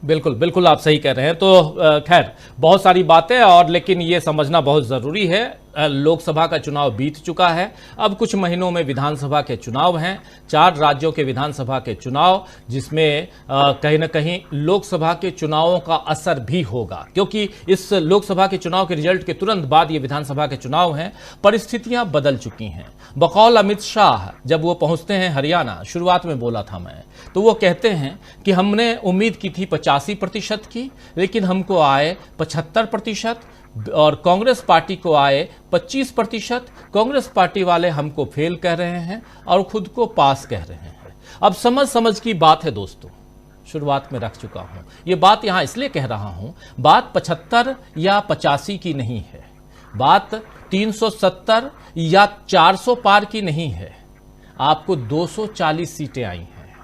बिल्कुल बिल्कुल आप सही कह रहे हैं। तो खैर बहुत सारी बातें, और लेकिन ये समझना बहुत ज़रूरी है, लोकसभा का चुनाव बीत चुका है, अब कुछ महीनों में विधानसभा के चुनाव हैं, 4 राज्यों के विधानसभा के चुनाव, जिसमें कहीं ना कहीं लोकसभा के चुनावों का असर भी होगा, क्योंकि इस लोकसभा के चुनाव के रिजल्ट के तुरंत बाद ये विधानसभा के चुनाव हैं। परिस्थितियां बदल चुकी हैं। बकौल अमित शाह जब वो पहुंचते हैं हरियाणा, शुरुआत में बोला था मैं, तो वो कहते हैं कि हमने उम्मीद की थी 85% की, लेकिन हमको आए 75%, और कांग्रेस पार्टी को आए 25%। कांग्रेस पार्टी वाले हमको फेल कह रहे हैं और खुद को पास कह रहे हैं। अब समझ की बात है दोस्तों, शुरुआत में रख चुका हूं, ये बात यहां इसलिए कह रहा हूं, बात 75 या 85 की नहीं है, बात 370 या 400 पार की नहीं है। आपको 240 सीटें आई हैं,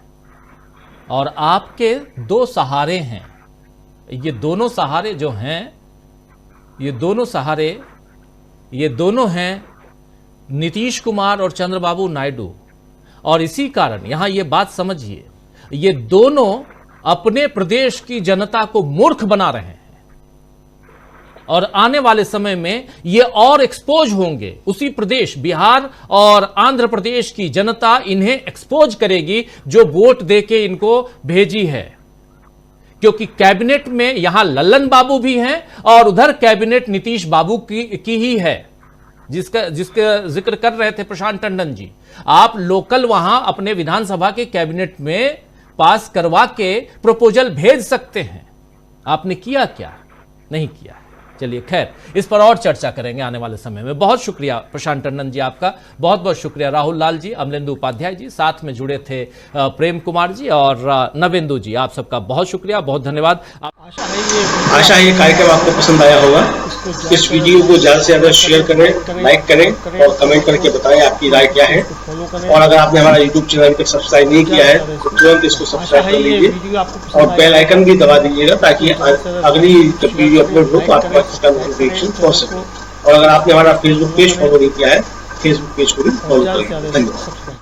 और आपके 2 सहारे हैं। ये दोनों सहारे जो हैं, ये दोनों हैं नीतीश कुमार और चंद्रबाबू नायडू। और इसी कारण यहां ये बात समझिए, ये दोनों अपने प्रदेश की जनता को मूर्ख बना रहे हैं, और आने वाले समय में ये और एक्सपोज होंगे। उसी प्रदेश बिहार और आंध्र प्रदेश की जनता इन्हें एक्सपोज करेगी जो वोट देके इनको भेजी है, क्योंकि कैबिनेट में यहां लल्लन बाबू भी हैं और उधर कैबिनेट नीतीश बाबू की ही है, जिसका जिक्र कर रहे थे प्रशांत टंडन जी। आप लोकल वहां अपने विधानसभा के कैबिनेट में पास करवा के प्रपोजल भेज सकते हैं। आपने किया क्या? नहीं किया। चलिए खैर, इस पर और चर्चा करेंगे आने वाले समय में। बहुत शुक्रिया प्रशांत टंडन जी आपका, बहुत बहुत शुक्रिया राहुल लाल जी, अमलेंदु उपाध्याय जी, साथ में जुड़े थे प्रेम कुमार जी और नवेंदु जी, आप सबका बहुत शुक्रिया, बहुत धन्यवाद। आशा है ये कार्यक्रम आपको पसंद आया होगा। इस वीडियो को ज्यादा से ज्यादा शेयर करें, लाइक करें और कमेंट करके बताएं आपकी राय क्या है। और अगर आपने हमारा यूट्यूब चैनल तक सब्सक्राइब नहीं किया है तो तुरंत इसको सब्सक्राइब कर लीजिए और बेल आइकन भी दबा दीजिएगा, ताकि अगली जब वीडियो अपलोड हो तो आपके पास इसका नोटिफिकेशन पहुंच सके। और अगर आपने हमारा फेसबुक पेज फॉलो नहीं किया है, फेसबुक पेज को भी फॉलो करें। धन्यवाद।